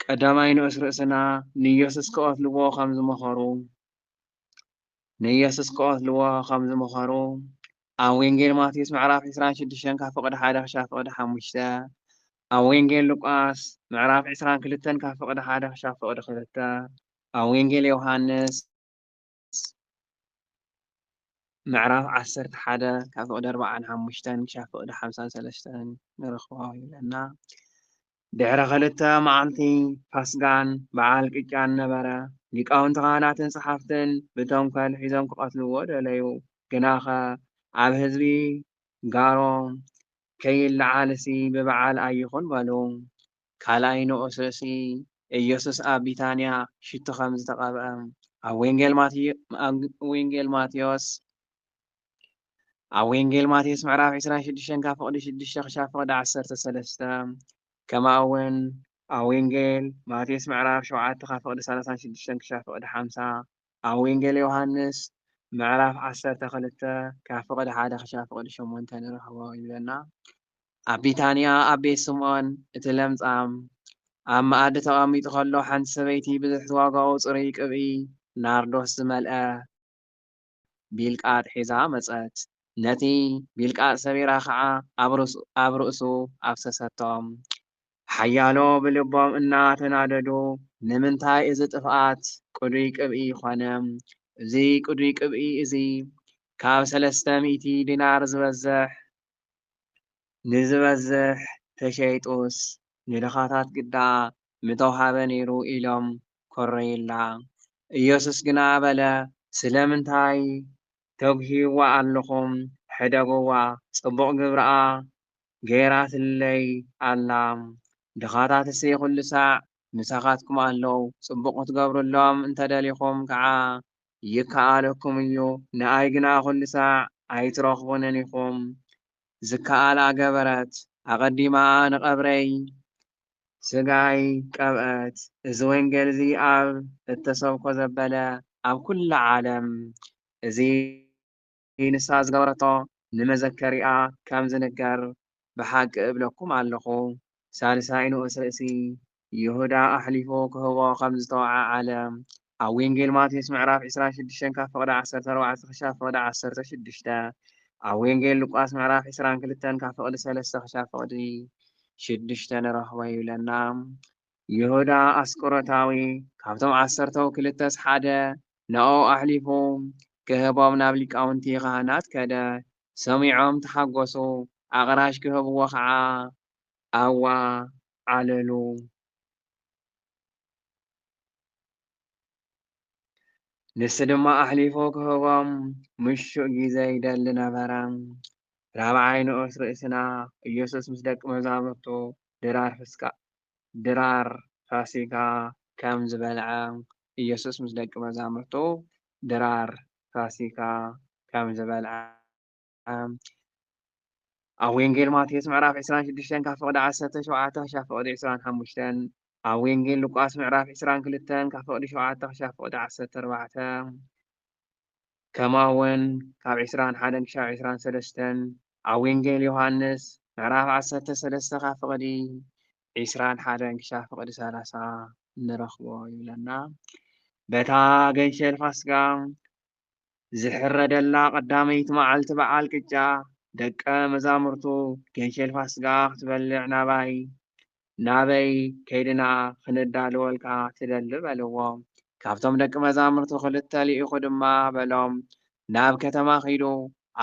ቀዳማይ ንኡስ ርእስና ንኢየሱስ ክቐትልዎ ከም ዝመኸሩ ኣብ ወንጌል ማቴዎስ ምዕራፍ 26 ካብ ፍቕዲ 1 ክሳብ ፍቕዲ 5 ኣብ ወንጌል ሉቃስ ምዕራፍ 22 ካብ ፍቕዲ 1 ክሳብ ፍቕዲ 2 ኣብ ወንጌል ዮሃንስ ምዕራፍ 11 ካብ ፍቕዲ 45 ክሳብ ፍቕዲ 53 ንረኽቦ ይብለና። ድሕሪ 2 መዓልቲ ፋስጋን በዓል ቅጫን ነበረ። ሊቃውንቲ ካህናትን ጸሓፍትን ብተንኰል ሒዞም ክቐትልዎ ደለዩ። ግናኸ ኣብ ህዝቢ ጋሮም ከይለዓልሲ ብበዓል ኣይኹን በሉ። ካልኣይ ንኡስ ርእሲ ኢየሱስ ኣብ ቢታንያ ሽቱ ከም ዝተቐብአ ኣብ ወንጌል ማቴዎስ ምዕራፍ 26 ካብ ፍቕዲ 6 ክሳብ ፍቕዲ 13 ከምኡ'ውን ኣብ ወንጌል ማቴዎስ ምዕራፍ 7 ካብ ፍቕዲ 36 ክሳብ ፍቕዲ 50 ኣብ ወንጌል ዮሃንስ ምዕራፍ 12 ካብ ፍቕዲ 1 ክሳብ ፍቕዲ 8 ንረኽቦ ይብለና። ኣብ ቢታንያ ኣብ ቤት ስምዖን እቲ ለምጻም ኣብ መኣዲ ተቐሚጡ ከሎ ሓንቲ ሰበይቲ ብዙሕ ዝዋግኡ ጽሩይ ቅብኢ ናርዶስ ዝመልአ ቢልቃጥ ሒዛ መጸት። ነቲ ቢልቃጥ ሰቢራ ከዓ ኣብ ርእሱ ኣፍሰሰቶም። ሓያሎ ብልቦም እናተናደዱ ንምንታይ እዚ ጥፍኣት ቅዱይ ቅብኢ ኮነ? እዚ ቅዱይ ቅብኢ እዚ ካብ 300 ዲናር ንዝበዝሕ ተሸይጡስ ንድኻታት ግዳ ምተውሃበ ነይሩ ኢሎም ኮረየላ። ኢየሱስ ግና በለ ስለምንታይ ተግሂብዋ ኣለኹም? ሕደግዋ፣ ጽቡቕ ግብርኣ ገይራትለይ ኣላ። ድኻታትስ ኩሉ ሳዕ ምሳኻትኩም ኣለዉ። ጽቡቕ ክትገብሩሎም እንተደሊኹም ከዓ ይከኣለኩም እዩ። ንኣይ ግና ኩሉ ሳዕ ኣይትረኽቡንን ኢኹም። ዝከኣላ ገበረት ኣቐዲማ ንቐብረይ ስጋይ ቀብአት። እዚ ወንጌል እዚ ኣብ እተሰብኮ ዘበለ ኣብ ኩሉ ዓለም እዚ ንሳ ዝገበረቶ ንመዘከሪኣ ከም ዝንገር ብሓቂ እብለኩም ኣለኹ። ሳልሳይ ንኡስ ርእሲ ይሁዳ ኣሕሊፉ ክህቦ ከም ዝተወዓዓለ ኣብ ወንጌል ማቴዎስ ምዕራፍ 26 ካብ ፍቕዲ 14 ክሳብ ፍቕዲ 16 ኣብ ወንጌል ሉቃስ ምዕራፍ 22 ካብ ፍቕዲ 3 ክሳብ ፍቕዲ 6 ንረኽቦ ይብለና። ይሁዳ ኣስቆሮታዊ ካብቶም 12 ሓደ ንዑ ኣሕሊፉ ክህቦም ናብ ሊቃውንቲ ካህናት ከደ። ሰሚዖም ተሓጐሱ። ኣቕራሽ ክህብዎ ከዓ ኣዋ ዓለሉ። ንሱ ድማ ኣሕሊፉ ክህቦም ምሹእ ግዜ ይደሊ ነበረ። ራብዓይ ንኡስ ርእስና ኢየሱስ ምስ ደቂ መዛሙርቱ ድራር ፋሲካ ከም ዝበልዐ ኢየሱስ ምስ ደቂ መዛሙርቱ ድራር ፋሲካ ከም ዝበልዐ ኣብ ወንጌል ማቴዎስ ምዕራፍ 26 ካብ ፍቕዲ 17 ክሳብ ፍቕዲ 25 ኣብ ወንጌል ሉቃስ ምዕራፍ 22 ካብ ፍቕዲ 7 ክሳብ ፍቕዲ 14 ከምኡ'ውን ካብ 21 ክሳብ 23 ኣብ ወንጌል ዮሃንስ ምዕራፍ 13 ካብ ፍቕዲ 21 ክሳብ ፍቕዲ 30 ንረኽቦ ይብለና። በታ ገንሸል ፋሲካ ዝሕረደላ ቀዳመይቲ መዓልቲ በዓል ቅጫ ደቀ መዛሙርቱ ገንሸል ፋሲካ ክትበልዕ ናበይ ከይድና ክንዳልወልካ ትደሊ በልዎ። ካብቶም ደቂ መዛሙርቱ 2 ልኢኹ ድማ በሎም ናብ ከተማ ኺዱ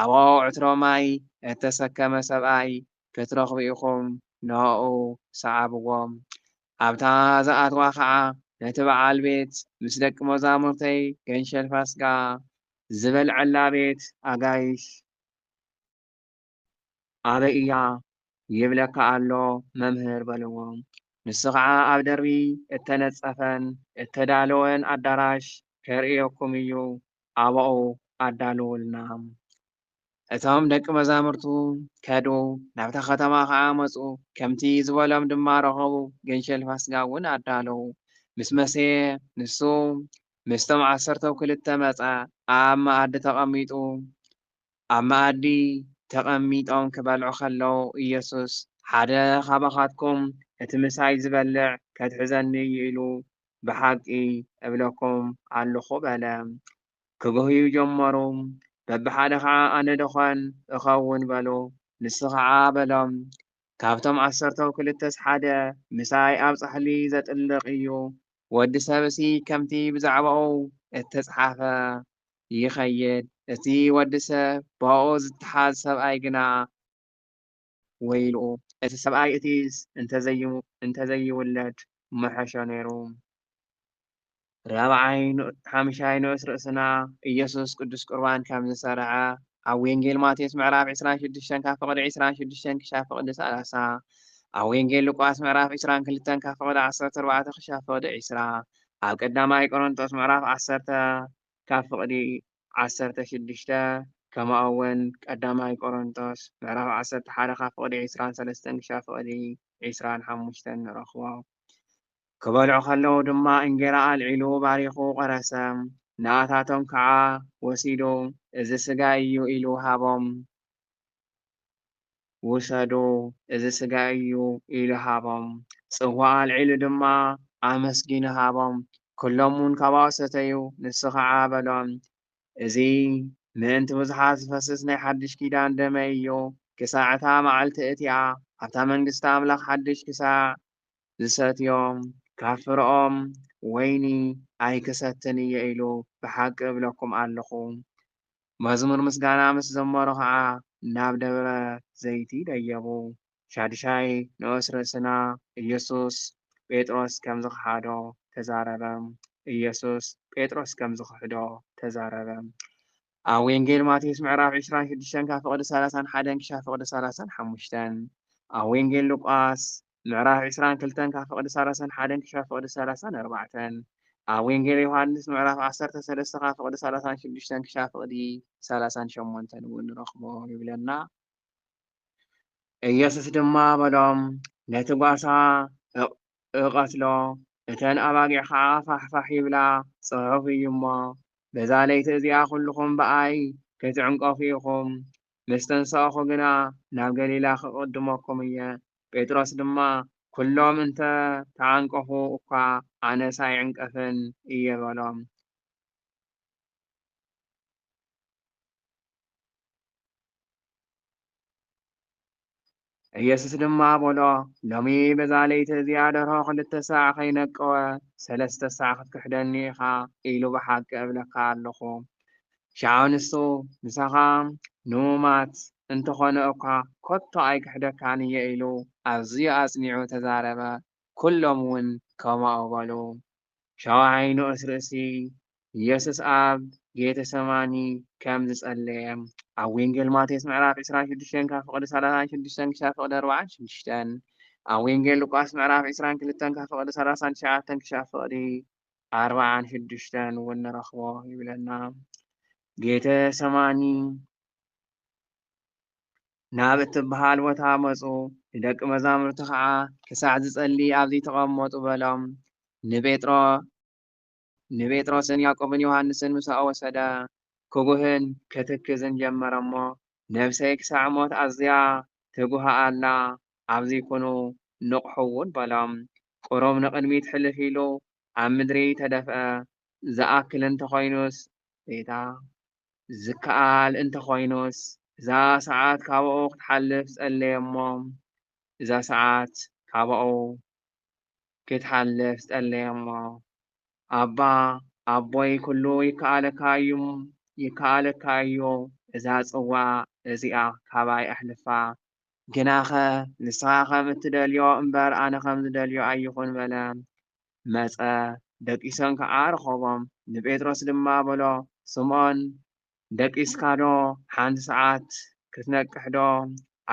ኣብኡ ዕትሮ ማይ እተሰከመ ሰብኣይ ክትረኽቡ ኢኹም ንዕኡ ሰዓብዎም። ኣብታ ዝኣትዋ ከዓ ነቲ በዓል ቤት ምስ ደቂ መዛሙርተይ ገንሸል ፋሲካ ዝበልዐላ ቤት ኣጋይሽ ኣበይ እያ ይብለካ ኣሎ መምህር በልዎም። ንሱ ከዓ ኣብ ደርቢ እተነጸፈን እተዳለወን ኣዳራሽ ከርእየኩም እዩ፣ ኣብኡ ኣዳልውልና። እቶም ደቂ መዛሙርቱ ከዱ ናብታ ከተማ ከዓ መፁ። ከምቲ ዝበሎም ድማ ረኸቡ። ገንሸል ፋሲካ እውን ኣዳለዉ። ምስ መሰየ ንሱ ምስቶም 12 መጸ። ኣብ መኣዲ ተቐሚጦም ክበልዑ ከለዉ ኢየሱስ ሓደ ካባኻትኩም እቲ ምሳይ ዝበልዕ ከትሕዘኒ ኢሉ ብሓቂ እብለኩም ኣለኹ በለ። ክጉህዩ ጀመሩ። በብሓደ ከዓ ኣነ ድኾን እኸውን በሉ። ንሱ ከዓ በሎም ካብቶም 12 ሓደ ምሳይ ኣብ ጻሕሊ ዘጥልቕ እዩ። ወዲ ሰብሲ ከምቲ ብዛዕባኡ እተጸሓፈ ይኸይድ። እቲ ወዲ ሰብ ብኡ ዝተሓዝ ሰብኣይ ግና ወይልኡ እቲ ሰብኣይ እቲ እንተዘይውለድ መሐሾ ነይሩ። ሓምሻይ ንኡስ ርእስና ኢየሱስ ቅዱስ ቁርባን ከም ዝሰርዐ ኣብ ወንጌል ማቴዎስ ምዕራፍ 26 ካብ ፍቕዲ 26 ክሳብ ፍቕዲ 30 ኣብ ወንጌል ሉቃስ ምዕራፍ 22 ካብ ፍቕዲ 14 ክሳብ ፍቕዲ 20 ኣብ ቀዳማይ ቆሮንቶስ ምዕራፍ 10 ካብ ፍቕዲ 16 ከምኡ'ውን ቀዳማይ ቆሮንቶስ ምዕራፍ 11 ካብ ፍቕዲ 23 ክሳብ ፍቕዲ 25 ንረኽቦ። ክበልዑ ከለዉ ድማ እንጀራ ኣልዒሉ ባሪኹ ቆረሰ፣ ንኣታቶም ከዓ ወሲዱ እዚ ስጋይ እዩ ኢሉ ሃቦም። ውሰዱ እዚ ስጋይ እዩ ኢሉ ሃቦም። ጽዋዕ ኣልዒሉ ድማ ኣመስጊኑ ሃቦም። ኩሎም እውን ካብኡ ሰተዩ። ንሱ ከዓ በሎም እዚ ምእንቲ ብዙሓት ዝፈስስ ናይ ሓድሽ ኪዳን ደመይ እዩ። ክሳዕ እታ መዓልቲ እቲኣ ኣብታ መንግስቲ ኣምላኽ ሓድሽ ክሳዕ ዝሰትዮም ካብ ፍርኦም ወይኒ ኣይክሰትን እየ ኢሉ ብሓቂ እብለኩም ኣለኹ። መዝሙር ምስጋና ምስ ዘመሩ ከዓ ናብ ደብረ ዘይቲ ደየቡ። ሻድሻይ ንኡስ ርእስና ኢየሱስ ጴጥሮስ ከም ዝኸሓዶ ተዛረበ። ኢየሱስ ጴጥሮስ ከም ዝኽሕዶ ተዛረበ። ኣብ ወንጌል ማቴዎስ ምዕራፍ 26 ካብ ፍቕዲ 31 ክሳብ ፍቕዲ 35 ኣብ ወንጌል ሉቃስ ምዕራፍ 22 ካብ ፍቕዲ 31 ክሳብ ፍቕዲ 34 ኣብ ወንጌል ዮሃንስ ምዕራፍ 13 ካብ ፍቕዲ 36 ክሳብ ፍቕዲ 38 እውን ንረኽቦ ይብለና። ኢየሱስ ድማ በሎም ነቲ ጓሳ እቐትሎ እተን ኣባጊዕ ከዓ ፋሕፋሕ ይብላ ጽሑፍ እዩ እሞ በዛ ለይቲ እዚኣ ኩልኩም በኣይ ክትዕንቀፉ ኢኹም። ምስ ተንሰኣኹ ግና ናብ ገሊላ ክቕድመኩም እየ። ጴጥሮስ ድማ ኩሎም እንተ ተዓንቀፉ እኳ ኣነስ ኣይዕንቀፍን እየ በሎም። ኢየሱስ ድማ በሎ ሎሚ በዛ ለይቲ እዚኣ ደርሆ 2 ሰዓት ከይነቀወ 3 ሰዓት ክትክሕደኒ ኢኻ ኢሉ ብሓቂ እብለካ ኣለኹ። ሻዕ ንሱ ንሳኻ ንሙማት እንተኾነ እኳ ኮቶ ኣይክሕደካን እየ ኢሉ ኣዝዩ ኣጽኒዑ ተዛረበ። ኩሎም እውን ከምኡ በሉ። ሻውዓይ ንኡስ ርእሲ ኢየሱስ ኣብ ጌተሰማኒ ከም ዝጸለየ ኣብ ወንጌል ማቴዎስ ምዕራፍ 26 ካብ ፍቕዲ 36 ክሳብ ፍቕዲ 46 ኣብ ወንጌል ሉቃስ ምዕራፍ 22 ካብ ፍቕዲ 39 ክሳብ ፍቕዲ 46 እውን ንረኽቦ ይብለና። ጌተሰማኒ ናብ እትበሃል ቦታ መፁ። ንደቂ መዛሙርቲ ከዓ ክሳዕ ዝጸልይ ኣብዚ ተቐመጡ በሎም። ንጴጥሮስን ያዕቆብን ዮሃንስን ምስኡ ወሰደ። ክጉህን ክትክዝን ጀመረ እሞ ነፍሰይ ክሳዕ ሞት ኣዝያ ትጉሃ ኣላ ኣብዚ ኩኑ ንቑሑ እውን በሎም። ቁሩብ ንቕድሚት ሕልፍ ኢሉ ኣብ ምድሪ ተደፍአ። ዝኣክል እንተኾይኑስ ዝከኣል እንተኾይኑስ እዛ ሰዓት ካብኡ ክትሓልፍ ጸለየ እሞ እዛ ሰዓት ካብኡ ክትሓልፍ ጸለየ እሞ ኣባ ኣቦይ ኩሉ ይከኣለካ እዩ እዛ ጽዋዕ እዚኣ ካባይ ኣሕልፋ። ግናኸ ንስኻ ከም እትደልዮ እምበር ኣነ ከም ዝደልዮ ኣይኹን በለ። መጸ ደቂሶም ከዓ ረኸቦም። ንጴጥሮስ ድማ በሎ ስምዖን ደቂስካ ዶ ሓንቲ ሰዓት ክትነቅሕ ዶ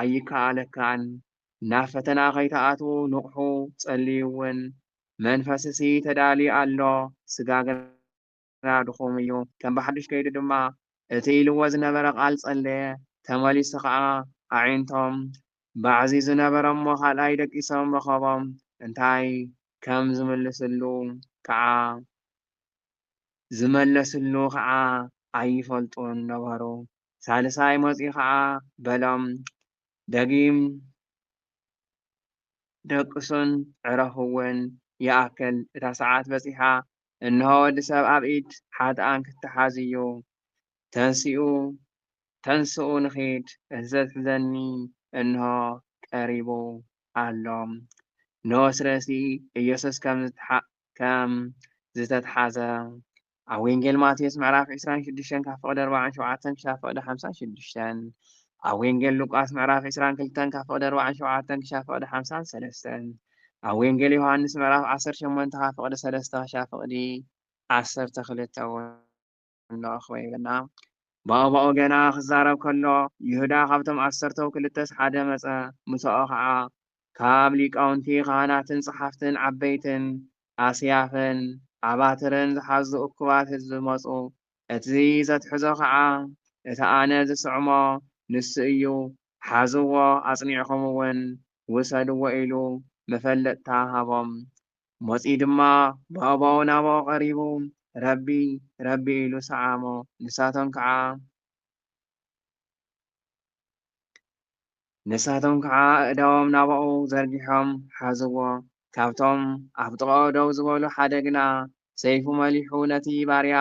ኣይከኣለካን? ናብ ፈተና ከይተኣትዉ ንቑሑ ጸልዩ እውን። መንፈስሲ ተዳልዩ ኣሎ ስጋ ግና ድኹም እዩ። ከም ብሓዱሽ ከይዱ ድማ እቲ ኢልዎ ዝነበረ ቃል ጸለየ። ተመሊሱ ከዓ ኣዒንቶም ባዕዚ ዝነበረ እሞ ካልኣይ ደቂሶም ረኸቦም። እንታይ ከም ዝመለስሉ ከዓ ኣይፈልጡን ነበሩ። ሳልሳይ መጺኡ ከዓ በሎም ደቅሱን ዕረኽውን ይኣክል እታ ሰዓት በፂሓ እንሆ ወዲ ሰብ ኣብ ኢድ ሓጥኣን ክትሓዝ እዩ ተንሥኡ ተንስኡ ንኺድ እቲ ዘትሕዘኒ እንሆ ቀሪቡ ኣሎ ንወስረሲ ኢየሱስ ከም ዝተትሓዘ ኣብ ወንጌል ማቴዎስ ምዕራፍ 26 ካብ ፍቕዲ 47 ክሳብ ፍቕዲ 56 ኣብ ወንጌል ሉቃስ ምዕራፍ 22 ካብ ፍቕዲ 47 ክሳብ ፍቕዲ 53 ኣብ ወንጌል ዮሃንስ ምዕራፍ 18 ካብ ፍቕዲ 3 ክሳብ ፍቕዲ 12 እውን ንረኽቦ ይብለና። ብኣብኡ ገና ክዛረብ ከሎ ይሁዳ ካብቶም 12 ሓደ መፀ ምስኦ ከዓ ካብ ሊቃውንቲ ካህናትን ጸሓፍትን ዓበይትን ኣስያፍን ኣባትርን ዝሓዙ እኩባት ህዝቢ መፁ። እቲ ዘትሕዞ ከዓ እቲ ኣነ ዝስዕሞ ንሱ እዩ ሓዝዎ ኣጽኒዕኹም እውን ውሰድዎ ኢሉ መፈለጥታ ሃቦም። መጺ ድማ ብኣብኡ ናብኡ ቀሪቡ ረቢ ረቢ ኢሉ ሰዓሞ። ንሳቶም ከዓ እዳዎም ናብኡ ዘርጊሖም ሓዝዎ። ካብቶም ኣብ ጥቕኡ ደው ዝበሉ ሓደ ግና ሰይፉ መሊሑ ነቲ ባርያ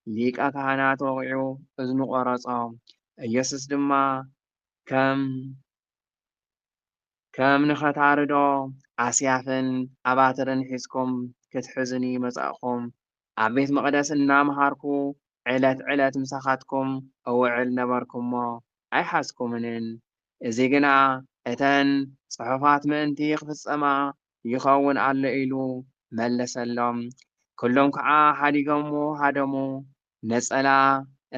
ሊቀ ካህናት ወቂዑ እዝኑ ቆረጾ። ኢየሱስ ድማ ከም ንኸታርዶ ኣስያፍን ኣባትርን ሒዝኩም ክትሕዙኒ መጻእኹም። ኣብ ቤት መቕደስ እናመሃርኩ ዕለት ዕለት ምሳኻትኩም እውዕል ነበርኩሞ ኣይሓዝኩምንን። እዚ ግና እተን ጽሑፋት ምእንቲ ክፍጸማ ይኸውን ኣሎ ኢሉ መለሰሎም። ኩሎም ከዓ ሓዲጎሞ ሃደሙ። ነጸላ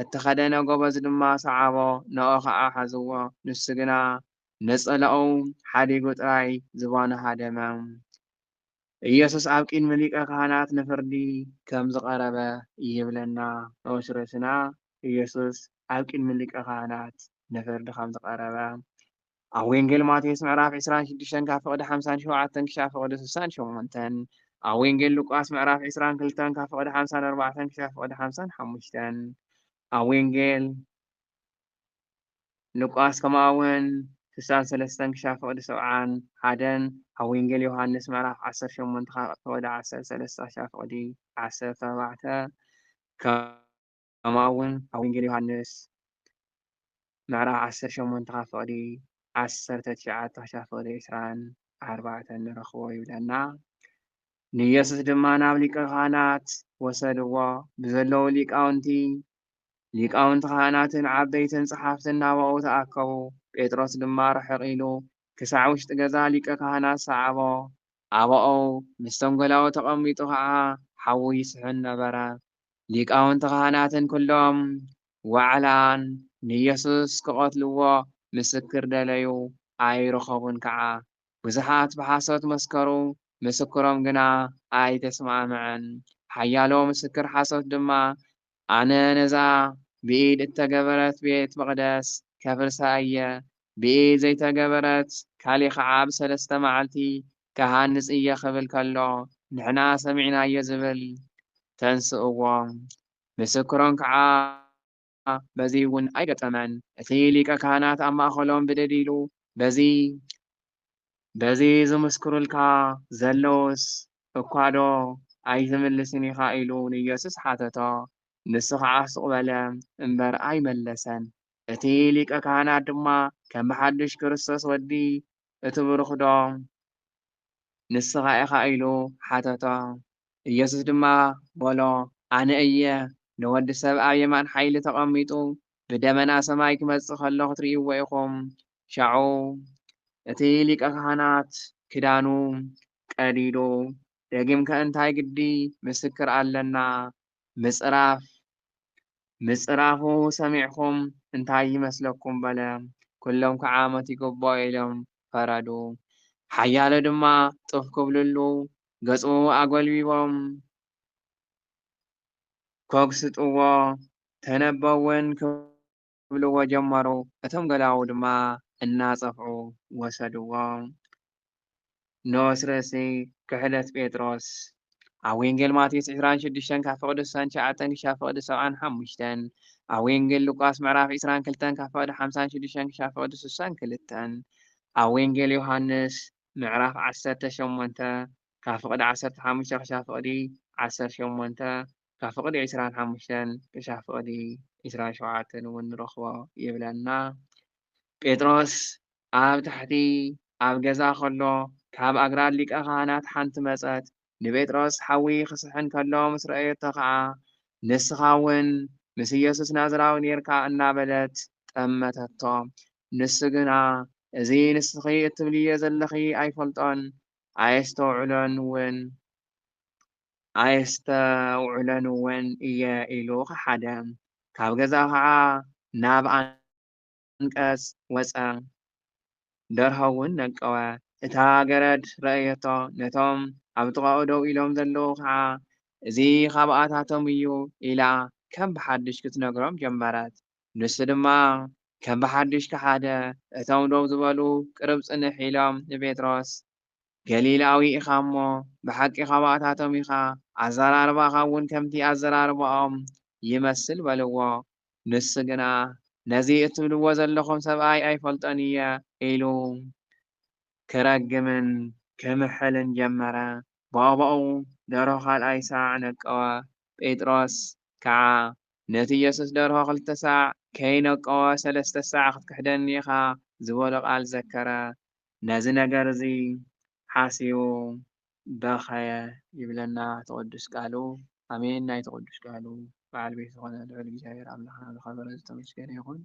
እተኸደነ ጎበዝ ድማ ሰዓቦ፣ ንኦ ከዓ ሓዝዎ። ንሱ ግና ነጸላኡ ሓዲጉ ጥራይ ዝባኑ ሃደመ። ኢየሱስ ኣብ ቅድሚ ሊቀ ካህናት ንፍርዲ ከም ዝቐረበ ይብለና። መወስረስና ኢየሱስ ኣብ ቅድሚ ሊቀ ካህናት ንፍርዲ ከም ዝቐረበ ኣብ ወንጌል ማቴዎስ ምዕራፍ 26 ካብ ፍቕዲ 57 ክሳብ ፍቕዲ 68 ኣብ ወንጌል ሉቃስ ምዕራፍ 22 ካብ ፍቕዲ 54 ክሳብ ፍቕዲ 55 ኣብ ወንጌል ሉቃስ ከምኡ'ውን 63 ክሳብ ፍቕዲ 71 ኣብ ወንጌል ዮሃንስ ምዕራፍ 18 ካብ ፍቕዲ 13 ክሳብ ፍቕዲ 14 ከምኡ'ውን ኣብ ወንጌል ዮሃንስ ምዕራፍ 18 ካብ ፍቕዲ 19 ክሳብ ፍቕዲ 24 ንረኽቦ ይብለና። ንኢየሱስ ድማ ናብ ሊቀ ካህናት ወሰድዎ። ብዘለዉ ሊቃውንቲ ካህናትን ዓበይትን ጸሓፍትን ናብኡ ተኣከቡ። ጴጥሮስ ድማ ርሕቕ ኢሉ ክሳዕ ውሽጢ ገዛ ሊቀ ካህናት ሰዓቦ። ኣብኡ ምስቶም ጐላዉ ተቐሚጡ ከዓ ሓዊ ይስሕን ነበረ። ሊቃውንቲ ካህናትን ኩሎም ዋዕላን ንኢየሱስ ክቐትልዎ ምስክር ደለዩ ኣይረኸቡን። ከዓ ብዙሓት ብሓሶት መስከሩ፣ ምስክሮም ግና ኣይተስማዕምዐን። ሓያሎ ምስክር ሓሶት ድማ ኣነ ነዛ ብኢድ እተገበረት ቤተ መቕደስ ከፍርሳ እየ፣ ብኢድ ዘይተገበረት ካሊእ ከዓ ብ3 መዓልቲ ክሃንጽ እየ ክብል ከሎ ንሕና ሰሚዕናዮ ዝብል ተንስእዎ። ምስክሮም ከዓ በዚ እውን ኣይገጠመን። እቲ ሊቀ ካህናት ኣብ ማእኸሎም ብድድ ኢሉ በዚ ዝምስክሩልካ ዘለውስ እኳዶ ኣይትምልስን ኢኻ ኢሉ ንኢየሱስ ሓተቶ። ንሱ ከዓ ስቕ በለ እምበር ኣይመለሰን። እቲ ሊቀ ካህናት ድማ ከም ብሓድሽ ክርስቶስ ወዲ እትብርኽ ዶ ንስኻ ኢኻ ኢሉ ሓተቶ። ኢየሱስ ድማ በሎ ኣነ እየ። ንወዲ ሰብ ኣብ የማን ሓይሊ ተቐሚጡ ብደመና ሰማይ ክመጽእ ከሎ ክትርእይዎ ኢኹም። ሻዑ እቲ ሊቀ ካህናት ክዳኑ ቀዲዱ ደጊምከ እንታይ ግዲ ምስክር ኣለና ምጽራፉ ሰሚዕኹም እንታይ ይመስለኩም በለ። ኩሎም ከዓ ሞት ይግባእ ኢሎም ፈረዱ። ሓያሎ ድማ ጥፍ ክብልሉ ገጹ ኣጐልቢቦም ከግስጥዎ ተነበውን ክብልዎ ጀመሩ። እቶም ገላዉ ድማ እናጸፍዑ ወሰድዎ። ንወስረሲ ክሕደት ጴጥሮስ ኣብ ወንጌል ማቴዎስ 26 ካብ ፍቕዲ 69 ክሳብ ፍቕዲ 75 ኣብ ወንጌል ሉቃስ ምዕራፍ 22 ካብ ፍቕዲ 56 ክሳብ ፍቕዲ 62 ኣብ ወንጌል ዮሃንስ ምዕራፍ 18 ካብ ፍቕዲ 15 ክሳብ ፍቕዲ 18 ካብ ፍቕዲ 25 ክሳብ ፍቕዲ 27 እውን ንረኽቦ ይብለና። ጴጥሮስ ኣብ ታሕቲ ኣብ ገዛ ከሎ ካብ ኣግራድ ሊቀ ካህናት ሓንቲ መፀት ንጴጥሮስ ሓዊ ክስሕን ከሎ ምስ ረአየቶ ከዓ ንስኻ እውን ምስ ኢየሱስ ናዝራዊ ኔርካ እናበለት ጠመተቶ። ንሱ ግና እዚ ንስኺ እትብልዮ ዘለኺ ኣይፈልጦን ኣየስተውዕለን እውን እየ ኢሉ ክሓደ ካብ ገዛ ከዓ ናብ አንቀጽ ወፀ። ደርሆ እውን ነቀወ። እታ ገረድ ረአየቶ። ነቶም ኣብ ጥቓኡ ደው ኢሎም ዘለዉ ከዓ እዚ ካብኣታቶም እዩ ኢላ ከም ብሓድሽ ክትነግሮም ጀመረት። ንሱ ድማ ከም ብሓድሽ ክሓደ እቶም ደው ዝበሉ ቅርብ ጽንሕ ኢሎም ንጴጥሮስ ገሊላዊ ኢኻ እሞ ብሓቂ ካብኣታቶም ኢኻ ኣዘራርባኻ እውን ከምቲ ኣዘራርባኦም ይመስል በልዎ። ንሱ ግና ነዚ እትብልዎ ዘለኹም ሰብኣይ ኣይፈልጦን እየ ኢሉ ክረግምን ክምሕልን ጀመረ። ብኣብኡ ደርሆ ካልኣይ ሳዕ ነቀወ። ጴጥሮስ ከዓ ነቲ ኢየሱስ ደርሆ 2 ሳዕ ከይነቀወ 3 ሳዕ ክትክሕደኒ ኢኻ ዝበሎ ቃል ዘከረ። ነዚ ነገር እዚ ሓሲቡ በኸየ ይብለና ተቅዱስ ቃሉ። ኣሜን። ናይ ተቅዱስ ቃሉ በዓል ቤት ዝኾነ ልዑል እግዚኣብሔር ኣምላኽና ዝኸበረ ዝተመስገነ ይኹን።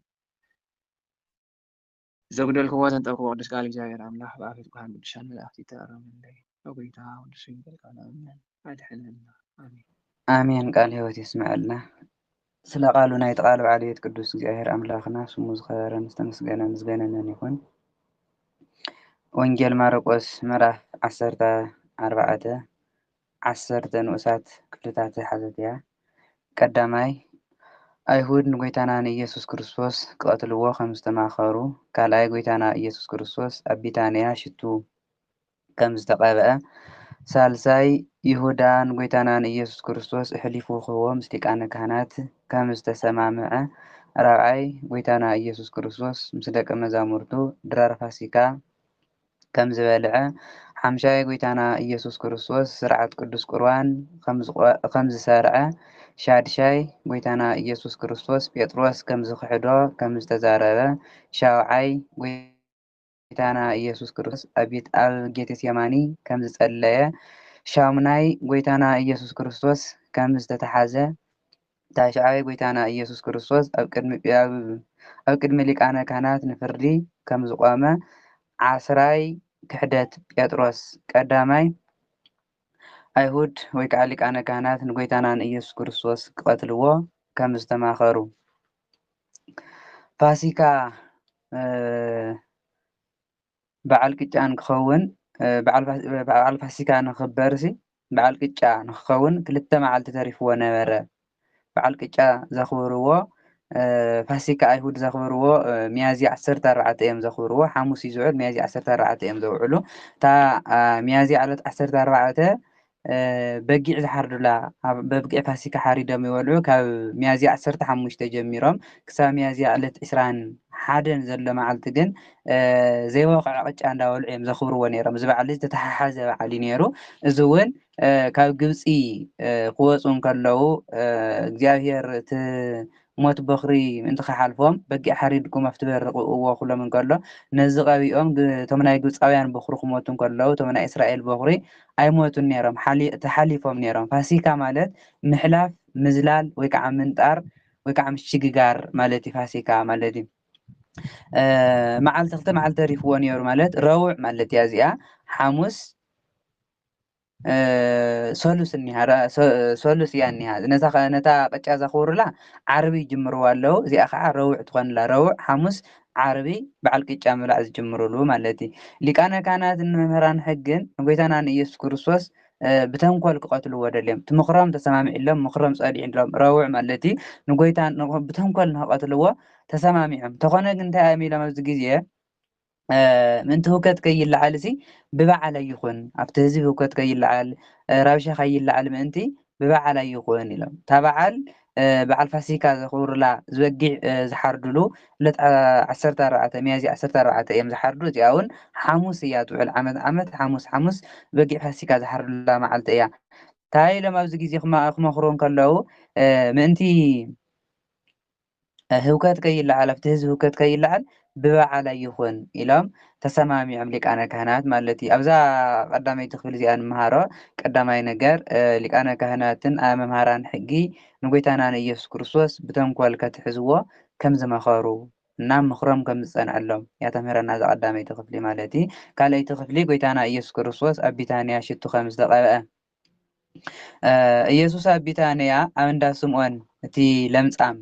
ዘጉደልክዎ ተንጠብክዎ ቅዱስ ቃል እግዚኣብሔር ኣምላኽ ብኣፌት ብርሃን ቅዱሳን መላእክቲ ተኣረምለይ ኣጎይታ ቅዱስ ይንገልቃና ኣድሕነና ኣሜን። ኣሜን። ቃል ህይወት ይስምዐልና። ስለ ቃሉ ናይ ቃል በዓል ቤት ቅዱስ እግዚአብሔር ኣምላኽና ስሙ ዝኸበረን ዝተመስገነን ዝገነነን ይኹን። ወንጌል ማርቆስ ምዕራፍ 14 10 ንኡሳት ክፍልታት ዝሓዘት እያ። ቀዳማይ ኣይሁድ ንጎይታና ንኢየሱስ ክርስቶስ ክቐትልዎ ከም ዝተማኸሩ፣ ካልኣይ ጎይታና ኢየሱስ ክርስቶስ ኣብ ቢታንያ ሽቱ ከም ዝተቐብአ፣ ሳልሳይ ይሁዳ ንጎይታና ንኢየሱስ ክርስቶስ እሕሊፉ ክህቦ ምስ ሊቃነ ካህናት ከም ዝተሰማምዐ፣ ራብዓይ ጎይታና ኢየሱስ ክርስቶስ ምስ ደቀ መዛሙርቱ ድራር ፋሲካ ከም ዝበልዐ፣ ሓምሻይ ጎይታና ኢየሱስ ክርስቶስ ስርዓት ቅዱስ ቁርባን ከም ዝሰርዐ፣ ሻድሻይ ጎይታና ኢየሱስ ክርስቶስ ጴጥሮስ ከም ዝክሕዶ ከም ዝተዛረበ፣ ሻውዓይ ጎይታና ኢየሱስ ክርስቶስ ኣብ ጌቴሴማኒ ከም ዝጸለየ፣ ሻሙናይ ጎይታና ኢየሱስ ክርስቶስ ከም ዝተተሓዘ፣ ታሽዓይ ጎይታና ኢየሱስ ክርስቶስ ኣብ ቅድሚ ሊቃነ ካህናት ንፍርዲ ከም ዝቆመ፣ ዓስራይ ክሕደት ጴጥሮስ ቀዳማይ ኣይሁድ ወይ ከዓ ሊቃነ ካህናት ንጎይታና ንኢየሱስ ክርስቶስ ክቐትልዎ ከም ዝተማኸሩ። ፋሲካ በዓል ቅጫ ንክኸውን በዓል ፋሲካ ንክበርሲ በዓል ቅጫ ንክኸውን 2 መዓልቲ ተሪፍዎ ነበረ። በዓል ቅጫ ዘኽብርዎ ፋሲካ ኣይሁድ ዘኽብርዎ ሚያዝያ 14 እዮም ዘኽብርዎ። ሓሙስ እዩ ዝውዕል ሚያዝያ 14 እዮም ዘውዕሉ። እታ ሚያዝያ ዕለት 14 በጊዕ ዝሓርዱላ በብጊዕ ፋሲካ ሓሪዶም ይበልዑ። ካብ ሚያዝያ 15 ጀሚሮም ክሳብ ሚያዝያ ዕለት 21 ዘሎ መዓልቲ ግን ዘይወቕዐ ቅጫ እንዳበልዑ እዮም ዘኽብርዎ ነይሮም። እዚ በዓል እዚ ተተሓሓዘ በዓል እዩ ነይሩ። እዚ እውን ካብ ግብፂ ክወፁ ከለዉ እግዚኣብሔር እቲ ሞት በኽሪ ምእንቲ ክሓልፎም በጊዕ ሓሪድኩም ኣብቲ በሪ ቅብእዎ ክብሎም እንከሎ ነዚ ቀቢኦም እቶም ናይ ግብፃውያን በኽሪ ክሞቱ ከለዉ እቶም ናይ እስራኤል በኽሪ ኣይሞቱን ነይሮም፣ ተሓሊፎም ነይሮም። ፋሲካ ማለት ምሕላፍ ምዝላል ወይ ከዓ ምንጣር ወይ ከዓ ምሽግጋር ማለት እዩ። ፋሲካ ማለት እዩ መዓልቲ 2 መዓልቲ ተሪፍዎ ነይሩ ማለት ረቡዕ ማለት እያ እዚኣ። ሓሙስ ሰሉስ እያ እኒሃ። ነታ ቅጫ ዘኽብሩላ ዓርቢ ይጅምርዋ ኣለዉ። እዚኣ ከዓ ረቡዕ ትኾንላ። ረቡዕ፣ ሓሙስ፣ ዓርቢ በዓል ቅጫ ምብላዕ ዝጅምርሉ ማለት እዩ። ሊቃነ ካህናትን መምህራን ሕግን ንጎይታና ንኢየሱስ ክርስቶስ ብተንኮል ክቐትልዎ ደልዮም ምኽሮም ተሰማሚዕሎም ምኽሮም ጸዲዕሎም ረቡዕ ማለት እዩ ንጎይታ ብተንኮል ንክቐትልዎ ተሰማሚዖም። ተኾነ ግን እንታይ እዮም ኢሎም ኣብዚ ግዜ ምእንቲ ህውከት ከይለዓል እዚ ብበዓል ኣይኹን፣ ኣብቲ ህዝቢ ህውከት ከይለዓል ራብሻ ከይለዓል ምእንቲ ብበዓል ኣይኹን ኢሎም። እታ በዓል በዓል ፋሲካ ዘኽብሩላ ዝበጊዕ ዝሓርድሉ ዕለት 14 ሚያዝያ 14 እዮም ዝሓርዱ። እዚኣ እውን ሓሙስ እያ ትውዕል ዓመት ሓሙስ በጊዕ ፋሲካ ዝሓርዱላ መዓልቲ እያ። እንታይ ኢሎም ኣብዚ ግዜ ክመኽሩ ከለዉ ምእንቲ ህውከት ከይለዓል ኣብቲ ህዝቢ ህውከት ከይለዓል ብበዓል ይኹን ኢሎም ተሰማሚዖም ሊቃነ ካህናት ማለት እዩ። ኣብዛ ቀዳመይቲ ክፍሊ እዚኣ ንምሃሮ ቀዳማይ ነገር ሊቃነ ካህናትን መምሃራን ሕጊ ንጎይታና ንኢየሱስ ክርስቶስ ብተንኮል ከትሕዝዎ ከም ዝመኸሩ እና ምኽሮም ከም ዝፀንዐሎም እያ ተምህረና እዛ ቀዳመይቲ ክፍሊ ማለት እዩ። ካልአይቲ ክፍሊ ጎይታና ኢየሱስ ክርስቶስ ኣብ ቢታንያ ሽቱ ከም ዝተቐብአ ኢየሱስ ኣብ ቢታንያ ኣብ እንዳ ስምዖን እቲ ለምጻም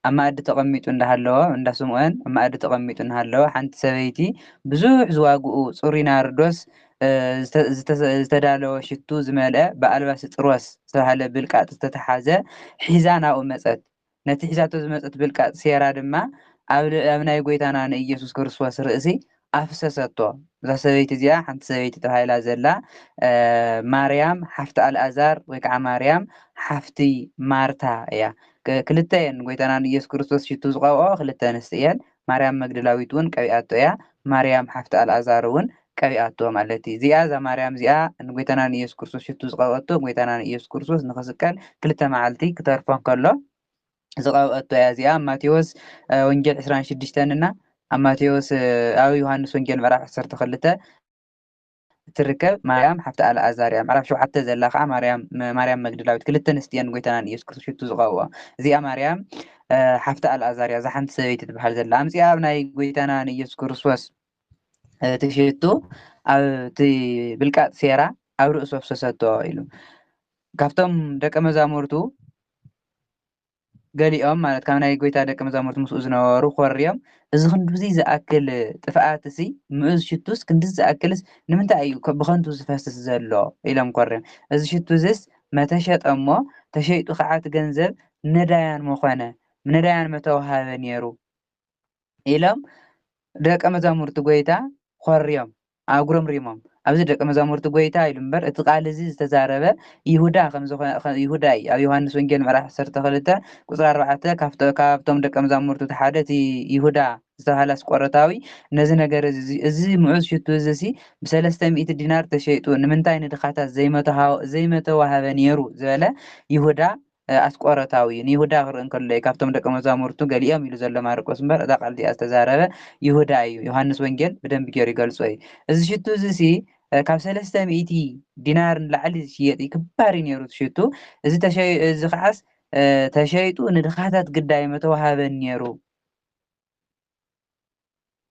ኣብ ማእዲ ተቐሚጡ እንዳሃለወ እንዳ ስምዖን ኣብ ማእዲ ተቐሚጡ እንዳሃለወ ሓንቲ ሰበይቲ ብዙሕ ዝዋግኡ ጽሩይ ናርዶስ ዝተዳለወ ሽቱ ዝመልአ ብኣልባስ ጥሮስ ዝተባሃለ ብልቃጥ ዝተተሓዘ ሒዛ ናብኡ መፀት። ነቲ ሒዛቶ ዝመፀት ብልቃጥ ሴራ ድማ ኣብ ናይ ጎይታና ንኢየሱስ ክርስቶስ ርእሲ ኣፍሰሰቶ። እዛ ሰበይቲ እዚኣ ሓንቲ ሰበይቲ ተባሂላ ዘላ ማርያም ሓፍቲ ኣልኣዛር ወይ ከዓ ማርያም ሓፍቲ ማርታ እያ። ክልተ እየን ጎይታና ንኢየሱስ ክርስቶስ ሽቱ ዝቐብኦ ክልተ ኣንስቲ እየን። ማርያም መግደላዊት እውን ቀቢኣቶ እያ። ማርያም ሓፍቲ ኣልኣዛር እውን ቀቢኣቶ ማለት እዩ። እዚኣ እዛ ማርያም እዚኣ ንጎይታና ንኢየሱስ ክርስቶስ ሽቱ ዝቐብአቶ ጎይታና ንኢየሱስ ክርስቶስ ንኽስቀል 2 መዓልቲ ክተርፎ ከሎ ዝቐብአቶ እያ። እዚኣ ማቴዎስ ወንጌል 26 እና ኣብ ማቴዎስ ኣብ ዮሃንስ ወንጌል ምዕራፍ 12 ትርከብ ማርያም ሓፍቲ ኣልኣዛር እያ። ምዕራፍ 7 ዘላ ከዓ ማርያም መግደላዊት ክልተ ኣንስቲ እየን ጎይታና ንኢየሱስ ክርስቶስ ሽቱ ዝቐብኦ። እዚኣ ማርያም ሓፍቲ ኣልኣዛር እያ። እዛ ሓንቲ ሰበይቲ ትበሃል ዘላ ኣምፂኣ ኣብ ናይ ጎይታና ንኢየሱስ ክርስቶስ እቲ ሽቱ ኣብቲ ብልቃጥ ሴራ ኣብ ርእሱ ኣፍሰሰቶ ኢሉ ካብቶም ደቀ መዛሙርቱ ገሊኦም ማለት ካብ ናይ ጎይታ ደቀ መዛሙርቱ ምስኡ ዝነበሩ ኮርዮም እዚ ክንድዚ ዝኣክል ጥፍኣት እሲ ምእዝ ሽቱስ ክንድዚ ዝኣክልስ ንምንታይ እዩ ብኸንቱ ዝፈስስ ዘሎ ኢሎም ኮርዮም። እዚ ሽቱ እዚስ መተሸጠ እሞ ተሸይጡ ከዓ እቲ ገንዘብ ነዳያን መኾነ ነዳያን መተዋሃበ ነይሩ ኢሎም ደቀ መዛሙርቲ ጎይታ ኮርዮም ኣጉረምሪሞም። ኣብዚ ደቀ መዛሙርቲ ጎይታ ኢሉ እምበር እቲ ቃል እዚ ዝተዛረበ ይሁዳ ከምዝኾነ ይሁዳ እዩ። ኣብ ዮሃንስ ወንጌል ምዕራፍ 12 ቁፅሪ 4 ካብቶም ደቀ መዛሙርቱ እቲ ሓደ እቲ ይሁዳ ዝተባሃለ አስቆሮታዊ ነዚ ነገር እዚ ምዑዝ ሽቱ እዚ ብ300 ዲናር ተሸይጡ ንምንታይ ንድኻታት ዘይመተዋሃበ ነይሩ ዝበለ ይሁዳ አስቆሮታዊ ንይሁዳ ክርኢ እንከሎ ካብቶም ደቀ መዛሙርቱ ገሊኦም ኢሉ ዘሎ ማርቆስ እምበር እዛ ቃል እዚኣ ዝተዛረበ ይሁዳ እዩ። ዮሃንስ ወንጌል ብደንቢ ገይሩ ይገልጾ እዩ። እዚ ሽቱ እዚ ካብ 300 ዲናር ንላዕሊ ዝሽየጥ ክባር እዩ ነይሩ ሽቱ እዚ ከዓስ ተሸይጡ ንድኻታት ግዳይ መተዋሃበን ነይሩ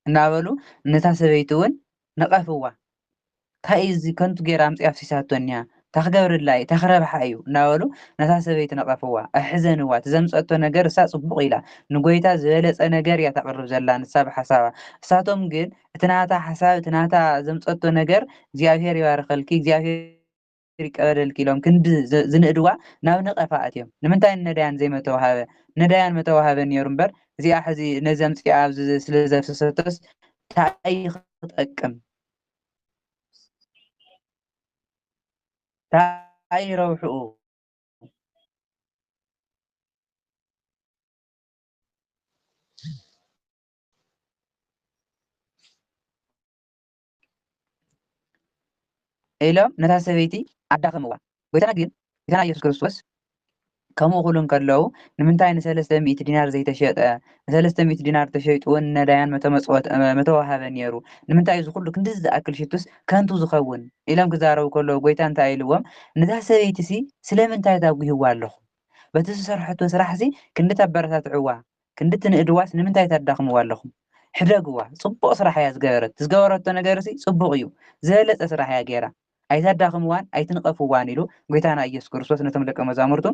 እናበሉ ነታ ሰበይቲ እውን ነቐፍዋ። እንታይ እዚ ከንቱ ጌራ ኣምፂኣ ኣፍሲሳቶ እኒኣ ታክገብርላ እዩ ታክረብሓ እዩ እናበሉ ነታ ሰበይቲ ነቐፍዋ ኣሕዘንዋ። እቲ ዘምፀቶ ነገር እሳ ፅቡቕ ኢላ ንጎይታ ዝበለፀ ነገር እያ ተቕርብ ዘላ ንሳ ብሓሳባ። እሳቶም ግን እቲ ናታ ሓሳብ እቲ ናታ ዘምፀቶ ነገር እግዚኣብሔር ይባርኸልኪ እግዚኣብሔር ይቀበለልኪ ኢሎም ክንዲ ዝንእድዋ ናብ ነቐፋ ኣትዮም። ንምንታይ ነዳያን ዘይመተዋሃበ ነዳያን መተዋሃበ ነይሩ እምበር እዚኣ ሕዚ ነዚ ኣምፂኣ ኣብዚ ስለ ዘፍሰሰቶስ እንታይ ክጠቅም እንታይ ረብሕኡ? ኢሎም ነታ ሰበይቲ ኣዳኸምዋ። ጎይታና ግን ጎይታና ኢየሱስ ክርስቶስ ከምኡ ክብሉ ከለዉ ንምንታይ ን300 ዲናር ዘይተሸጠ ን300 ዲናር ተሸይጡ እውን ነዳያን መተዋሃበ ነይሩ ንምንታይ እዚ ኩሉ ክንድዚ ዝኣክል ሽቱስ ከንቱ ዝኸውን ኢሎም ክዛረቡ ከለዉ ጎይታ እንታይ ኢልዎም ነዛ ሰበይቲ ሲ ስለምንታይ ታጉሂዋ ኣለኹም? በቲ ዝሰርሐቶ ስራሕ ሲ ክንዲ ተበረታትዕዋ ክንዲ ትንእድዋስ ንምንታይ ተዳኽምዋ ኣለኹም? ሕደግዋ። ፅቡቕ ስራሕ እያ ዝገበረት ዝገበረቶ ነገር ሲ ፅቡቕ እዩ ዝበለፀ ስራሕ እያ ገይራ ኣይተዳኽምዋን ኣይትንቐፍዋን ኢሉ ጎይታና ኢየሱስ ክርስቶስ ነቶም ደቀ መዛሙርቱ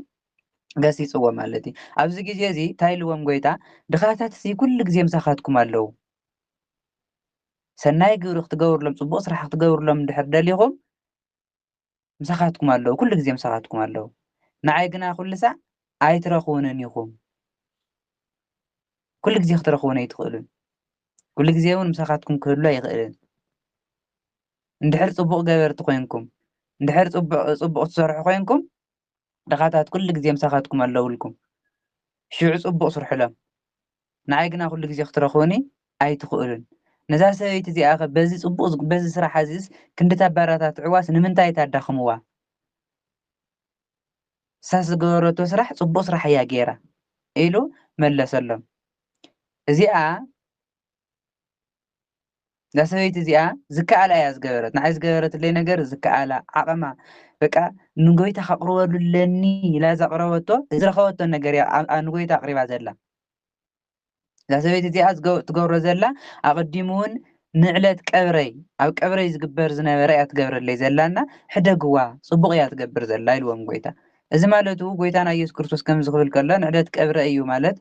ገሲፅዎ ማለት እዩ። ኣብዚ ግዜ እዚ እንታይ ኢልዎም ጎይታ ድኻታት ሲ ኩሉ ግዜ ምሳኻትኩም ኣለዉ ሰናይ ግብሪ ክትገብርሎም ፅቡቕ ስራሕ ክትገብርሎም እንድሕር ደሊኹም ምሳኻትኩም ኣለዉ ኩሉ ግዜ ምሳኻትኩም ኣለዉ ንዓይ ግና ኩሉ ሳዕ ኣይትረኽቡንን ኢኹም። ኩሉ ግዜ ክትረኽቡን ኣይትኽእሉን ኩሉ ግዜ እውን ምሳኻትኩም ክህሉ ኣይኽእልን። እንድሕር ፅቡቕ ገበርቲ ኮይንኩም እንድሕር ፅቡቕ ትሰርሑ ኮይንኩም ድኻታት ኩሉ ግዜ ምሳኻትኩም ኣለውልኩም ሽዑ ፅቡቅ ስርሕሎም ንዓይ ግና ኩሉ ግዜ ክትረኽቡኒ ኣይትኽእሉን ነዛ ሰበይቲ እዚኣ ኸ በዚ ፅቡቅ በዚ ስራሕ ኣዚዝ ክንዲ ተባራታትዕዋስ ንምንታይ ታዳኽምዋ እሳ ዝገበረቶ ስራሕ ፅቡቅ ስራሕ እያ ገይራ ኢሉ መለሰሎም እዚኣ እዛ ሰበይቲ እዚኣ ዝከኣላ እያ ዝገበረት ንዓይ ዝገበረትለይ ነገር ዝከኣላ ዓቕማ በቃ ንጎይታ ከቕርበሉ ለኒ ኢላ ዘቕረበቶ ዝረኸበቶ ነገር እያ ንጎይታ ኣቕሪባ ዘላ እዛ ሰበይቲ እዚኣ ትገብሮ ዘላ ኣቐዲሙ እውን ንዕለት ቀብረይ ኣብ ቀብረይ ዝግበር ዝነበረ እያ ትገብረለይ ዘላና ሕደግዋ ፅቡቅ እያ ትገብር ዘላ ኢልዎም ጎይታ እዚ ማለት ጎይታና ኢየሱስ ክርስቶስ ከም ዝኽብል ከሎ ንዕለት ቀብረ እዩ ማለት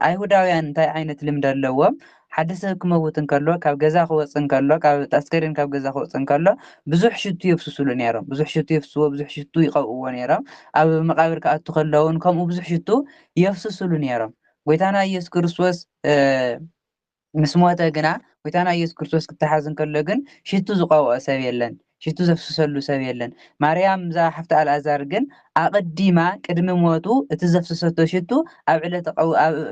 ኣይሁዳውያን እንታይ ዓይነት ልምዲ ኣለዎም ሓደ ሰብ ክመውት እንከሎ ካብ ገዛ ክወፅእ እንከሎ ካብ ኣስከሬን ካብ ገዛ ክወፅእ እንከሎ ብዙሕ ሽቱ የፍስስሉ ነይሮም ብዙሕ ሽቱ የፍስዎ ብዙሕ ሽቱ ይቐብእዎ ነይሮም ኣብ መቃብር ክኣቱ ከለውን ከምኡ ብዙሕ ሽቱ የፍስስሉ ነይሮም ጎይታና ኢየሱስ ክርስቶስ ምስ ሞተ ግና ጎይታና ኢየሱስ ክርስቶስ ክተሓዝ እንከሎ ግን ሽቱ ዝቐብኦ ሰብ የለን ሽቱ ዘፍስሰሉ ሰብ የለን ማርያም እዛ ሓፍቲ ኣልኣዛር ግን ኣቐዲማ ቅድሚ ሞቱ እቲ ዘፍስሰቶ ሽቱ ኣብ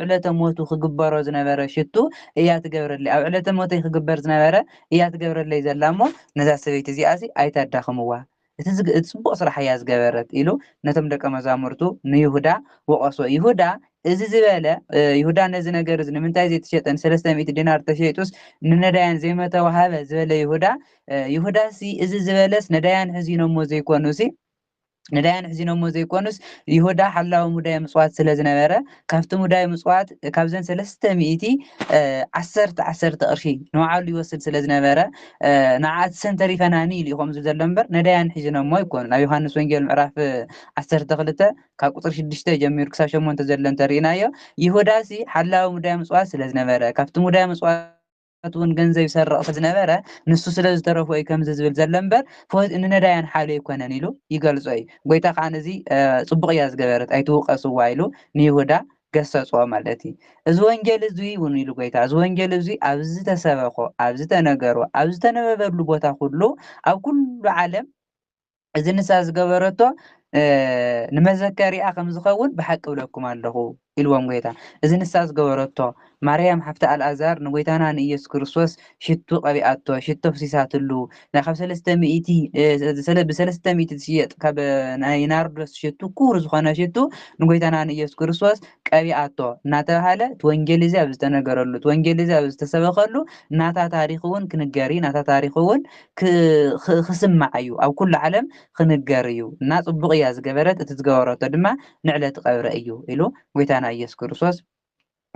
ዕለተ ሞቱ ክግበሮ ዝነበረ ሽቱ እያ ትገብረለይ ኣብ ዕለተ ሞተይ ክግበር ዝነበረ እያ ትገብረለይ ዘላ እሞ ነዛ ሰበይቲ እዚኣ ኣይተዳኽምዋ እቲ ፅቡቅ ስራሕ እያ ዝገበረት ኢሉ ነቶም ደቀ መዛሙርቱ ንይሁዳ ወቀሶ ይሁዳ እዚ ዝበለ ይሁዳ ነዚ ነገር እዚ ንምንታይ ዘይተሸጠን 300 ዲናር ተሸይጡስ ንነዳያን ዘይመተዋሃበ ዝበለ ይሁዳ እዚ ዝበለስ ነዳያን ሕዚኖሞ ዘይኮኑሲ ነዳያን ሕዚኖሞ ዘይኮኑስ ይሁዳ ሓላዊ ሙዳይ ምጽዋት ስለ ዝነበረ ካብቲ ሙዳይ ምጽዋት ካብዘን 300 10 ቅርሺ ንባዕሉ ይወስድ ስለ ዝነበረ ንዓት ሰንተሪፈናኒ ኢሎም ዘሎ እምበር ነዳያን ሕዚኖሞ ይኮኑ ናብ ዮሃንስ ወንጌል ምዕራፍ 12 ካብ ቁጥር 6 ጀሚሩ ክሳብ 8 ዘሎ እንተሪእናዮ ይሁዳ ሓላዊ ሙዳይ ምጽዋት ስለ ዝነበረ ካብቲ ሙዳይ ምጽዋት እውን ገንዘብ ይሰርቕ ዝነበረ ንሱ ስለ ዝተረፈ እዩ ከምዚ ዝብል ዘሎ እምበር ንነዳያን ሓልዮ ይኮነን ኢሉ ይገልጾ እዩ ጎይታ ከዓ ነዚ ፅቡቅ እያ ዝገበረት ኣይትውቀስዋ ኢሉ ንይሁዳ ገሰጾ ማለት እዩ እዚ ወንጌል እዚ እውን ኢሉ ጎይታ እዚ ወንጌል እዚ ኣብ ዝተሰበኮ ኣብ ዝተነገሮ ኣብ ዝተነበበሉ ቦታ ኩሉ ኣብ ኩሉ ዓለም እዚ ንሳ ዝገበረቶ ንመዘከሪያ ከም ዝኸውን ብሓቂ ብለኩም ኣለኹ ኢልዎም ጎይታ እዚ ንሳ ዝገበረቶ ማርያም ሓፍቲ ኣልኣዛር ንጎይታና ንኢየሱስ ክርስቶስ ሽቱ ቀቢኣቶ ሽቶ ፍሲሳትሉ ናይ ካብ 300 ዝሽየጥ ካብ ናይ ናርዶስ ሽቱ ክቡር ዝኾነ ሽቱ ንጎይታና ንኢየሱስ ክርስቶስ ቀቢኣቶ እናተባሃለ እቲ ወንጌል እዚ ኣብ ዝተነገረሉ እቲ ወንጌል እዚ ኣብ ዝተሰበኸሉ ናታ ታሪክ እውን ክንገሪ ናታ ታሪክ እውን ክስማዕ እዩ ኣብ ኩሉ ዓለም ክንገር እዩ እና ፅቡቅ እያ ዝገበረት እቲ ዝገበረቶ ድማ ንዕለት ቀብረ እዩ ኢሉ ጎይታና ኢየሱስ ክርስቶስ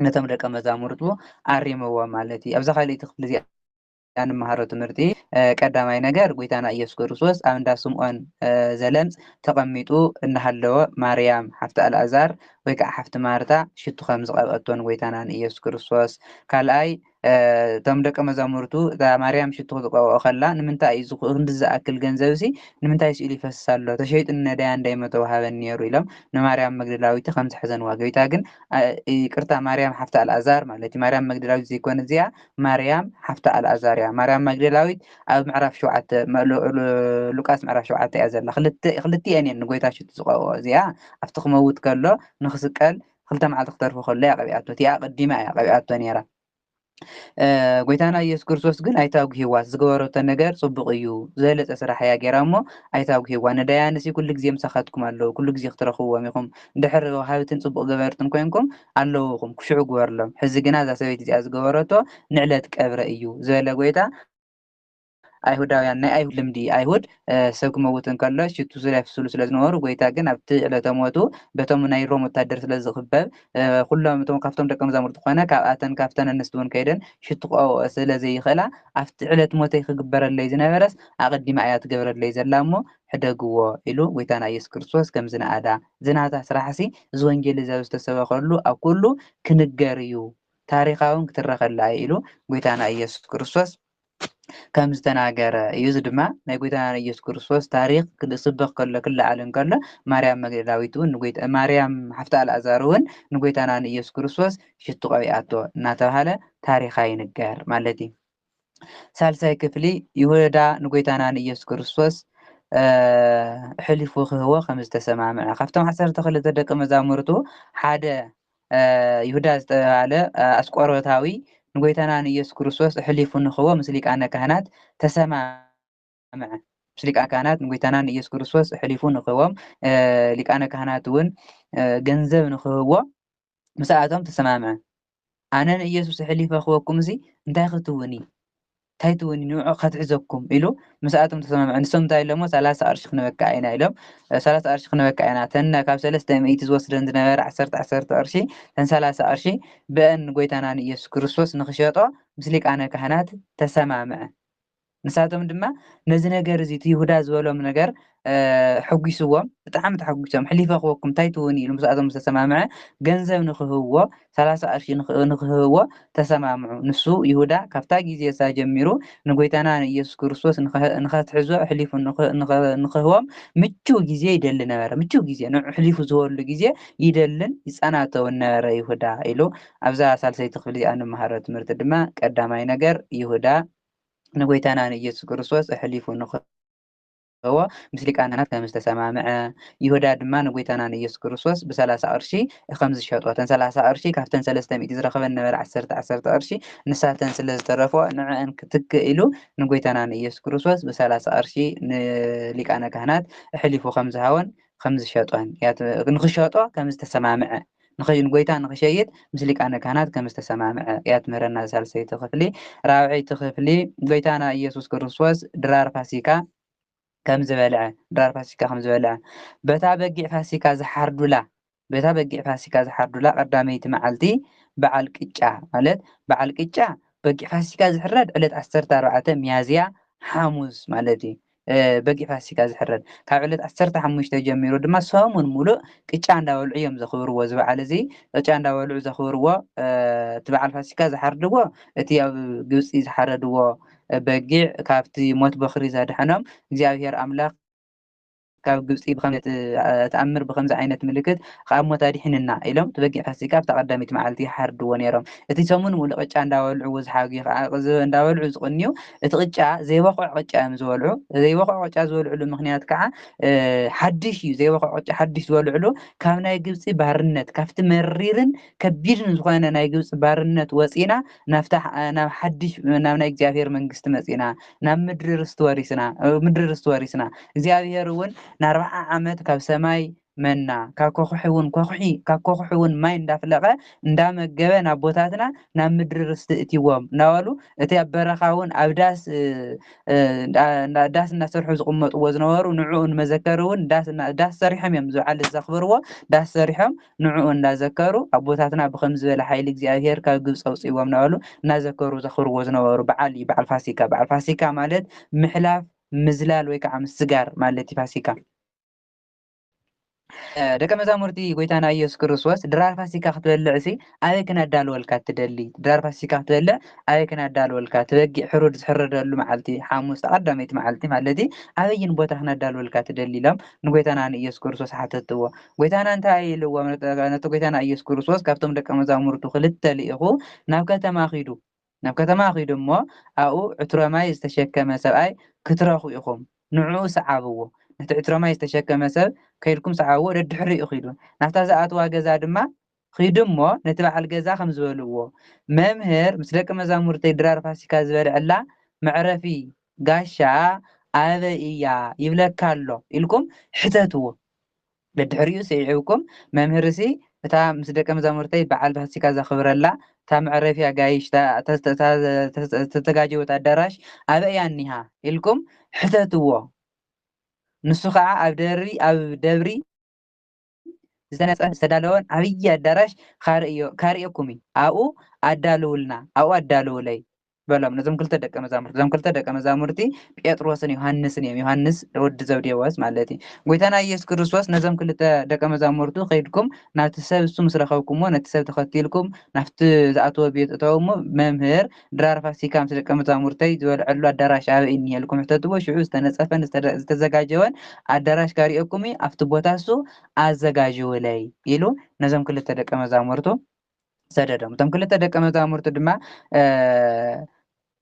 ነቶም ደቀ መዛሙርቱ ኣሪምዎ ማለት እዩ ኣብዛ ካልእቲ ክፍሊ እዚኣ እንመሃሮ ትምህርቲ ቀዳማይ ነገር ጎይታና ኢየሱስ ክርስቶስ ኣብ እንዳ ስምዖን ዘለምፅ ተቐሚጡ እናሃለወ ማርያም ሓፍቲ ኣልኣዛር ወይ ከዓ ሓፍቲ ማርታ ሽቱ ከም ዝቐብአቶን ጎይታና ንኢየሱስ ክርስቶስ ካልኣይ እቶም ደቀ መዛሙርቱ እዛ ማርያም ሽቱ ክተቀብኦ ከላ ንምንታይ እዩ ክንዲ ዝኣክል ገንዘብ እዚ ንምንታይ ስኢሉ ይፈስስ ኣሎ ተሸይጡ ንነዳያን እንዳይመተዋሃበን ነይሩ ኢሎም ንማርያም መግደላዊት ከም ዝሕዘንዋ ጎይታ ግን ይቅርታ ማርያም ሓፍቲ ኣልኣዛር ማለት እዩ ማርያም መግደላዊት ዘይኮነ እዚኣ ማርያም ሓፍቲ ኣልኣዛር እያ ማርያም መግደላዊት ኣብ ምዕራፍ 7 ሉቃስ ምዕራፍ 7 እያ ዘላ ክልቲአን እየን ንጎይታ ሽቱ ዝቀብኦ እዚኣ ኣብቲ ክመውት ከሎ ንክስቀል 2 መዓልቲ ክተርፎ ከሎ እያ ቀቢኣቶ እቲኣ ቀዲማ እያ ቀቢኣቶ ነይራ ጎይታና ኢየሱስ ክርስቶስ ግን ኣይታጉሂዋ ዝገበረቶ ነገር ፅቡቅ እዩ ዝበለፀ ስራሕ እያ ገይራ እሞ ኣይታጉሂዋ ነዳያንሲ ኩሉ ግዜ ምሳኻትኩም ኣለዉ ኩሉ ግዜ ክትረኽብዎም ኢኹም ድሕሪ ወሃብትን ፅቡቅ ገበርትን ኮይንኩም ኣለዉኹም ክሽዑ ግበርሎም ሕዚ ግና እዛ ሰበይቲ እዚኣ ዝገበረቶ ንዕለት ቀብረ እዩ ዝበለ ጎይታ ኣይሁዳውያን ናይ ኣይሁድ ልምዲ ኣይሁድ ሰብ ክመውት እንከሎ ሽቱ ስለይፍስሉ ስለዝነበሩ ጎይታ ግን ኣብቲ ዕለተ ሞቱ በቶም ናይ ሮም ወታደር ስለዝኽበብ ኩሎም እቶም ካብቶም ደቀ መዛሙርቱ ኮነ ካብተን ኣንስቲ እውን ከይደን ሽቱ ክቀብኦ ስለዘይኽእላ ኣብቲ ዕለት ሞተይ ክግበረለይ ዝነበረስ ኣቐዲማ እያ ትገብረለይ ዘላ እሞ ሕደግዎ ኢሉ ጎይታና ኢየሱስ ክርስቶስ ከም ዝነኣዳ ዝናታ ስራሕሲ እዚ ወንጌል እዚ ኣብ ዝተሰበኸሉ ኣብ ኩሉ ክንገር እዩ ታሪኻውን ክትረኸላ ኢሉ ጎይታና ኢየሱስ ክርስቶስ ከም ዝተናገረ እዩ እዚ ድማ ናይ ጎይታና ኢየሱስ ክርስቶስ ታሪክ ክስበኽ ከሎ ክለዓል እንከሎ ማርያም መግደላዊት እውን ማርያም ሓፍቲ ኣልኣዛር እውን ንጎይታና ንኢየሱስ ክርስቶስ ሽቱ ቀቢኣቶ እናተባሃለ ታሪኻ ይንገር ማለት እዩ ሳልሳይ ክፍሊ ይሁዳ ንጎይታና ንኢየሱስ ክርስቶስ ሕሊፉ ክህቦ ከም ዝተሰማምዐ ካብቶም 12 ደቀ መዛሙርቱ ሓደ ይሁዳ ዝተባሃለ ኣስቆሮታዊ ንጎይታና ንኢየሱስ ክርስቶስ ሕሊፉ ንኽቦ ምስ ሊቃነ ካህናት ተሰማምዐ። ምስ ሊቃነ ካህናት ንጎይታና ንኢየሱስ ክርስቶስ ሕሊፉ ንኽቦም ሊቃነ ካህናት እውን ገንዘብ ንኽህቦ ምስኣቶም ተሰማምዐ። ኣነ ንኢየሱስ ሕሊፈ ክበኩም እዚ እንታይ ክትውኒ እንታይ ትውኒ ንዑ ከትሕዘኩም ኢሉ ምስኣቶም ተሰማምዐ። ንሶም እንታይ ኢሎሞ 30 ቅርሺ ክንበካ ኢና ኢሎም 30 ቅርሺ ክንበካ ኢና ተነ ካብ 300 ዝወስደን ዝነበረ 10 ቅርሺ ተን 30 ቅርሺ ብአን ጎይታና ንኢየሱስ ክርስቶስ ንክሸጦ ምስ ሊቃነ ካህናት ተሰማምዐ። ንሳቶም ድማ ነዚ ነገር እዚ እቲ ይሁዳ ዝበሎም ነገር ሕጒስዎም ብጣዕሚ ተሓጒሶም ሕሊፈ ክበኩም እንታይ ትውኒ ኢሉ ምስኣቶም ዝተሰማምዐ ገንዘብ ንክህብዎ 30 ቅርሺ ንክህብዎ ተሰማምዑ። ንሱ ይሁዳ ካብታ ግዜ ሳ ጀሚሩ ንጎይታና ንኢየሱስ ክርስቶስ ንኸትሕዞ ሕሊፉ ንክህቦም ምቹው ግዜ ይደሊ ነበረ። ምቹው ግዜ ንዑ ሕሊፉ ዝህበሉ ግዜ ይደልን ይፀናተውን ነበረ ይሁዳ ኢሉ ኣብዛ ሳልሰይቲ ክፍሊ እዚኣ ንመሃሮ ትምህርቲ ድማ ቀዳማይ ነገር ይሁዳ ንጎይታና ንኢየሱስ ክርስቶስ ሕሊፉ ንኽህቦ ምስ ሊቃነ ካህናት ከም ዝተሰማምዐ ይሁዳ ድማ ንጎይታና ንኢየሱስ ክርስቶስ ብ30 ቅርሺ ከም ዝሸጦ ተን 30 ቅርሺ ካብተን 300 ዝረኸበን ነበረ 10 ቅርሺ ንሳተን ስለ ዝተረፎ ንዕአን ክትክእ ኢሉ ንጎይታና ንኢየሱስ ክርስቶስ ብ30 ቅርሺ ንሊቃነ ካህናት ሕሊፉ ከም ዝሃቦን ከም ዝሸጦን ንክሸጦ ከም ዝተሰማምዐ ንጎይታ ንክሸይጥ ምስ ሊቃነ ካህናት ከም ዝተሰማምዐ እያ ትምህረና ሳልሰይቲ ክፍሊ። ራብዐይቲ ክፍሊ ጎይታና ኢየሱስ ክርስቶስ ድራር ፋሲካ ከም ዝበልዐ በታ በጊዕ ፋሲካ ዝሓርዱላ ቀዳመይቲ መዓልቲ በዓል ቅጫ ማለት በዓል ቅጫ በጊዕ ፋሲካ ዝሕረድ ዕለት 14 ሚያዝያ ሓሙስ ማለት እዩ። በጊዕ ፋሲካ ዝሕረድ ካብ ዕለት 15 ጀሚሩ ድማ ሰሙን ሙሉእ ቅጫ እንዳበልዑ እዮም ዘኽብርዎ። እዚ በዓል እዚ ቅጫ እንዳበልዑ ዘኽብርዎ እቲ በዓል ፋሲካ ዝሓርድዎ እቲ ኣብ ግብፂ ዝሓረድዎ በጊዕ ካብቲ ሞት በኽሪ ዘድሐኖም እግዚኣብሔር ኣምላኽ ካብ ግብፂ ተኣምር ብከምዚ ዓይነት ምልክት ካብ ሞት ኣድሒንና ኢሎም እቲ በጊዕ ፋሲካ ኣብታ ቀዳሚት መዓልቲ ይሓርድዎ ነይሮም። እቲ ሰሙን ሙሉእ ቅጫ እንዳበልዑ ዝሓጊ ከዓ እንዳበልዑ ዝቕንዩ እቲ ቅጫ ዘይበኽዕ ቅጫ እዮም ዝበልዑ። ዘይበኽዕ ቅጫ ዝበልዑሉ ምክንያት ከዓ ሓድሽ እዩ። ዘይበኽዕ ቅጫ ሓድሽ ዝበልዑሉ ካብ ናይ ግብፂ ባርነት ካብቲ መሪርን ከቢድን ዝኾነ ናይ ግብፂ ባርነት ወፂና ናብ ሓድሽ ናብ ናይ እግዚኣብሔር መንግስቲ መፂና ናብ ምድሪ ርስቲ ወሪስና እግዚኣብሔር እውን ን40 ዓመት ካብ ሰማይ መና ካብ ኮኹሒ እውን ማይ እንዳፍለቐ እንዳመገበ ናብ ቦታትና ናብ ምድሪ ርስቲ እትይዎም እናበሉ እቲ ኣብ በረኻ እውን ኣብ ዳስ እናሰርሑ ዝቕመጥዎ ዝነበሩ ንዕኡ ንመዘከሪ እውን ዳስ ሰሪሖም እዮም ዝበዓል ዘኽብርዎ ዳስ ሰሪሖም ንዕኡ እንዳዘከሩ ኣብ ቦታትና ብከምዚ ዝበለ ሓይሊ እግዚኣብሔር ካብ ግብፂ ኣውፂዎም እናበሉ እናዘከሩ ዘኽብርዎ ዝነበሩ በዓል እዩ በዓል ፋሲካ። በዓል ፋሲካ ማለት ምሕላፍ ምዝላል ወይ ከዓ ምስጋር ማለት እዩ ፋሲካ። ደቀ መዛሙርቲ ጎይታና ኢየሱስ ክርስቶስ ድራር ፋሲካ ክትበልዕ ሲ ኣበይ ክነዳልወልካ ትደሊ? ድራር ፋሲካ ክትበልዕ ኣበይ ክነዳልወልካ ትበጊዕ ሕሩድ ዝሕረደሉ መዓልቲ ሓሙስ ቀዳመይቲ መዓልቲ ማለት ኣበይን ቦታ ክነዳልወልካ ትደሊ ኢሎም ንጎይታና ንኢየሱስ ክርስቶስ ሓተትዎ። ጎይታና እንታይ ኢልዎ? ነቲ ጎይታና ኢየሱስ ክርስቶስ ካብቶም ደቀ መዛሙርቱ 2 ልኢኹ ናብ ከተማ ኺዱ እሞ ኣብኡ ዕትሮ ማይ ዝተሸከመ ሰብኣይ ክትረኽቡ ኢኹም ንዕኡ ሰዓብዎ። ነቲ ዕትሮ ማይ ዝተሸከመ ሰብ ከይድኩም ሰዓብዎ ደድሕሪኡ ኺዱ ናብታ ዝኣትዋ ገዛ ድማ ኺዱ እሞ ነቲ በዓል ገዛ ከም ዝበልዎ መምህር ምስ ደቀ መዛሙርተይ ድራር ፋሲካ ዝበልዐላ መዕረፊ ጋሻ ኣበይ እያ ይብለካ ኣሎ ኢልኩም ሕተትዎ። ደድሕሪኡ ሰዒብኩም መምህር ሲ እታ ምስ ደቀ መዛሙርተይ በዓል ፋሲካ ዘኽብረላ እታ መዕረፊ ኣጋይሽ ተዘጋጀወት ኣዳራሽ ኣበይ እያ እኒሃ ኢልኩም ሕተትዎ። ንሱ ከዓ ኣብ ደብሪ ዝተዳለወን ዓብይ ኣዳራሽ ካርየኩም ኣብኡ ኣዳልውለይ በሎም ነዞም 2 ደቀ መዛሙርቲ። እዞም 2 ደቀ መዛሙርቲ ጴጥሮስን ዮሃንስን እዮም። ዮሃንስ ወዲ ዘብዴዎስ ማለት እዩ። ጎይታና ኢየሱስ ክርስቶስ ነዞም 2 ደቀ መዛሙርቱ ከይድኩም ናብቲ ሰብ እሱ ምስ ረኸብኩሞ ነቲ ሰብ ተኸቲልኩም ናብቲ ዝኣተወ ቤት እተውሞ መምህር ድራር ፋሲካ ምስ ደቀ መዛሙርተይ ዝበልዐሉ ኣዳራሽ ኣበይ እኒሄ ኢልኩም ሕተትዎ። ሽዑ ዝተነፀፈን ዝተዘጋጀወን ኣዳራሽ ካርየኩም ኣብቲ ቦታ እሱ ኣዘጋጅውለይ ኢሉ ነዞም 2 ደቀ መዛሙርቱ ሰደዶም። እቶም 2 ደቀ መዛሙርቱ ድማ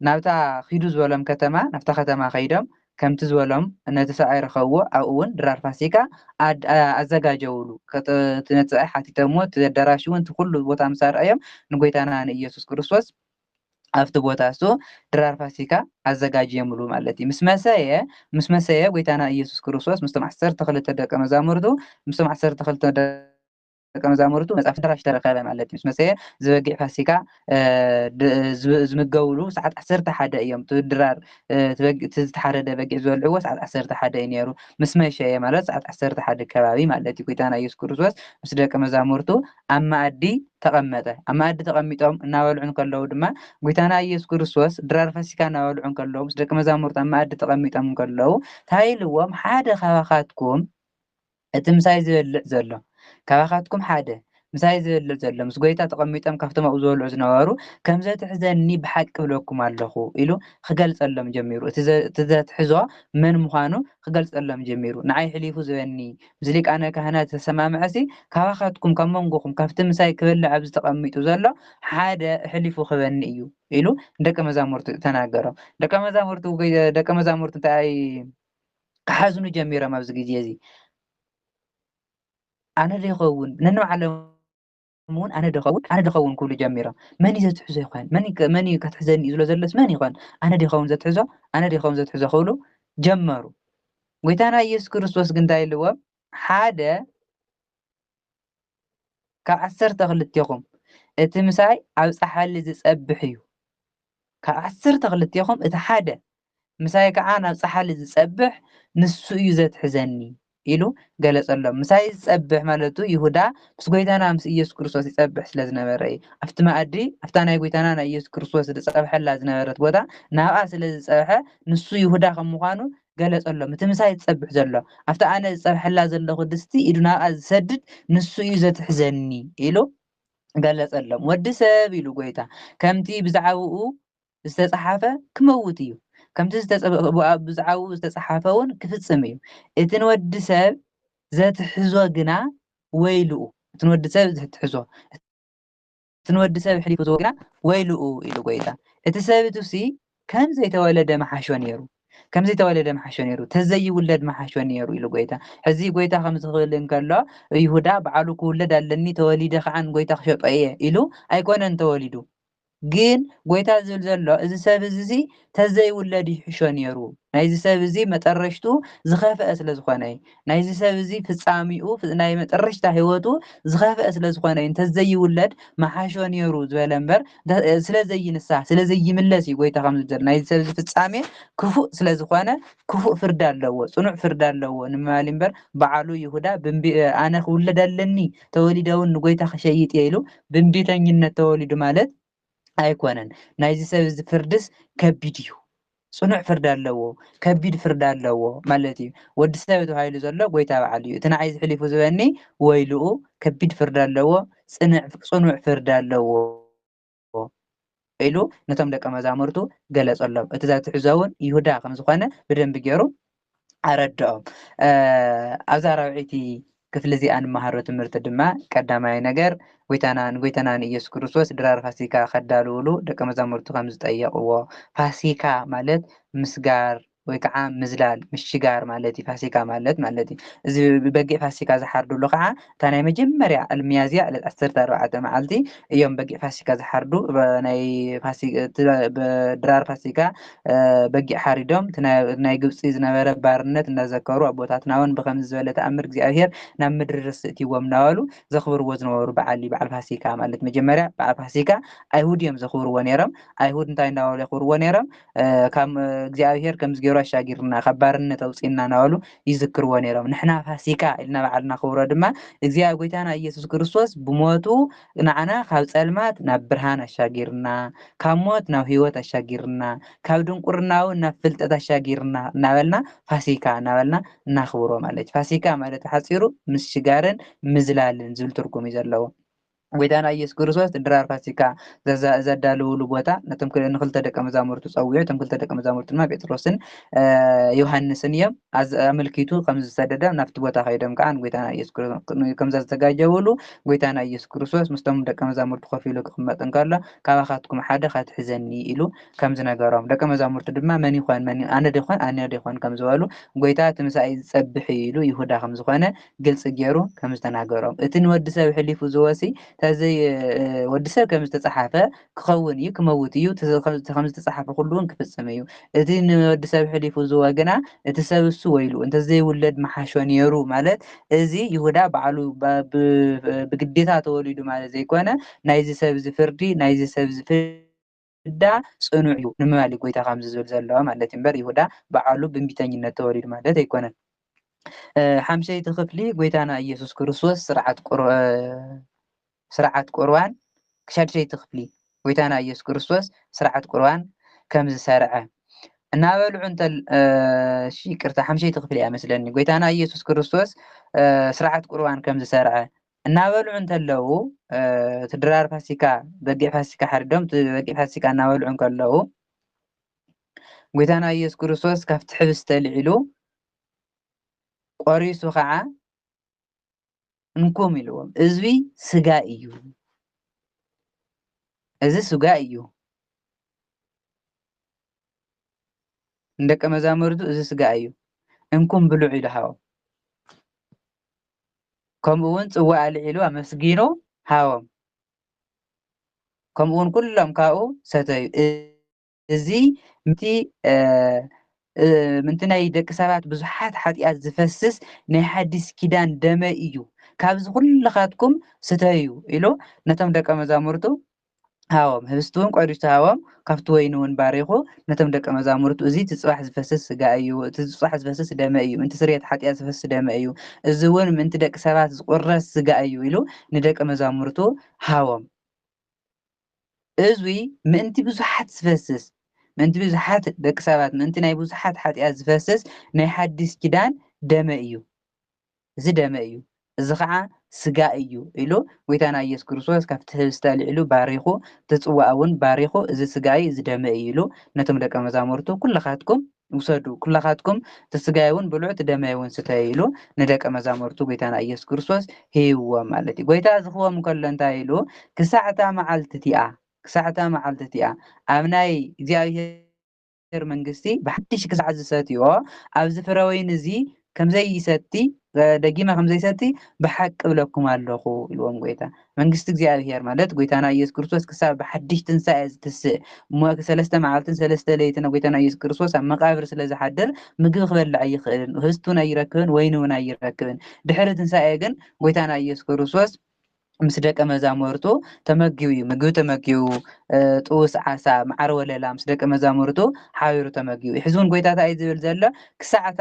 ናብታ ኺዱ ዝበሎም ከተማ ናብታ ከተማ ኸይዶም ከምቲ ዝበሎም ነቲ ሰብኣይ ረኸብዎ ኣብኡ እውን ድራር ፋሲካ ኣዘጋጀውሉ ነቲ ሰብኣይ ሓቲቶሞ እቲ ኣዳራሽ እውን እቲ ኩሉ ቦታ ምስ ረኣዮም ንጎይታና ንኢየሱስ ክርስቶስ ኣብቲ ቦታ እሱ ድራር ፋሲካ ኣዘጋጅየምሉ ማለት እዩ። ምስ መሰየ ጎይታና ኢየሱስ ክርስቶስ ምስቶም 12 ደቀ መዛሙርቱ ምስቶም 12 ደቀ መዛሙርቱ መጽሓፍ ኣዳራሽ ተረኸበ ማለት እዩ። ምስ መሰየ ዝበጊዕ ፋሲካ ዝምገብሉ ሰዓት 11 እዮም። ድራር ዝተሓረደ በጊዕ ዝበልዕዎ ሰዓት 11 እዩ ነይሩ። ምስ መሸየ ማለት ሰዓት 11 ከባቢ ማለት እዩ። ጎይታና ኢየሱስ ክርስቶስ ምስ ደቀ መዛሙርቱ ኣብ ማኣዲ ተቐመጠ። ኣብ ማኣዲ ተቐሚጦም እናበልዑ ከለዉ ድማ ጎይታና ኢየሱስ ክርስቶስ ድራር ፋሲካ እናበልዑ ከለዉ ምስ ደቀ መዛሙርቱ ኣብ ማኣዲ ተቐሚጦም ከለዉ ታይልዎም ሓደ ካባኻትኩም እቲ ምሳይ ዝበልዕ ዘሎ ካባኻትኩም ሓደ ምሳይ ዝበልዕ ዘሎ ምስ ጎይታ ተቐሚጦም ካብቶም ኣብኡ ዝበልዑ ዝነበሩ ከም ዘትሕዘኒ ብሓቂ ክብለኩም ኣለኹ ኢሉ ክገልፀሎም ጀሚሩ። እቲ ዘትሕዞ መን ምዃኑ ክገልፀሎም ጀሚሩ። ንዓይ ሕሊፉ ዝበኒ ምስ ሊቃነ ካህናት ተሰማምዐሲ ካባኻትኩም ካብ መንጎኹም ካብቲ ምሳይ ክበልዕ ኣብዚ ተቐሚጡ ዘሎ ሓደ ሕሊፉ ክበኒ እዩ ኢሉ ደቀ መዛሙርቱ ተናገሮም። ደቀ መዛሙርቱ እንታይ ክሓዝኑ ጀሚሮም ኣብዚ ግዜ እዚ ኣነ ደይኸውን ነንባዕሎም እውን ኣነ ደኸውን ክብሉ ጀሚሮም። መን እዩ ዘትሕዞ ይኾን? መን እዩ ከትሕዘኒ እዩ ዝሎ ዘሎስ መን ይኾን? ኣነ ደይኸውን ዘትሕዞ ክብሉ ጀመሩ። ጎይታና ኢየሱስ ክርስቶስ ግን እንታይ ኢልዎም? ሓደ ካብ 12 እቲ ምሳይ ኣብ ፃሕሊ ዝፀብሕ እዩ። ካብ 12 እቲ ሓደ ምሳይ ከዓ ናብ ፃሕሊ ዝፀብሕ ንሱ እዩ ዘትሕዘኒ ኢሉ ገለጸሎም። ምሳይ ዝፀብሕ ማለቱ ይሁዳ ምስ ጎይታና ምስ ኢየሱስ ክርስቶስ ይፀብሕ ስለ ዝነበረ እዩ። ኣብቲ ማኣዲ ኣብታ ናይ ጎይታና ናይ ኢየሱስ ክርስቶስ ዝፀብሐላ ዝነበረት ቦታ ናብኣ ስለ ዝፀብሐ ንሱ ይሁዳ ከም ምዃኑ ገለጸሎም። እቲ ምሳይ ዝፀብሕ ዘሎ ኣብታ ኣነ ዝፀብሐላ ዘለኹ ድስቲ ኢዱ ናብኣ ዝሰድድ ንሱ እዩ ዘትሕዘኒ ኢሉ ገለጸሎም። ወዲ ሰብ ኢሉ ጎይታ ከምቲ ብዛዕባኡ ዝተፀሓፈ ክመውት እዩ፣ ከምቲ ብዛዕባኡ ዝተፀሓፈ እውን ክፍፅም እዩ። እቲ ንወዲ ሰብ ዘትሕዞ ግና ወይልኡ እቲ ንወዲ ሰብ ዘትሕዞ እቲ ንወዲ ሰብ ሕሊፉ ዝወ ግና ወይልኡ ኢሉ ጎይታ። እቲ ሰብእቱሲ ከም ዘይተወለደ መሓሾ ነይሩ ተዘይውለድ መሓሾ ነይሩ ኢሉ ጎይታ። ሕዚ ጎይታ ከም ዝኽእል እንከሎ ይሁዳ በዓሉ ክውለድ ኣለኒ ተወሊደ ከዓ ንጎይታ ክሸጦ እየ ኢሉ ኣይኮነን ተወሊዱ። ግን ጎይታ ዝብል ዘሎ እዚ ሰብ እዚ ተዘይውለድ ይሕሾ ነይሩ። ናይዚ ሰብ እዚ መጠረሽቱ ዝኸፍአ ስለ ዝኾነ እዩ። ናይዚ ሰብ እዚ ፍጻሚኡ ናይ መጠረሽታ ህይወቱ ዝኸፍአ ስለ ዝኾነ እዩ ተዘይውለድ መሓሾ ነይሩ ዝበለ እምበር ስለዘይንሳህ ስለዘይምለስ እዩ ጎይታ ከም ዝብል ናይዚ ሰብ እዚ ፍጻሜ ክፉእ ስለ ዝኾነ ክፉእ ፍርዲ ኣለዎ፣ ፅኑዕ ፍርዲ ኣለዎ ንምባል እምበር በዓሉ ይሁዳ ኣነ ክውለድ ኣለኒ ተወሊደ እውን ንጎይታ ክሸይጥ እየ ኢሉ ብእንቢተኝነት ተወሊዱ ማለት ኣይኮነን። ናይዚ ሰብ እዚ ፍርድስ ከቢድ እዩ፣ ፅኑዕ ፍርዲ ኣለዎ፣ ከቢድ ፍርዲ ኣለዎ ማለት እዩ። ወዲ ሰብ ተባሂሉ ዘሎ ጎይታ በዓል እዩ። እቲ ንዓይ ዝሕሊፉ ዝበኒ ወይልኡ ከቢድ ፍርዲ ኣለዎ፣ ፅኑዕ ፍርዲ ኣለዎ ኢሉ ነቶም ደቀ መዛሙርቱ ገለጸሎም። እቲ ዘትሕዞ እውን ይሁዳ ከም ዝኾነ ብደንቢ ገይሩ ኣረድኦም። ኣብዛ ራብዒቲ ክፍሊ እዚኣ ንመሃሮ ትምህርቲ ድማ ቀዳማይ ነገር ጎይታና ንኢየሱስ ክርስቶስ ድራር ፋሲካ ከዳልውሉ ደቀ መዛሙርቱ ከም ዝጠየቅዎ። ፋሲካ ማለት ምስጋር ወይ ከዓ ምዝላል ምሽጋር ማለት እዩ። ፋሲካ ማለት እዩ እዚ በጊዕ ፋሲካ ዝሓርድሉ ከዓ እታ ናይ መጀመርያ ሚያዝያ 14 መዓልቲ እዮም በጊዕ ፋሲካ ዝሓርዱ። ናይ ድራር ፋሲካ በጊዕ ሓሪዶም ናይ ግብፂ ዝነበረ ባርነት እናዘከሩ ኣቦታትና እውን ብከምዚ ዝበለ ተኣምር እግዚኣብሔር ናብ ምድሪ ርስእ እትይዎም እናበሉ ዘኽብርዎ ዝነበሩ በዓል እዩ በዓል ፋሲካ ማለት። መጀመርያ በዓል ፋሲካ ኣይሁድ እዮም ዘኽብርዎ ነይሮም። ኣይሁድ እንታይ እናበሉ የኽብርዎ ነይሮም? ካብ እግዚኣብሔር ከምዚ ገይሩ ኣሻጊርና ካብ ባርነት ኣውፂና እናበሉ ይዝክርዎ ነይሮም። ንሕና ፋሲካ ኢልና በዓል እናኽብሮ ድማ ጎይታና ኢየሱስ ክርስቶስ ብሞቱ ንዓና ካብ ፀልማት ናብ ብርሃን ኣሻጊርና፣ ካብ ሞት ናብ ሂወት ኣሻጊርና፣ ካብ ድንቁርና እውን ናብ ፍልጠት ኣሻጊርና እናበልና ፋሲካ እናበልና እናኽብሮ ማለት እዩ። ፋሲካ ማለት ሓፂሩ ምስሽጋርን ምዝላልን ዝብል ትርጉም እዩ ዘለዎ። ጎይታና ኢየሱስ ክርስቶስ ድራር ፋሲካ ዘዳልውሉ ቦታ ነቶም ንክልተ ደቀ መዛሙርቱ ፀዊዑ እቶም ክልተ ደቀ መዛሙርቱ ድማ ጴጥሮስን ዮሃንስን እዮም ኣመልኪቱ ከም ዝሰደደ ናብቲ ቦታ ከይዶም ከዓ ንጎይታና ኢየሱስ ክርስቶስ ከም ዘተጋጀብሉ ጎይታና ኢየሱስ ክርስቶስ ምስቶም ደቀ መዛሙርቱ ኮፍ ኢሉ ክቅመጥ እንከሎ ካባኻትኩም ሓደ ከትሕዘኒ ኢሉ ከም ዝነገሮም ደቀ መዛሙርቱ ድማ መን ይኮን ኣነ ዲኮን ከም ዝበሉ ጎይታ እቲ ምሳይ ዝፀብሕ ኢሉ ይሁዳ ከም ዝኾነ ግልፂ ገይሩ ከም ዝተናገሮም እቲ ንወዲሰብ ሕሊፉ ዝወሲ ተዘይ ወዲሰብ ከም ዝተጻሓፈ ክኸውን እዩ ክመውት እዩ ከም ዝተጻሓፈ ኩሉ ክፍጽም እዩ እቲ ንወዲሰብ ሕሊፉ ዝወግና እቲ ሰብ እሱ ወይሉ እንተዘይውለድ መሓሾ ነይሩ ማለት እዚ ይሁዳ በዓሉ ብግዴታ ተወሊዱ ማለት ዘይኮነ ናይዚ ሰብ ዝፍርዲ ናይዚ ሰብ ዝፍዳ ጽኑዕ እዩ ንምባል ጎይታ ከም ዝብል ዘለዎ ማለት እምበር ይሁዳ በዓሉ ብእንቢተኝነት ተወሊዱ ማለት ኣይኮነን ሓምሸይቲ ክፍሊ ጎይታና ኢየሱስ ክርስቶስ ስርዓት ቁርባን ሻድሸይቲ ክፍሊ ጎይታና ኢየሱስ ክርስቶስ ስርዓት ቁርባን ከም ዝሰርዐ እናበልዑ እንተል ይቅርታ ሓምሸይቲ ክፍሊ እያ መስለኒ ጎይታና ኢየሱስ ክርስቶስ ስርዓት ቁርባን ከም ዝሰርዐ እናበልዑ እንተለው ትድራር ፋሲካ በጊዕ ፋሲካ ሓሪዶም በጊዕ ፋሲካ እናበልዑ እንከለው ጎይታና ኢየሱስ ክርስቶስ ካብቲ ሕብስተ ልዒሉ ቆሪሱ ከዓ እንኩም ኢልዎም እዚ ስጋ እዩ እዚ ስጋ እዩ እንደቀ መዛሙርቱ እዚ ስጋ እዩ እንኩም ብሉዕ ኢሉ ሃቦም ከምኡውን ጽዋዕ ልዒሉ ኣመስጊኑ ሃቦም ከምኡውን ኩሎም ካብኡ ሰተዩ እዚ ምንቲ ናይ ደቂ ሰባት ብዙሓት ሓጢኣት ዝፈስስ ናይ ሓዲስ ኪዳን ደመ እዩ ካብዚ ኩልኻትኩም ስተዩ ኢሉ ነቶም ደቀ መዛሙርቱ ሃቦም ህብስቲ እውን ቆሪሱ ሃቦም ካብቲ ወይኒ እውን ባሪኹ ነቶም ደቀ መዛሙርቱ እዚ ትፅባሕ ዝፈስስ ስጋ እዩ እቲ ትፅባሕ ዝፈስስ ደመ እዩ ምንቲ ስርየት ሓጢኣት ዝፈስስ ደመ እዩ እዚ እውን ምንቲ ደቂ ሰባት ዝቁረስ ስጋ እዩ ኢሉ ንደቀ መዛሙርቱ ሃቦም እዚ ምንቲ ብዙሓት ዝፈስስ ምንቲ ብዙሓት ደቂ ሰባት ምንቲ ናይ ብዙሓት ሓጢኣት ዝፈስስ ናይ ሓዲስ ኪዳን ደመ እዩ እዚ ደመ እዩ እዚ ከዓ ስጋ እዩ ኢሉ ጎይታና ኢየሱስ ክርስቶስ ካብቲ ህብስተ ልዒሉ ባሪኹ ተጽዋዕ እውን ባሪኹ እዚ ስጋ እዩ እዚ ደመ እዩ ኢሉ ነቶም ደቀ መዛሙርቱ ኩልኻትኩም ውሰዱ ኩልኻትኩም ተስጋይ እውን ብሉዕ ደመ እውን ስተዩ ኢሉ ንደቀ መዛሙርቱ ጎይታና ኢየሱስ ክርስቶስ ሂብዎም ማለት እዩ ጎይታ ዝኽቦም ከሎ እንታይ ኢሉ ክሳዕታ መዓልቲ እቲኣ ኣብ ናይ እግዚኣብሔር መንግስቲ ብሓድሽ ክሳዕ ዝሰትዮ ኣብዚ ፍረ ወይኒ እዚ ከምዘይሰቲ ደጊማ ከምዘይሰቲ ብሓቂ ብለኩም ኣለኹ ኢልዎም ጎይታ መንግስቲ እግዚኣብሔር ማለት ጎይታና ኢየሱስ ክርስቶስ ክሳብ ብሓድሽ ትንሳኤ ዝትስእ ሰለስተ መዓልትን ሰለስተ ለይትን ጎይታና ኢየሱስ ክርስቶስ ኣብ መቃብር ስለ ዝሓድር ምግቢ ክበልዕ ኣይኽእልን ህብስቲ እውን ኣይረክብን ወይኒ እውን ኣይረክብን ድሕሪ ትንሳኤ ግን ጎይታና ኢየሱስ ክርስቶስ ምስ ደቀ መዛሙርቱ ተመጊቡ እዩ ምግቢ ተመጊቡ ጥውስ ዓሳ ማዓር ወለላ ምስ ደቀ መዛሙርቱ ሓቢሩ ተመጊቡ ሕዚ እውን ጎይታ እንታይ ዝብል ዘሎ ክሳዕታ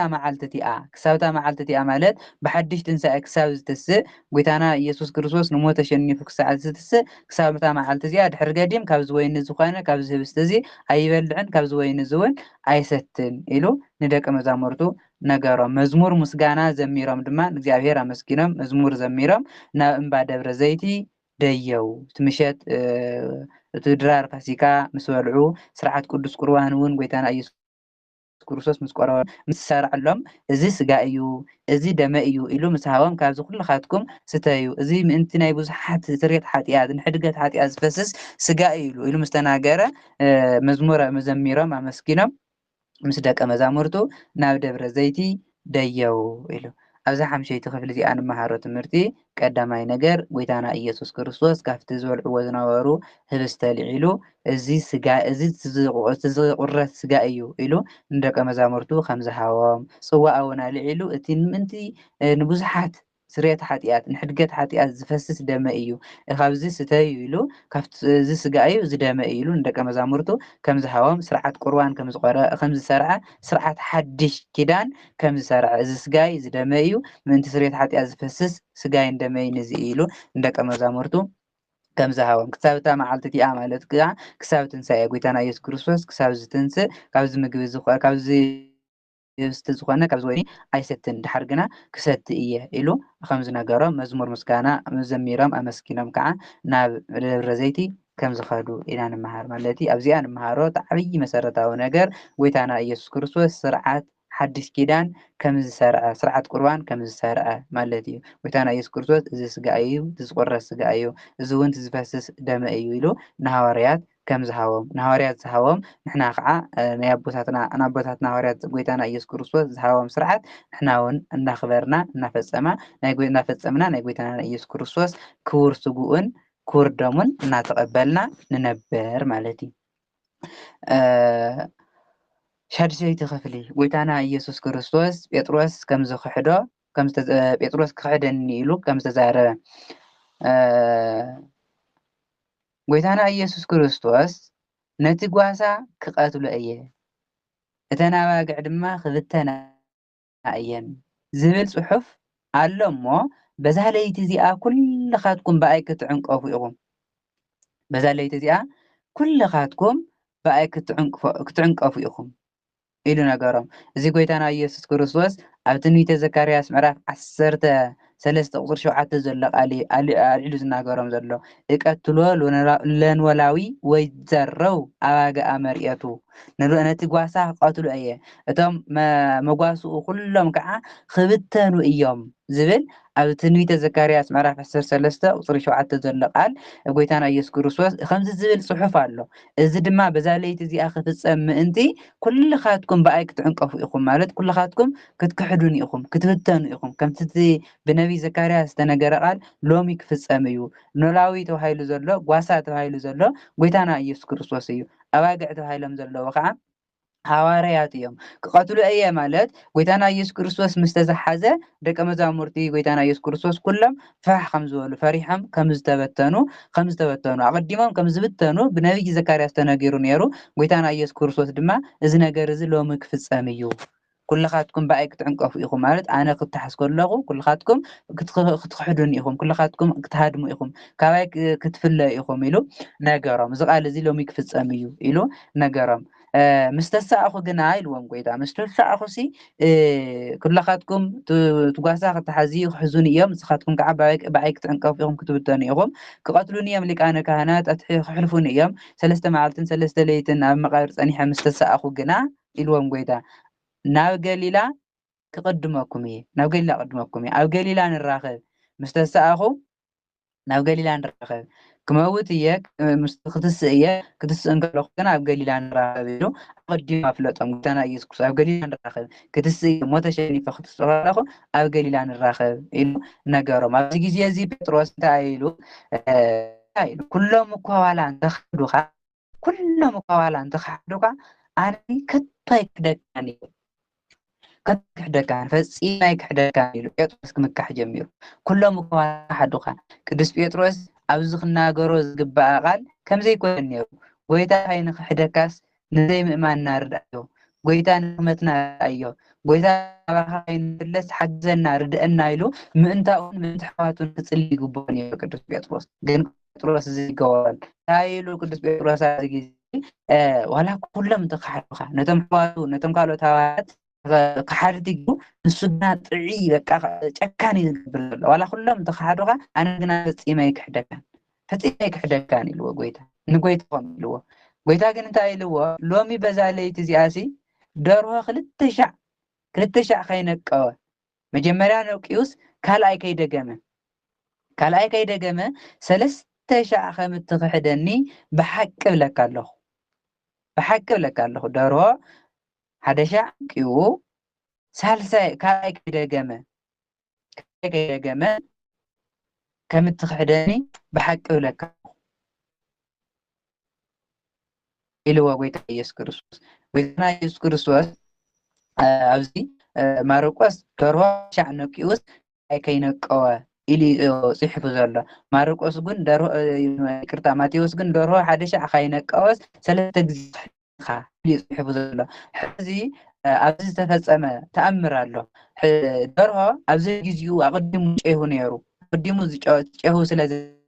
መዓልቲ እቲኣ ማለት ብሓድሽ ትንሳኤ ክሳብ ዝትስእ ጎይታና ኢየሱስ ክርስቶስ ንሞት ተሸኒፉ ክሳዕ ዝትስእ ክሳብ እታ መዓልቲ እዚኣ ድሕሪ ገዲም ካብዚ ወይኒ ዝኾነ ካብዚ ህብስቲ እዚ ኣይበልዕን ካብዚ ወይኒ እዚ እውን ኣይሰትን ኢሉ ንደቀ መዛሙርቱ ነገሮም መዝሙር ምስጋና ዘሚሮም ድማ ንእግዚኣብሔር ኣመስጊኖም መዝሙር ዘሚሮም ናብ እምባ ደብረ ዘይቲ ደየው ትምሸት እቲ ድራር ፋሲካ ምስ በልዑ ስርዓት ቅዱስ ቁርባን እውን ጎይታና ኢየሱስ ክርስቶስ ምስ ቆረበ ምስ ሰርዐሎም እዚ ስጋ እዩ እዚ ደመ እዩ ኢሉ ምስ ሃቦም ካብዚ ኩልኻትኩም ስተዩ እዚ ምእንቲ ናይ ብዙሓት ስርየት ሓጢኣት ንሕድገት ሓጢኣት ዝፈስስ ስጋ እዩ ኢሉ ምስ ተናገረ መዝሙር ዘሚሮም ኣመስጊኖም ምስ ደቀ መዛሙርቱ ናብ ደብረ ዘይቲ ደየው ኢሉ ኣብዚ ሓምሸይቲ ክፍሊ እዚኣ ንመሃሮ ትምህርቲ ቀዳማይ ነገር ጎይታና ኢየሱስ ክርስቶስ ካብቲ ዝበልዕዎ ዝነበሩ ህብስተ ልዒሉ እዚ ስጋ እዚ ዝቁረስ ስጋ እዩ ኢሉ ንደቀ መዛሙርቱ ከም ዝሃቦም ጽዋዕ እውን ልዒሉ እቲ ምእንቲ ንብዙሓት ስርየት ሓጢኣት ንሕድገት ሓጢኣት ዝፈስስ ደመ እዩ ካብዚ ስተዩ ኢሉ ካብቲ እዚ ስጋ እዩ እዚ ደመ እዩ ኢሉ ንደቀ መዛሙርቱ ከም ዝሃቦም ስርዓት ቁርባን ከም ዝሰርዐ ስርዓት ሓድሽ ኪዳን ከም ዝሰርዐ እዚ ስጋይ እዚ ደመ እዩ ምእንቲ ስርየት ሓጢኣት ዝፈስስ ስጋይን ደመይን እዚ ኢሉ ንደቀ መዛሙርቱ ከም ዝሃቦም ክሳብ እታ መዓልቲ እቲኣ ማለት ከዓ ክሳብ ትንሳኤ ጎይታና ኢየሱስ ክርስቶስ ክሳብ ዝትንስእ ካብዚ ምግቢ ካብዚ استزخونا كابزويني أي ستن دحرجنا كست إيه إلو خمس نجارة مزمور مسكانا مزميرام أمسكينام كعا ناب رزيتي كم زخادو إلى المهار مالتي أبزيان المهارات عبي مسارة أو نجار ويتانا يسوع كريستوس سرعات حدث كيدان كم سرعة قربان كم سرعة مالتي ويتانا يسوع كريستوس زي سجايو تزقرر سجايو زون تزفسس دم أيويلو نهاريات كم زهاوم نهاريات زهاوم نحنا قاع نيابوتاتنا أنا بوتاتنا نهاريات قويتانا يسوع كريستوس زهاوم سرعات نحنا ون نخبرنا نفسما نقول نفسمنا نقولتنا يسوع كريستوس كور سجون كور دمون نتقبلنا ننبر مالتي شادشي تخفلي قويتانا يسوع كريستوس بيتروس كم زخحدا كم بيتروس كحدن يلو كم تزارع قويتانا يسوع كريستوس نتقواسا كقاتلو أيه أتنا قاعد ما خذتنا أيام زبل صحف علمو بزهليت زيا كل خاتكم بأي كتعنقفوا إغم بزهليت زيا كل خاتكم بأي كتعنقفوا إغم إلو نقرم زي قويتانا يسوع كريستوس أبتنويت زكرياس معرف 13 قصر شوعة زلق علي علوز نقرم زلو إكتلو لن ولاوي ويتزرو أواقع أمرياتو نلو أنا تقواسا قاتلو أيه أتم مقواسو كلهم كعا خبتانو إيام زبل أو تنويت زكرياس معرف 13 قصر شوعة زلق قال قويتانا يسوع كريستوس 5 زبل صحف له إذا دما بزاليت زي أخذ تسمى أنتي كل خاتكم بأي كتعنقفوا إخوم مالت كل خاتكم كتكحدوني إخوم كتفتنوا إخوم كم تزي بنبي زكريا استنجر قال لومي كفصاميو نولاوي توهايلو زلو غواسا توهايلو زلو غويتانا يسوع كريستوس እዩ أواقع توهايلم زلو وقع حواريات يوم قاتلوا أي مالت غويتانا يسوع كريستوس مستزحزة دك مزامورتي غويتانا يسوع كريستوس كلهم فح خمزول فريحم كمز تبتنو أقدمهم كمز بتنو بنبي زكريا استنجروا نيرو غويتانا يسوع كريستوس دما إذن جرز لومي كفصاميو كل خاتكم بأي كتعنقفوا إخوم مالت أنا كنت حسكر لغو كل خاتكم كتخحدوني إخوم كل خاتكم كتهادموا إخوم كواي كتفلا إخوم إلو نجارم زقال زي لومي كفصاميو إلو نجارم مستساء أخو جنا إلوام قويدا مستساء أخو سي كل خاتكم تقاسا تحزي حزوني يوم خاتكم كعب بأي كتعنقفوا إخوم كتبتوني إخوم كقتلوني يوم لك أنا كهنات أتحلفوني يوم 3 معلتين 3 ليتن مقارس أني مستساء أخو جنا إلوام قويدا ناو قليلا كقدمكم إيه ناو قليلا قدمكم إيه أو قليلا نراخذ مستساء ناو قليلا نراخذ كموت إياك مستخدس إياك كدس أنقلق كنا أو قليلا نراخذ له قدم أفلت أم كنا يسكس أو قليلا نراخذ كدس موت شيء فخدس أخو أو قليلا نراخذ إنه نجارم أبغى يجي زي بتروس تايلو كلهم مقاولان تخدوها كلهم مقاولان تخدوها أنا كتايك دكاني كحدكان فصيما كحدكان يلو بيتروس كمكح جميرو كلهم حدوخا قدس بيتروس أبز خناغرو زغبا قال كم زي كون نيرو غويتا هاين خدكاس نزي مئمان ناردايو غويتا نمتنا ايو غويتا هاين لس حجزنا ردئنا يلو مئنت حواتون كصلي يغبون يلو قدس بيتروس ግን ጴጥሮስ ዝገዋል ታይሉ ቅዱስ ጴጥሮስ አዝጊ ዋላ ኩሎም ተካሕዱካ ነቶም ሕዋቱ ነቶም ካልኦት ሃዋያት كحردي نسجنا طعي بقى ጨካኒ ዝገብር ዘሎ ዋላ ኩሎም ተካሕዱካ ኣነ ግና ፈፂመ ይክሕደካን ፈፂመ ይክሕደካን ኢልዎ ጎይታ ንጎይታ ከም ኢልዎ ጎይታ ግን እንታይ ኢልዎ ሎሚ በዛ ለይቲ እዚኣሲ ደርሆ 2,000 ከይነቀወ መጀመርያ ነቂዩስ ካልኣይ ከይደገመ 3,000 ከም እትክሕደኒ ብሓቂ ብለካ ኣለኹ ደርሆ حدشا كيو سالسة كاي كيدجمة كم تخدني بحق لك إلى وقت يسوع كريستوس ويتنا يسوع كريستوس عزي ماركوس كروه شعنو كيوس كينك إلي صحف زلا ماركوس جن درو كرتا ماتيوس جن درو حدشا خاينك أوس 3 خا إلي صحف زلا حزي أبز تفسمه تأمر الله درها أبز يجيو أقدم شيء نيرو قدموا شيء سلازة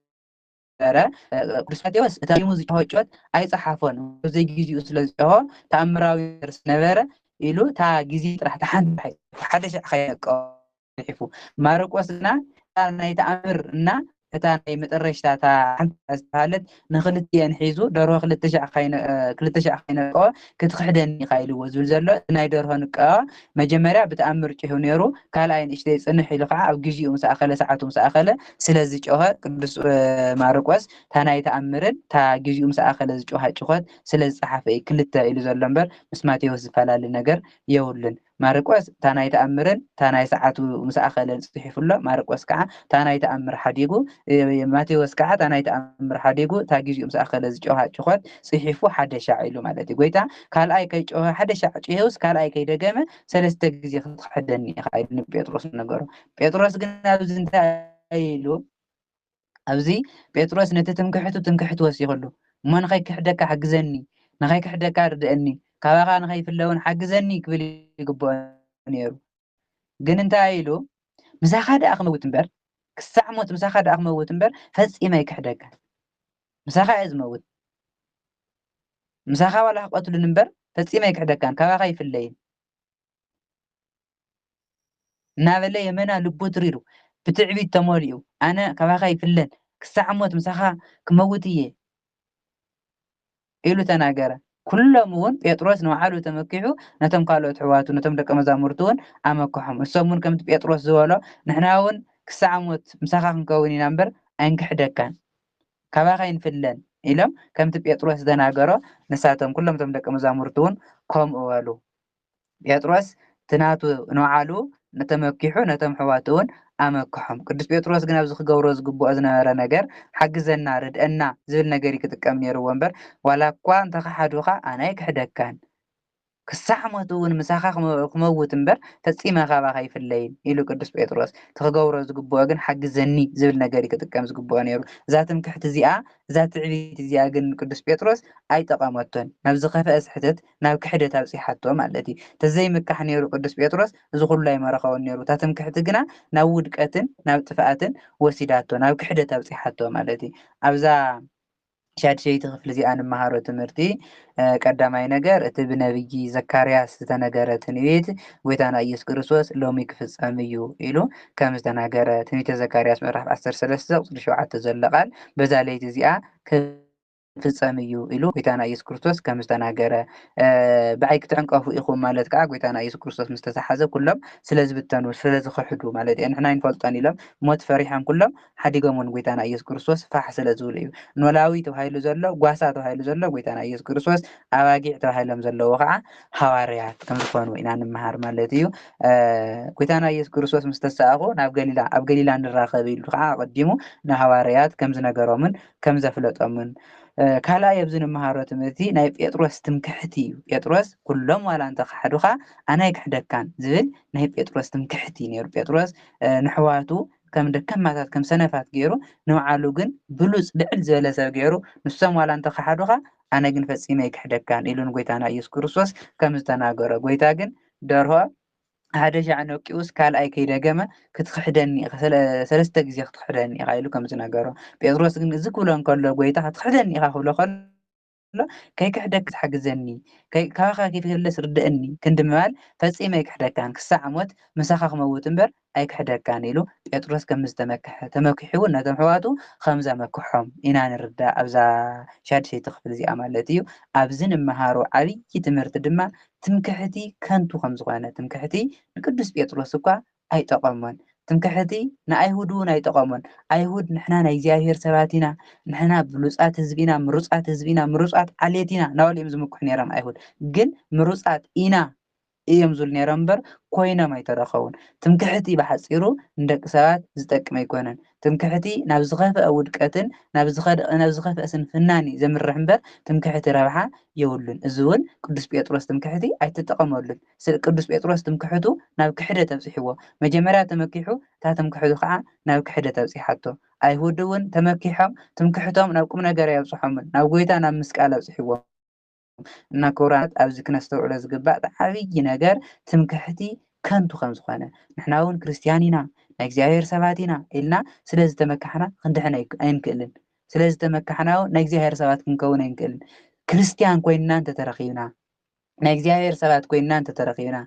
قدس ماتيوس تأمروا شيء أي صحافون أبز يجيو سلازة تأمراوي نبرة ኢሉ እታ ግዜ ጥራሕ ተሓንቲ ሓደ ሻዕ ከይነቀ ጽሒፉ ማርቆስና ናይ ተኣምር እና እታ ናይ መጨረሻ እታ ሓንቲ ዝተባሃለት ንክልቲአን ሒዙ ደርሆ 2,000 ከይነቀ ክትክሕደኒ ኢኻ ኢልዎ ዝብል ዘሎ ናይ ደርሆ ንቀባ መጀመርያ ብተኣምር ጭሑ ነይሩ ካልኣይ ንእሽተይ ፅንሕ ኢሉ ከዓ ኣብ ግዜኡ ምስ ኣኸለ ሰዓቱ ምስ ኣኸለ ስለዚ ጮኸ ቅዱስ ማርቆስ እታ ናይ ተኣምርን እታ ግዜኡ ምስ ኣኸለ ዝጮኻ ጭኾት ስለ ዝፀሓፈ እዩ ክልተ ኢሉ ዘሎ እምበር ምስ ማቴዎስ ዝፈላለ ነገር የብሉን ማርቆስ እታ ናይ ተኣምርን እታ ናይ ሰዓቱ ምስ ኣኸለን ፅሒፉሎ ማርቆስ ከዓ እታ ናይ ተኣምር ሓዲጉ ማቴዎስ ከዓ እታ ናይ ተኣምር ሓዲጉ እታ ግዜኡ ምስ ኣኸለ ዝጮኻ ጭኾት ፅሒፉ ሓደ ሻዕ ኢሉ ማለት እዩ ጎይታ ካልኣይ ከይጮኸ ሓደ ሻዕ ጭሄውስ ካልኣይ ከይደገመ ሰለስተ ግዜ ክትክሕደኒ ኢኻ ኢሉ ንጴጥሮስ ነገሮ ጴጥሮስ ግን ኣብዚ እንታይ ኢሉ ኣብዚ ጴጥሮስ ነቲ ትምክሕቱ ወሲኹሉ እሞ ንኸይክሕደካ ሓግዘኒ ንኸይክሕደካ ርድአኒ ካባኻ ንኸይፍለውን ሓግዘኒ ክብል ይግብኦ ነይሩ ግን እንታይ ኢሉ ምሳኻ ደኣ ክመውት እምበር ክሳዕ ሞት ምሳኻ ደኣ ክመውት እምበር ፈፂመ ይክሕደካ ምሳኻ እየ ዝመውት ምሳኻ ዋላ ክቐትሉን እምበር ፈፂመ ይክሕደካን ካባኻ ይፍለይን እናበለ የመና ልቡ ትሪሩ ብትዕቢት ተመሊኡ ኣነ ካባኻ ይፍለን ክሳዕ ሞት ምሳኻ ክመውት እየ ኢሉ ተናገረ ኩሎም እውን ጴጥሮስ ንባዕሉ ተመኪሑ ነቶም ካልኦት ኣሕዋቱ ነቶም ደቀ መዛሙርቱ እውን ኣመክሖም እሶም እውን ከምቲ ጴጥሮስ ዝበሎ ንሕና እውን ክሳዕ ሞት ምሳኻ ክንከውን ኢና እምበር ኣይንክሕደካን ካባኻ ይንፍለን ኢሎም ከምቲ ጴጥሮስ ዝተናገሮ ንሳቶም ኩሎም እቶም ደቀ መዛሙርቱ እውን ከምኡ በሉ ጴጥሮስ ትናቱ ንባዕሉ ነተመኪሑ ነቶም ኣሕዋቱ እውን ኣመክሖም ቅዱስ ጴጥሮስ ግን ኣብዚ ክገብሮ ዝግብኦ ዝነበረ ነገር ሓግዘና ርድአና ዝብል ነገር ክጥቀም ነይርዎ እምበር ዋላ እኳ እንተኸሓዱኻ ኣነ ኣይክሕደካን ክሳዕ ሞት እውን ምሳኻ ክመውት እምበር ፈፂመ ካባኻ ይፍለይን ኢሉ ቅዱስ ጴጥሮስ ትክገብሮ ዝግብኦ ግን ሓግዘኒ ዝብል ነገር ክጥቀም ዝግብኦ ነይሩ እዛ ትምክሕቲ እዚኣ እዛ ትዕቢት እዚኣ ግን ቅዱስ ጴጥሮስ ኣይጠቐመቶን ናብ ዝኸፍአ ስሕተት ናብ ክሕደት ኣብፂሓቶ ማለት እዩ ተዘይምካሕ ነይሩ ቅዱስ ጴጥሮስ እዚ ኩሉ ኣይመረኸቦን ነይሩ እታ ትምክሕቲ ግና ናብ ውድቀትን ናብ ጥፍኣትን ወሲዳቶ ናብ ክሕደት ኣብፂሓቶ ማለት እዩ ኣብዛ ሻድሸይቲ ክፍሊ እዚኣ ንመሃሮ ትምህርቲ ቀዳማይ ነገር እቲ ብነቢይ ዘካርያስ ዝተነገረ ትንቢት ጎይታና ኢየሱስ ክርስቶስ ሎሚ ክፍፀም እዩ ኢሉ ከም ዝተናገረ ትንቢተ ዘካርያስ ምዕራፍ 13 ቁፅሪ 7 ዘሎ ቃል በዛ ለይቲ እዚኣ ፍፀም እዩ ኢሉ ጎይታና ኢየሱስ ክርስቶስ ከም ዝተናገረ ብዓይ ክትዕንቀፉ ኢኹም ማለት ከዓ ጎይታና ኢየሱስ ክርስቶስ ምስ ተተሓዘ ኩሎም ስለዝብተኑ ስለዝክሕዱ ማለት እዩ ንሕና ይንፈልጦን ኢሎም ሞት ፈሪሖም ኩሎም ሓዲጎም እውን ጎይታና ኢየሱስ ክርስቶስ ፋሕ ስለ ዝብሉ እዩ ኖላዊ ተባሂሉ ዘሎ ጓሳ ተባሂሉ ዘሎ ጎይታና ኢየሱስ ክርስቶስ ኣባጊዕ ተባሂሎም ዘለዎ ከዓ ሃዋርያት ከም ዝኾኑ ኢና ንምሃር ማለት እዩ ጎይታና ኢየሱስ ክርስቶስ ምስ ተሰኣኹ ናብ ገሊላ ኣብ ገሊላ ንራኸብ ኢሉ ከዓ ቀዲሙ ንሃዋርያት ከም ዝነገሮምን ከም ዘፍለጦምን ካልኣይ ኣብዚ ንመሃሮ ትምህርቲ ናይ ጴጥሮስ ትምክሕቲ እዩ ጴጥሮስ ኩሎም ዋላ እንተኸሓዱኻ ኣነ ኣይክሕደካን ዝብል ናይ ጴጥሮስ ትምክሕቲ ነይሩ ጴጥሮስ ንሕዋቱ ከም ደከማታት ከም ሰነፋት ገይሩ ንባዕሉ ግን ብሉፅ ልዕል ዝበለ ሰብ ገይሩ ንሶም ዋላ እንተኸሓዱኻ ኣነ ግን ፈፂመ ኣይክሕደካን ኢሉ ንጎይታና ኢየሱስ ክርስቶስ ከም ዝተናገሮ ጎይታ ግን ደርሆ ሓደ ሻዕ ነቂኡስ ካልኣይ ከይደገመ ክትክሕደኒ ሰለስተ ግዜ ክትክሕደኒ ኢኻ ኢሉ ከም ዝነገሮ ጴጥሮስ ግን እዚ ክብሎ እንከሎ ጎይታ ክትክሕደኒ ኢኻ ክብሎ ከሎ ከይክሕደክ ትሓግዘኒ ካባኻ ከይትክለስ ርድአኒ ክንዲ ምባል ፈፂመ ኣይክሕደካን ክሳዕ ሞት ምሳኻ ክመውት እምበር ኣይክሕደካን ኢሉ ጴጥሮስ ከም ዝተመክሐ ተመኪሑ ነቶም ኣሕዋቱ ከም ዘመክሖም ኢና ንርዳእ ኣብዛ ሻድሸይቲ ክፍሊ እዚኣ ማለት እዩ ኣብዚ ንመሃሮ ዓብይ ትምህርቲ ድማ ትምክሕቲ ከንቱ ከም ዝኾነ ትምክሕቲ ንቅዱስ ጴጥሮስ እኳ ኣይጠቐሞን ትምክሕቲ ንኣይሁድ እውን ኣይጠቐሞን ኣይሁድ ንሕና ናይ እግዚኣብሔር ሰባት ኢና ንሕና ብሉፃት ህዝቢ ኢና ምሩፃት ህዝቢ ኢና ምሩፃት ዓሌት ኢና ናበሉ እዮም ዝምክሑ ነይሮም ኣይሁድ ግን ምሩፃት ኢና እዮም ዝብሉ ነይሮም እምበር ኮይኖም ኣይተረኸቡን ትምክሕቲ ብሓፂሩ ንደቂ ሰባት ዝጠቅም ኣይኮነን ትምክሕቲ ናብ ዝኸፍአ ውድቀትን ናብ ዝኸፍአ ስንፍናን ዘምርሕ እምበር ትምክሕቲ ረብሓ የብሉን እዚ እውን ቅዱስ ጴጥሮስ ትምክሕቲ ኣይተጠቐመሉን ቅዱስ ጴጥሮስ ትምክሕቱ ናብ ክሕደት ኣብፅሕዎ መጀመርያ ተመኪሑ እታ ትምክሕቱ ከዓ ናብ ክሕደት ኣብፅሓቶ ኣይሁድ እውን ተመኪሖም ትምክሕቶም ናብ ቁም ነገር የብፅሖምን ናብ ጎይታ ናብ ምስቃል ኣብፅሕዎ እና ክቡራት ኣብዚ ክነስተውዕሎ ዝግባእ ዓብይ ነገር ትምክሕቲ ከንቱ ከም ዝኾነ ንሕና እውን ክርስትያን ኢና ናይ እግዚኣብሔር ሰባት ኢና ኢልና ስለዝተመካሕና ክንድሕን ኣይንክእልን ስለዝተመካሕና ናይ እግዚኣብሔር ሰባት ክንከውን ኣይንክእልን ክርስትያን ኮይንና እንተተረኺብና ናይ እግዚኣብሔር ሰባት ኮይንና እንተተረኺብና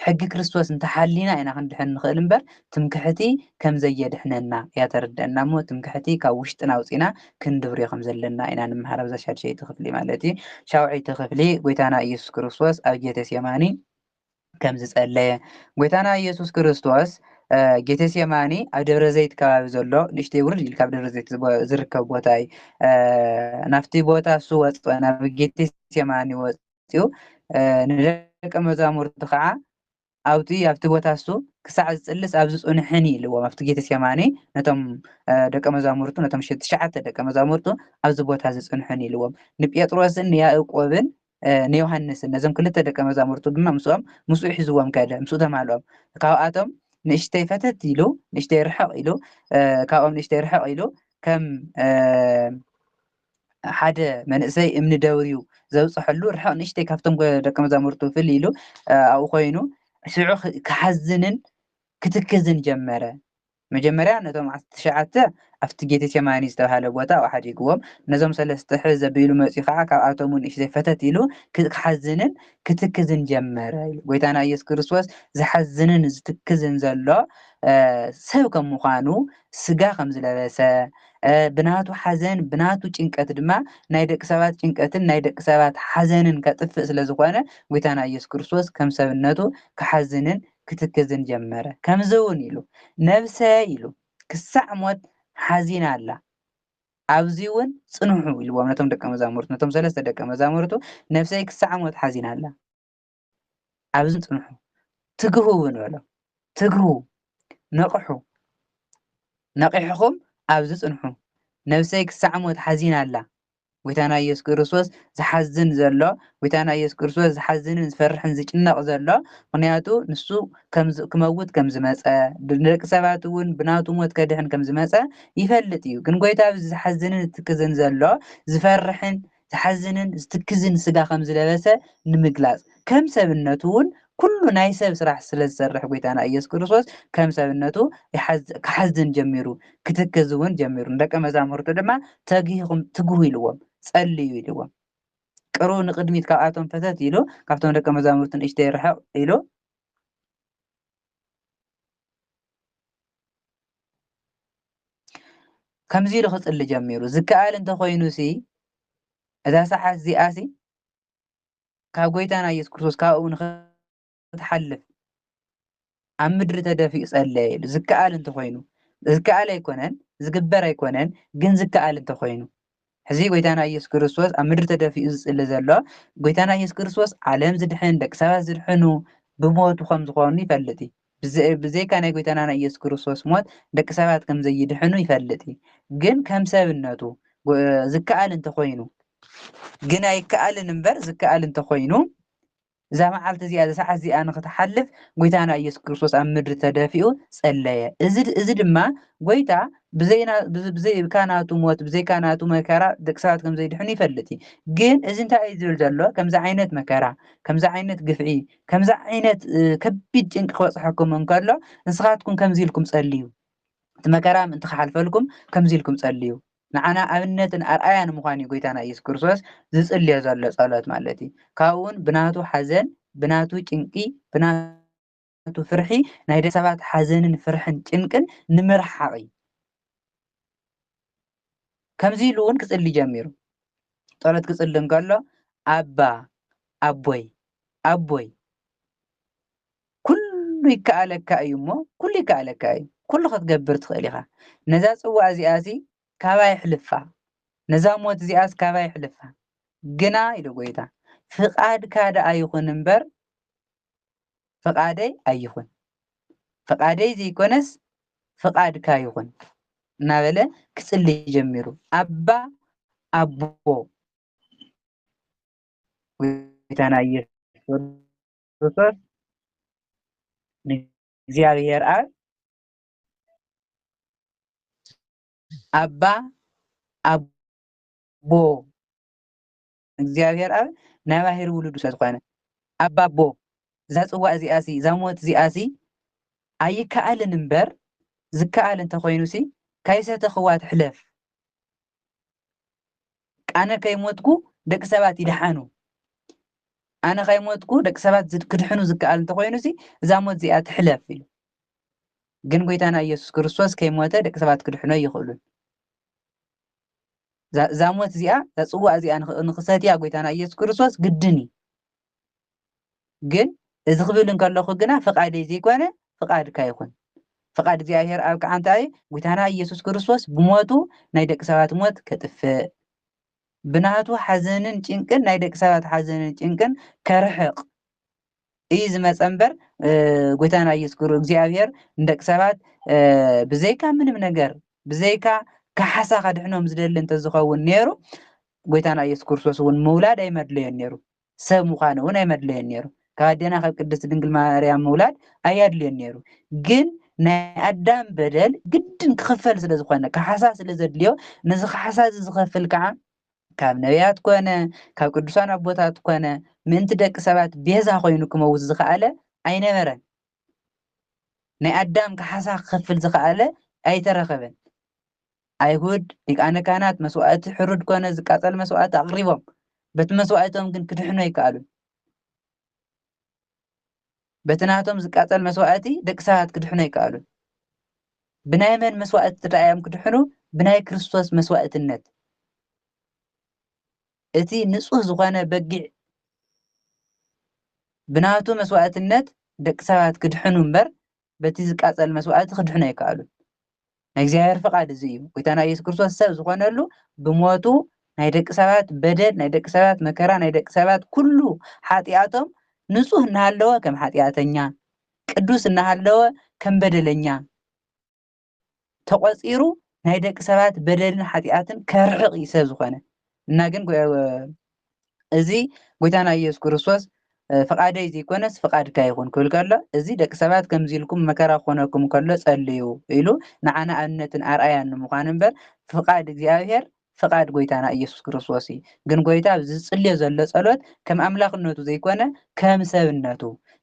ሕጊ ክርስቶስ እንተሓሊና ኢና ክንድሕን ንኽእል እምበር ትምክሕቲ ከም ዘየድሕነና እያ ተረድአና እሞ ትምክሕቲ ካብ ውሽጥና ኣውፂና ክንድብርዮ ከም ዘለና ኢና ንምሃር ኣብዛ 6ይቲ ክፍሊ ማለት እዩ 7ይቲ ክፍሊ ጎይታና ኢየሱስ ክርስቶስ ኣብ ጌቴሴማኒ ከም ዝጸለየ ጎይታና ኢየሱስ ክርስቶስ ጌቴሴማኒ ኣብ ደብረ ዘይት ከባቢ ዘሎ ንእሽተይ ውርድ ኢልካ ኣብ ደብረ ዘይት ዝርከብ ቦታ እዩ ናብቲ ቦታ እሱ ወፅኦ ናብ ጌቴሴማኒ ወፅኡ ንደቀ መዛሙርቱ ከዓ ኣብቲ ቦታ እሱ ክሳዕ ዝፅልስ ኣብዚ ፅንሕኒ ኢልዎም ኣብቲ ጌቴሴማኒ ነቶም ደቀ መዛሙርቱ ነቶም 9 ደቀ መዛሙርቱ ኣብዚ ቦታ ዝፅንሕኒ ኢልዎም ንጴጥሮስን ንያዕቆብን ንዮሃንስን ነዞም 2 ደቀ መዛሙርቱ ድማ ምስኡ ሒዝዎም ከደ ምስኡ ተማልኦም ካብኣቶም ንእሽተይ ፈተት ኢሉ ንእሽተይ ርሕቕ ኢሉ ካብኦም ንእሽተይ ርሕቕ ኢሉ ከም ሓደ መንእሰይ እምኒ ደውርዩ ዘብፅሐሉ ርሕቕ ንእሽተይ ካብቶም ደቀ መዛሙርቱ ፍል ኢሉ ኣብኡ ኮይኑ ሽዑ ክሓዝንን ክትክዝን ጀመረ መጀመርያ ነቶም 9 ኣብቲ ጌቴሴማኒ ዝተባሃለ ቦታ ኣብ ሓዲግዎም ነዞም 3 ዘቢሉ መፅኡ ከዓ ካብኣቶም ንእሽተይ ፈተት ኢሉ ክሓዝንን ክትክዝን ጀመረ ጎይታና ኢየሱስ ክርስቶስ ዝሓዝንን ዝትክዝን ዘሎ ሰብ ከም ምዃኑ ስጋ ከም ዝለበሰ ብናቱ ሓዘን ብናቱ ጭንቀት ድማ ናይ ደቂ ሰባት ጭንቀትን ናይ ደቂ ሰባት ሓዘንን ከጥፍእ ስለ ዝኾነ ጎይታና ኢየሱስ ክርስቶስ ከም ሰብነቱ ክሓዝንን ክትክዝን ጀመረ ከምዚ እውን ኢሉ ነብሰ ኢሉ ክሳዕ ሞት ሓዚና ኣላ ኣብዚ እውን ጽንሑ ኢልዎም ነቶም ደቀ መዛሙርቱ ነቶም 3 ደቀ መዛሙርቱ ነብሰይ ክሳዕ ሞት ሓዚና ኣላ ኣብዚ ጽንሑ ትግሁ እውን በሎም ትግሁ ነቕሑ ነቂሕኹም ኣብዚ ጽንሑ ነብሰይ ክሳዕ ሞት ሓዚና ኣላ ጎይታና ኢየሱስ ክርስቶስ ዝሓዝን ዘሎ ጎይታና ኢየሱስ ክርስቶስ ዝሓዝንን ዝፈርሕን ዝጭነቕ ዘሎ ምክንያቱ ንሱ ክመውት ከም ዝመፀ ደቂ ሰባት እውን ብናቱ ሞት ከድሕን ከም ዝመፀ ይፈልጥ እዩ ግን ጎይታ ዝሓዝንን ዝትክዝን ዘሎ ዝፈርሕን ዝሓዝንን ዝትክዝን ስጋ ከም ዝለበሰ ንምግላጽ ከም ሰብነቱ እውን ኩሉ ናይ ሰብ ስራሕ ስለ ዝሰርሕ ጎይታና ኢየሱስ ክርስቶስ ከም ሰብነቱ ክሓዝን ጀሚሩ ክትክዝ እውን ጀሚሩ ደቀ መዛሙርቱ ድማ ተጊኹም ትግሁ ኢልዎም ጸልዩ ኢልዎም ቅሩ ንቅድሚት ካብኣቶም ፈተት ኢሉ ካብቶም ደቀ መዛሙርቱ ንእሽተይ ርሕቕ ኢሉ ከምዚ ኢሉ ክጽሊ ጀሚሩ ዝከኣል እንተኮይኑሲ እዛ ሰዓት እዚኣሲ ካብ ጎይታና ኢየሱስ ክርስቶስ ካብኡ ንኽትሓልፍ ኣብ ምድሪ ተደፊኡ ጸለየ ኢሉ ዝከኣል እንተኮይኑ ዝከኣል ኣይኮነን ዝግበር ኣይኮነን ግን ዝከኣል እንተኮይኑ ሕዚ ጎይታና ኢየሱስ ክርስቶስ ኣብ ምድሪ ተደፊኡ ዝጽሊ ዘሎ ጎይታና ኢየሱስ ክርስቶስ ዓለም ዝድሕን ደቂ ሰባት ዝድሕኑ ብሞቱ ከም ዝኾኑ ይፈልጥ ብዘይካ ናይ ጎይታና ኢየሱስ ክርስቶስ ሞት ደቂ ሰባት ከም ዘይድሕኑ ይፈልጥ ግን ከም ሰብነቱ ዝከኣል እንተኮይኑ ግን ኣይከኣልን እምበር ዝከኣል እንተኮይኑ እዛ መዓልቲ እዚኣ ሰዓት እዚኣ ንኽትሓልፍ ጎይታና ኢየሱስ ክርስቶስ ኣብ ምድሪ ተደፊኡ ጸለየ እዚ ድማ ጎይታ ብዘይካ ናቱ ሞት ብዘይካ ናቱ መከራ ደቂ ሰባት ከም ዘይድሕኑ ይፈልጥ ግን እዚ እንታይ እዩ ዝብል ዘሎ ከምዚ ዓይነት መከራ ከምዚ ዓይነት ግፍዒ ከምዚ ዓይነት ከቢድ ጭንቂ ክበፅሐኩም እንከሎ ንስኻትኩም ከምዚ ኢልኩም ጸልዩ እቲ መከራ ምእንቲ ክሓልፈልኩም ከምዚ ኢልኩም ጸልዩ ንዓና ኣብነትን ኣርኣያን ምዃኑ ጎይታና ኢየሱስ ክርስቶስ ዝጽልዮ ዘሎ ጸሎት ማለት እዩ ካብኡ እውን ብናቱ ሓዘን ብናቱ ጭንቂ ብናቱ ፍርሒ ናይ ደቂ ሰባት ሓዘንን ፍርሕን ጭንቅን ንምርሓቕ ከምዚ ኢሉ እውን ክጽሊ ጀሚሩ ጸሎት ክጽሊ እንከሎ ኣባ ኣቦይ ኣቦይ ኩሉ ይከኣለካ እዩ እሞ ኩሉ ይከኣለካ እዩ ኩሉ ክትገብር ትኽእል ኢኻ ነዛ ጽዋዕ እዚኣሲ ካባ ይሕልፋ ነዛ ሞት እዚኣስ ካባ ይሕልፋ ግና ኢሉ ጎይታ ፍቃድካ ደኣ ይኹን እምበር ፍቃደይ ኣይኹን ፍቃደይ ዘይኮነስ ፍቃድካ ይኹን እናበለ ክጽሊ ጀሚሩ ኣባ ኣቦ ጎይታና ኢየሱስ ክርስቶስ ንእግዚአብሔር ኣብ ኣባ ኣቦ እግዚአብሔር ኣብ ናይ ባሕሪ ውሉዱ ስለ ዝኾነ ኣባ ኣቦ እዛ ጽዋዕ እዚኣሲ እዛ ሞት እዚኣሲ ኣይከኣልን እምበር ዝከኣል እንተኮይኑሲ ካይሰተኽዋ ትሕለፍ ቃነ ከይሞትኩ ደቂ ሰባት ይድሓኑ أنا خيموتكو دك سبات كدحنو زكال تخوينو سي زاموت زي أتحلف فيه جن قويتانا يسوع كريستوس كيموتا دك سبات كدحنو يخلون زاموت زي تصوع زي أنا نخساتي قويتانا يسوع كريستوس قدني جن إذا قبلن كله خجنا فقعد زي كونه فقعد كايكون فقعد زي أهير أو كعنتاي قويتانا يسوع كريستوس بموتو نايدك سبات موت كتف بناتو حزنن جنكن نايدك سبات حزنن جنكن كرحق إيه زمت أمبر قويتانا يذكر እግዚአብሔር እንደቅ ሰባት ብዘይካ ምንም ነገር ብዘይካ ካሓሳ ከድሕኖም ዝደሊ እንተዝኸውን ነይሩ ጎይታና ኢየሱስ ክርስቶስ እውን ምውላድ ኣይመድለዮን ነይሩ ሰብ ምዃኑ እውን ኣይመድለዮን ነይሩ ካብ ኣዴና ካብ ቅድስቲ ድንግል ማርያም ምውላድ ኣያድልዮን ነይሩ ግን ናይ ኣዳም በደል ግድን ክኽፈል ስለ ዝኾነ ካሓሳ ስለ ዘድልዮ ነዚ ካሓሳ ዝኸፍል ከዓ ካብ ነቢያት ኮነ ካብ ቅዱሳን ኣቦታት ኮነ ምእንቲ ደቂ ሰባት ቤዛ ኮይኑ ክመውት ዝኸኣለ ኣይነበረን ናይ ኣዳም ካሓሳ ክኸፍል ዝኸኣለ ኣይተረኸበን ኣይሁድ ሊቃነ ካህናት መስዋዕቲ ሕሩድ ኮነ ዝቃፀል መስዋዕቲ ኣቕሪቦም በቲ መስዋዕቶም ግን ክድሕኑ ኣይከኣሉን በቲ ናቶም ዝቃፀል መስዋዕቲ ደቂ ሰባት ክድሕኑ ኣይከኣሉን ብናይ መን መስዋዕቲ ተረኣዮም ክድሕኑ ብናይ ክርስቶስ መስዋዕትነት እቲ ንጹህ ዝኾነ በጊዕ ብናቱ መስዋዕትነት ደቂ ሰባት ክድሕኑ እምበር በቲ ዝቃፀል መስዋዕቲ ክድሕኑ ኣይከኣሉን ናይ እግዚኣብሔር ፈቃድ እዚ እዩ ጎይታና ኢየሱስ ክርስቶስ ሰብ ዝኾነሉ ብሞቱ ናይ ደቂ ሰባት በደል ናይ ደቂ ሰባት መከራ ናይ ደቂ ሰባት ኩሉ ሓጢኣቶም ንጹህ እናሃለወ ከም ሓጢኣተኛ ቅዱስ እናሃለወ ከም በደለኛ ተቆፂሩ ናይ ደቂ ሰባት በደልን ሓጢኣትን ከርሕቕ እዩ ሰብ ዝኾነ እና ግን እዚ ጎይታና ኢየሱስ ክርስቶስ ፈቃደይ ዘይኮነስ ፈቃድካ ይኹን ክብል ከሎ እዚ ደቂ ሰባት ከምዚ ኢልኩም መከራ ክኾነኩም ከሎ ጸልዩ ኢሉ ንዓና ኣብነትን ኣርኣያን ንምዃን እምበር ፍቃድ እግዚኣብሔር ፍቃድ ጎይታና ኢየሱስ ክርስቶስ እዩ ግን ጎይታ ኣብዚ ዝፅልዮ ዘሎ ጸሎት ከም ኣምላኽነቱ ዘይኮነ ከም ሰብነቱ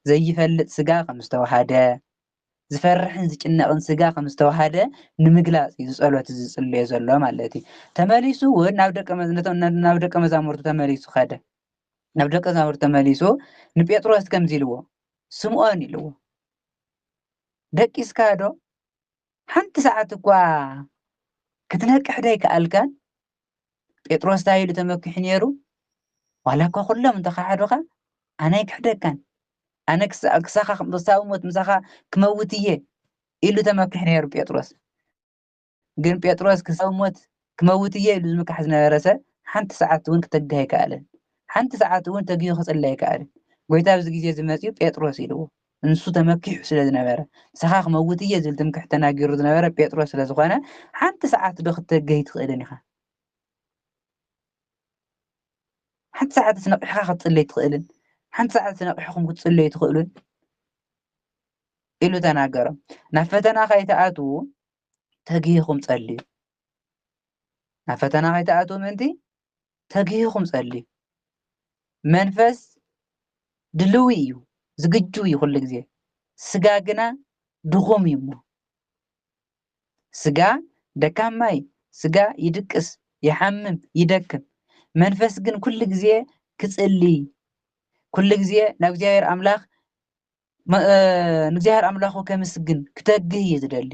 ዘይፈልጥ ስጋ ከም ዝተዋሃደ ዝፈርሕን ዝጭነቕን ስጋ ከም ዝተዋሃደ ንምግላፅ እዩ ጸሎት ዝፅልዮ ዘሎ ማለት እዩ ተመሊሱ እውን ናብ ደቀ መዛሙርቱ ተመሊሱ ኸደ ናብ ደቀ መዛሙርቱ ተመሊሱ ንጴጥሮስ ከምዚ ኢልዎ ስምዖን ኢልዎ ደቂስካ ዶ ሓንቲ ሰዓት እኳ ክትነቅሕ ዶ ኣይከኣልካን ጴጥሮስ እንታይ ኢሉ ተመኪሑ ነይሩ ዋላ እኳ ኩሎም እንተኻሓዱኻ ኣነ ኣይክሕደካን ኣነ ክሳኻ ክሳብ ሞት ምሳኻ ክመውት እየ ኢሉ ተመኪሑ ነይሩ ጴጥሮስ ግን ጴጥሮስ ክሳብ ሞት ክመውት እየ ኢሉ ዝምካሕ ዝነበረ ሰብ ሓንቲ ሰዓት እውን ክተግህ ኣይከኣለን ሓንቲ ሰዓት እውን ተግዩ ክፅሊ ኣይከኣልን ጎይታ ኣብዚ ግዜ ዝመፅኡ ጴጥሮስ ኢልዎ እንሱ ተመኪሑ ስለ ዝነበረ ንስኻ ክመውት እየ ዝብል ትምክሕ ተናጊሩ ዝነበረ ጴጥሮስ ስለ ዝኾነ ሓንቲ ሰዓት ዶ ክትተግህ ትኽእልን ኢኻ ሓንቲ ሰዓት ስነቂሕካ ክትፅለይ ትኽእልን ሓንቲ ሰዓት ስነቂሕኩም ክትፅለዩ ትኽእሉን ኢሉ ተናገሮም ናብ ፈተና ከይተኣትዉ ተግሂኹም ጸልዩ ናብ ፈተና ከይተኣትዉ ምንቲ ተግሂኹም ጸልዩ መንፈስ ድልው እዩ ዝግጁ እዩ ኩሉ ግዜ ስጋ ግና ድኹም እዩ እሞ ስጋ ደካማ እዩ ስጋ ይድቅስ ይሓምም ይደክም መንፈስ ግን ኩሉ ግዜ ክጽልይ ኩሉ ግዜ ናብ እግዚኣብሔር ኣምላኽ ንእግዚኣብሔር ኣምላኹ ከምስግን ክተግህ እዩ ዝደሊ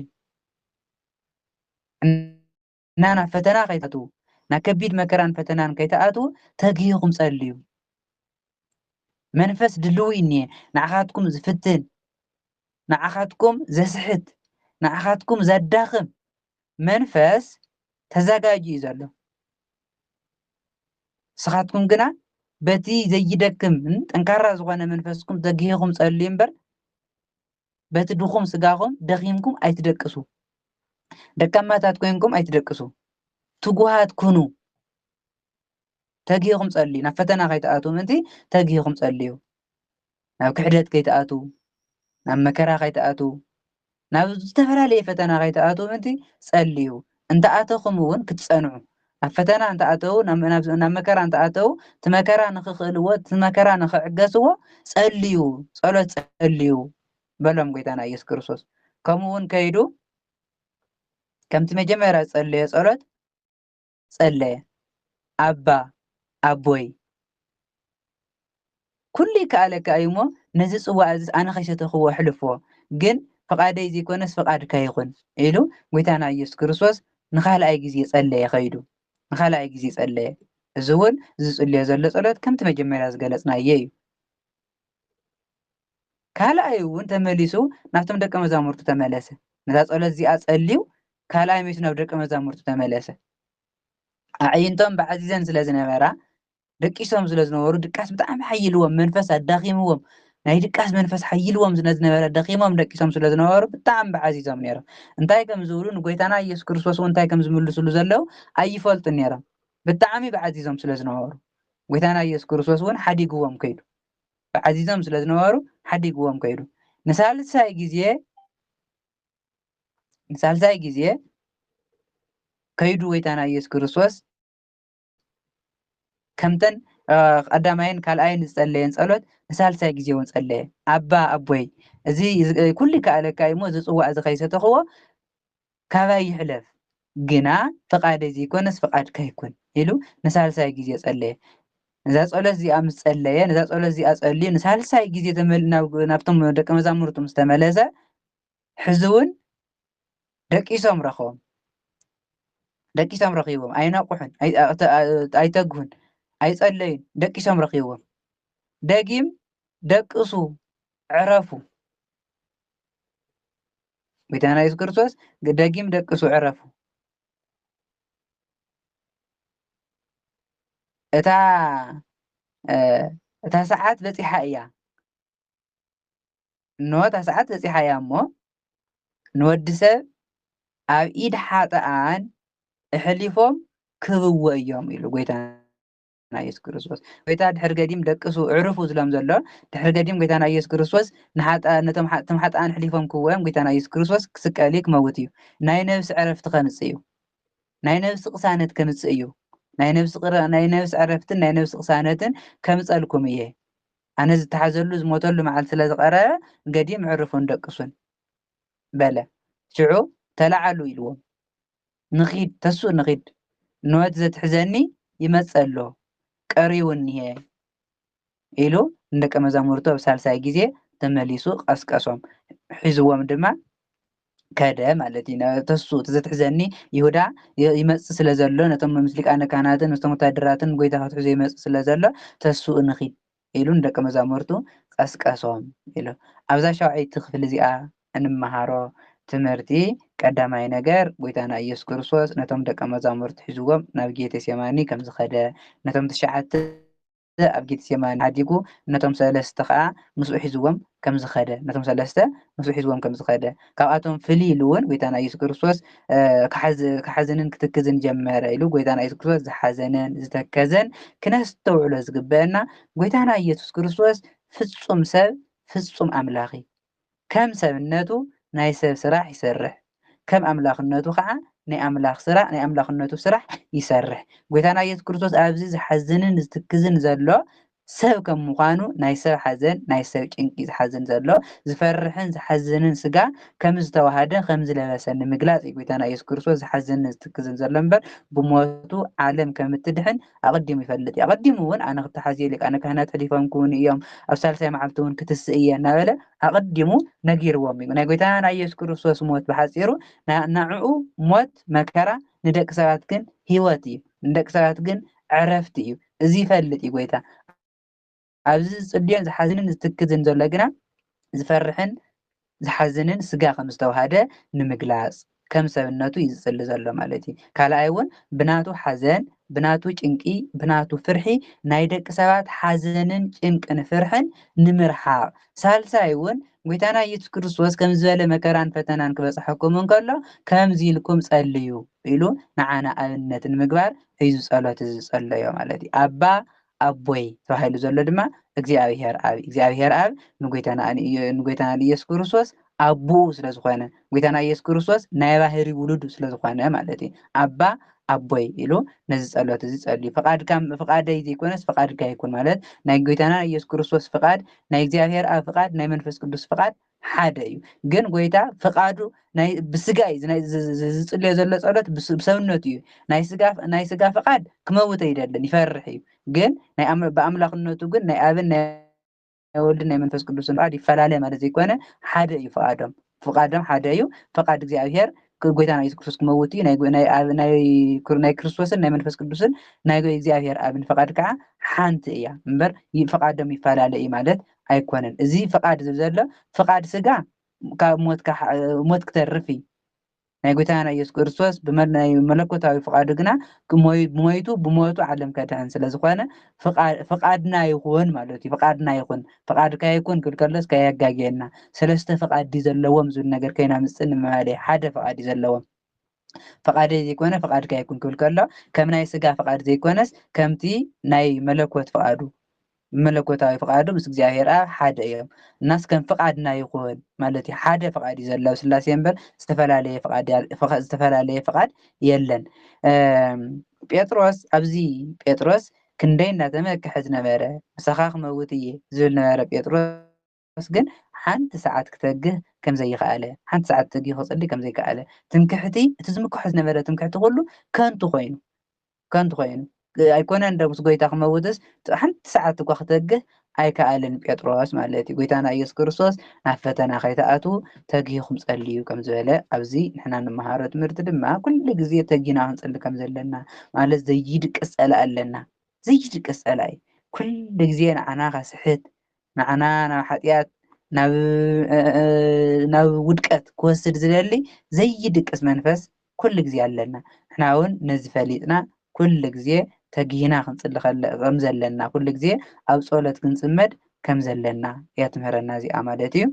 እና ናብ ፈተና ከይተኣትዉ ናብ ከቢድ መከራን ፈተናን ከይተኣትዉ ተግሂኹም ጸልዩ መንፈስ ድልው እኒአ ንዓኻትኩም ዝፍትን ንዓኻትኩም ዘስሕት ንዓኻትኩም ዘዳኽም መንፈስ ተዘጋጅ እዩ ዘሎ ስኻትኩም ግና በቲ ዘይደክምን ጠንካራ ዝኾነ መንፈስኩም ተግሂኹም ጸልዩ እምበር በቲ ድኹም ስጋኹም ደኺምኩም ኣይትደቅሱ ደካማታት ኮይንኩም ኣይትደቅሱ ትጉሃት ኩኑ ተግሂኹም ጸልዩ ናብ ፈተና ከይተኣትዉ ምንቲ ተግሂኹም ጸልዩ ናብ ክሕደት ከይተኣትዉ ናብ መከራ ከይተኣትዉ ናብ ዝተፈላለየ ፈተና ከይተኣትዉ ምንቲ ጸልዩ እንተኣተኹም እውን ክትጸንዑ ናብ ፈተና እንተኣተዉ ናብ መከራ እንተኣተዉ እቲ መከራ ንኽኽእልዎ እቲ መከራ ንኽዕገስዎ ጸልዩ ጸሎት ጸልዩ በሎም ጎይታና ኢየሱስ ክርስቶስ ከምኡ እውን ከይዱ ከምቲ መጀመርያ ዝጸለየ ጸሎት ጸለየ ኣባ ኣቦይ ኩሉ ይከኣለካ እዩ እሞ ነዚ ፅዋዕ እዚ ኣነ ከይሰተኽዎ ኣሕልፍዎ ግን ፈቃደይ ዘይኮነስ ፈቃድካ ይኹን ኢሉ ጎይታና ኢየሱስ ክርስቶስ ንኻልኣይ ግዜ ጸለየ ኸይዱ ንኻልኣይ ግዜ ጸለየ እዚ እውን ዝጽልዮ ዘሎ ጸሎት ከምቲ መጀመርያ ዝገለጽናየ እዩ ካልኣይ እውን ተመሊሱ ናብቶም ደቀ መዛሙርቱ ተመለሰ ነዛ ጸሎት እዚኣ ጸልዩ ካልኣይ መይቱ ናብ ደቀ መዛሙርቱ ተመለሰ ኣዕይንቶም ብዓዚዘን ስለ ዝነበራ ደቂሶም ስለ ዝነበሩ ድቃስ ብጣዕሚ ሓይልዎም መንፈስ ኣዳኺምዎም ናይ ድቃስ መንፈስ ሓይልዎም ዝነበረ ደኺሞም ደቂሶም ስለ ዝነበሩ ብጣዕሚ ብዓዚዞም ነይሮም እንታይ ከም ዝብሉ ንጎይታና ኢየሱስ ክርስቶስ እውን እንታይ ከም ዝምልስሉ ዘለው ኣይፈልጡን ነይሮም ብጣዕሚ ብዓዚዞም ስለ ዝነበሩ ጎይታና ኢየሱስ ክርስቶስ እውን ሓዲግዎም ከይዱ ብዓዚዞም ስለ ዝነበሩ ሓዲግዎም ከይዱ ንሳልሳይ ግዜ ከይዱ ጎይታና ኢየሱስ ክርስቶስ ከምተን ቀዳማይን ካልኣይን ዝጸለየን ጸሎት ንሳልሳይ ግዜ እውን ጸለየ ኣባ ኣቦይ እዚ ኩሉ ከኣለካ እሞ እዚ ጽዋዕ እዚ ከይሰተኽዎ ካባይ ይሕለፍ ግና ፈቃደይ ዘይኮነስ ፈቃድካ ይኩን ኢሉ ንሳልሳይ ግዜ ጸለየ ነዛ ጸሎት እዚኣ ምስ ጸለየ ነዛ ጸሎት እዚኣ ጸልዩ ንሳልሳይ ግዜ ናብቶም ደቀ መዛሙርቱ ምስ ተመለሰ ሕዚ እውን ደቂሶም ረኺቦም ኣይነቁሑን ኣይተግሁን ኣይጸለዩን ደቂሶም ረኺቦም ደጊም ደቅሱ ዕረፉ ጎይታና ኢየሱስ ክርስቶስ ደጊም ደቅሱ ዕረፉ እታ ሰዓት በፂሓ እያ እታ ሰዓት በፂሓ እያ እሞ ንወዲ ሰብ ኣብ ኢድ ሓጥኣን እሕሊፎም ክብዎ እዮም ኢሉ ጎይታና ኢየሱስ ክርስቶስ ጎይታ ድሕሪ ገዲም ደቅሱ ዕርፉ ዝሎም ዘሎ ድሕሪ ገዲም ጎይታና ኢየሱስ ክርስቶስ ነቶም ሓጥኣን ሕሊፎም ክብዎም ጎይታና ኢየሱስ ክርስቶስ ክስቀል ክመውት እዩ ናይ ነብሲ ዕረፍቲ ከምፅእ እዩ ናይ ነብሲ ቅሳነት ከምፅእ እዩ ናይ ነብሲ ዕረፍትን ናይ ነብሲ ቅሳነትን ከምፀልኩም እየ ኣነ ዝተሓዘሉ ዝሞተሉ መዓልቲ ስለ ዝቐረበ ገዲም ዕርፉን ደቅሱን በለ ሽዑ ተላዓሉ ኢልዎም ንኺድ ተሱእ ንኺድ ንወት ዘትሕዘኒ ይመጽእ ኣሎ ቀሪቡ እኒሄ ኢሉ ንደቀ መዛሙርቱ ኣብ ሳልሳይ ግዜ ተመሊሱ ቀስቀሶም ሒዝዎም ድማ ከደ ማለት እዩ ተሱ ተዘትሕዘኒ ይሁዳ ይመጽእ ስለ ዘሎ ነቶም ምስ ሊቃነ ካህናትን ምስቶም ወታደራትን ጎይታ ክትሕዞ ይመጽእ ስለ ዘሎ ተሱእ ንኺድ ኢሉ ንደቀ መዛሙርቱ ቀስቀሶም ኢሉ ኣብዛ ሻውዓይቲ ክፍሊ እዚኣ እንመሃሮ ትምህርቲ ቀዳማይ ነገር ጎይታና ኢየሱስ ክርስቶስ ነቶም ደቀ መዛሙርቱ ሒዝዎም ናብ ጌቴሴማኒ ከም ዝኸደ ነቶም ትሽዓተ ኣብ ጌቴሴማኒ ሓዲጉ ነቶም ሰለስተ ከዓ ምስኡ ሒዝዎም ከም ዝኸደ ካብኣቶም ፍልይ ኢሉ እውን ጎይታና ኢየሱስ ክርስቶስ ክሓዝንን ክትክዝን ጀመረ ኢሉ ጎይታና ኢየሱስ ክርስቶስ ዝሓዘነን ዝተከዘን ክነስተውዕሎ ዝግበአና ጎይታና ኢየሱስ ክርስቶስ ፍጹም ሰብ ፍጹም ኣምላኽ ከም ሰብነቱ ናይ ሰብ ስራሕ ይሰርሕ ከም ኣምላኽነቱ ከዓ ናይ ኣምላኽነቱ ስራሕ ይሰርሕ ጎይታና ኢየሱስ ክርስቶስ ኣብዚ ዝሓዝንን ዝትክዝን ዘሎ ሰብ ከም ምዃኑ ናይ ሰብ ሓዘን ናይ ሰብ ጭንቂ ዝሓዝን ዘሎ ዝፈርሕን ዝሓዝንን ስጋ ከም ዝተዋሃደ ከም ዝለበሰ ንምግላጽ ጎይታና ኢየሱስ ክርስቶስ ዝሓዝንን ዝትክዝን ዘሎ እምበር ብሞቱ ዓለም ከም እትድሕን ኣቐዲሙ ይፈልጥ እዩ ኣቐዲሙ እውን ኣነ ክተሓዝየ ሊቃነ ካህናት ሕሊፎም ክውን እዮም ኣብ ሳልሳይ መዓልቲ እውን ክትስእ እየ እናበለ ኣቐዲሙ ነጊርዎም እዩ ናይ ጎይታና ኢየሱስ ክርስቶስ ሞት ብሓፂሩ ናዕኡ ሞት መከራ ንደቂ ሰባት ግን ሂወት እዩ ንደቂ ሰባት ግን ዕረፍቲ እዩ እዚ ይፈልጥ እዩ ጎይታ ኣብዚ ዝጽልዮን ዝሓዝንን ዝትክዝን ዘሎ ግና ዝፈርሕን ዝሓዝንን ስጋ ከም ዝተዋሃደ ንምግላጽ ከም ሰብነቱ ይዝጽሊ ዘሎ ማለት እዩ ካልኣይ እውን ብናቱ ሓዘን ብናቱ ጭንቂ ብናቱ ፍርሒ ናይ ደቂ ሰባት ሓዘንን ጭንቅን ፍርሕን ንምርሓቕ ሳልሳይ እውን ጎይታና ኢየሱስ ክርስቶስ ከም ዝበለ መከራን ፈተናን ክበጽሐኩም እንከሎ ከምዚ ኢልኩም ጸልዩ ኢሉ ንዓና ኣብነት ንምግባር ሒዙ ጸሎት ዝጸለዮ ማለት እዩ ኣባ ኣቦይ ተባሂሉ ዘሎ ድማ እግዚአብሔር አብ ንጎይታና ኢየሱስ ክርስቶስ ኣቦኡ ስለ ዝኾነ ጎይታና ኢየሱስ ክርስቶስ ናይ ባህሪ ውሉዱ ስለ ዝኾነ ማለት እዩ ኣባ ኣቦይ ኢሉ ነዚ ጸሎት እዚ ጸልዩ ፈቃደይ ዘይኮነስ ፈቃድካ ይኩን ማለት ናይ ጎይታና ኢየሱስ ክርስቶስ ፍቃድ ናይ እግዚአብሔር አብ ፍቃድ ናይ መንፈስ ቅዱስ ፍቃድ ሓደ እዩ ግን ጎይታ ፍቃዱ ናይ ብስጋ ዝጽልዮ ዘሎ ጸሎት ብሰውነቱ እዩ ናይ ስጋ ፍቃድ ክመውተ ይደልን ይፈርሕ እዩ ግን ናይ በኣምላኽነቱ ግን ናይ ኣብን ወልድን ናይ መንፈስ ቅዱስን ፍቃድ ይፈላለ ማለት ዘይኮነ ሓደ እዩ ፍቃዶም ሓደ እዩ ፍቃድ እግዚኣብሔር ጎይታና ኢየሱስ ክርስቶስ ክመውት እዩ ናይ ክርስቶስን ናይ መንፈስ ቅዱስን ናይ እግዚኣብሔር ኣብን ፍቃድ ከዓ ሓንቲ እያ እምበር ፍቃዶም ይፈላለ እዩ ማለት ኣይኮነን እዚ ፍቃድ ዘሎ ፍቃድ ስጋ ካብ ሞት ክተርፍ እዩ ናይ ጎይታና ኢየሱስ ክርስቶስ ብናይ መለኮታዊ ፍቃዱ ግና ሞይቱ ብሞቱ ዓለም ከድሕን ስለዝኮነ ፍቃድና ይኩን ማለት እዩ ፍቃድና ይኩን ፍቃድካ ይኩን ክብል ከሎስ ከየጋግየና ሰለስተ ፍቃድ ዘለዎም ዝብል ነገር ከይና ምፅን ንምባለ ሓደ ፍቃድ ዘለዎም ፍቃድ ዘይኮነ ፍቃድካ ይኩን ክብል ከሎ ከም ናይ ስጋ ፍቃድ ዘይኮነስ ከምቲ ናይ መለኮት ፍቃዱ መለኮታዊ ፍቃዱ ምስ እግዚኣብሔር ኣብ ሓደ እዮም እናስ ከም ፍቃድና ይኩን ማለት እዩ ሓደ ፍቃድ እዩ ዘሎ ስላሴ እምበር ዝተፈላለየ ፍቃድ የለን ጴጥሮስ ኣብዚ ጴጥሮስ ክንደይ እናተመክሐ ዝነበረ ምሳኻ ክመውት እየ ዝብል ነበረ ጴጥሮስ ግን ሓንቲ ሰዓት ክተግህ ከም ዘይከኣለ ሓንቲ ሰዓት ተጊህ ክፅሊ ከም ዘይከኣለ ትምክሕቲ እቲ ዝምክሖ ዝነበረ ትምክሕቲ ኩሉ ከንቱ ኮይኑ ኣይኮነን ዶ ምስ ጎይታ ክመውትስ ሓንቲ ሰዓት እኳ ክተግህ ኣይከኣልን ጴጥሮስ ማለት እዩ ጎይታና ኢየሱስ ክርስቶስ ናብ ፈተና ከይተኣትዉ ተጊህኩም ፀልዩ ከም ዝበለ ኣብዚ ንሕና ንመሃሮ ትምህርቲ ድማ ኩሉ ግዜ ተጊና ክንፀሊ ከም ዘለና ማለት ዘይድቅስ ፀላእ ኣለና ዘይድቅስ ፀላእ ኩሉ ግዜ ንዓና ከስሕት ንዓና ናብ ሓጢኣት ናብ ውድቀት ክወስድ ዝደሊ ዘይድቅስ መንፈስ ኩሉ ግዜ ኣለና ንሕና እውን ነዚ ፈሊጥና ኩሉ ግዜ ተጊህና ክንፅሊ ከም ዘለና ኩሉ ግዜ ኣብ ጸሎት ክንፅመድ ከም ዘለና እያ ትምህረና እዚኣ ማለት እዩ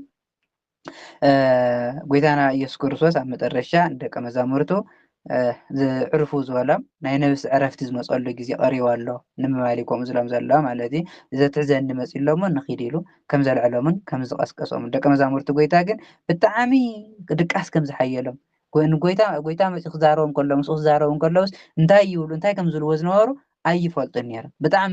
ጎይታና ኢየሱስ ክርስቶስ ኣብ መጨረሻ ንደቀ መዛሙርቱ ዝዕርፉ ዝበሎም ናይ ነብሲ ዕረፍቲ ዝመፀሉ ግዜ ቀሪቡ ኣሎ ንምባል ከምኡ ዝብሎም ዘሎ ማለት እዩ ዘትሕዘኒ መፂሎሞ ንኺድ ኢሉ ከም ዘልዕሎምን ከም ዝቀስቀሶምን ደቀ መዛሙርቲ ጎይታ ግን ብጣዕሚ ድቃስ ከም ዝሓየሎም ጎይታ መፂኡ ክዛረቦም ከሎ ምስኡ ክዛረቡ ከለውስ እንታይ ይብሉ እንታይ ከም ዝብልዎ ዝነበሩ ኣይፈልጡን ነይሮም ብጣዕሚ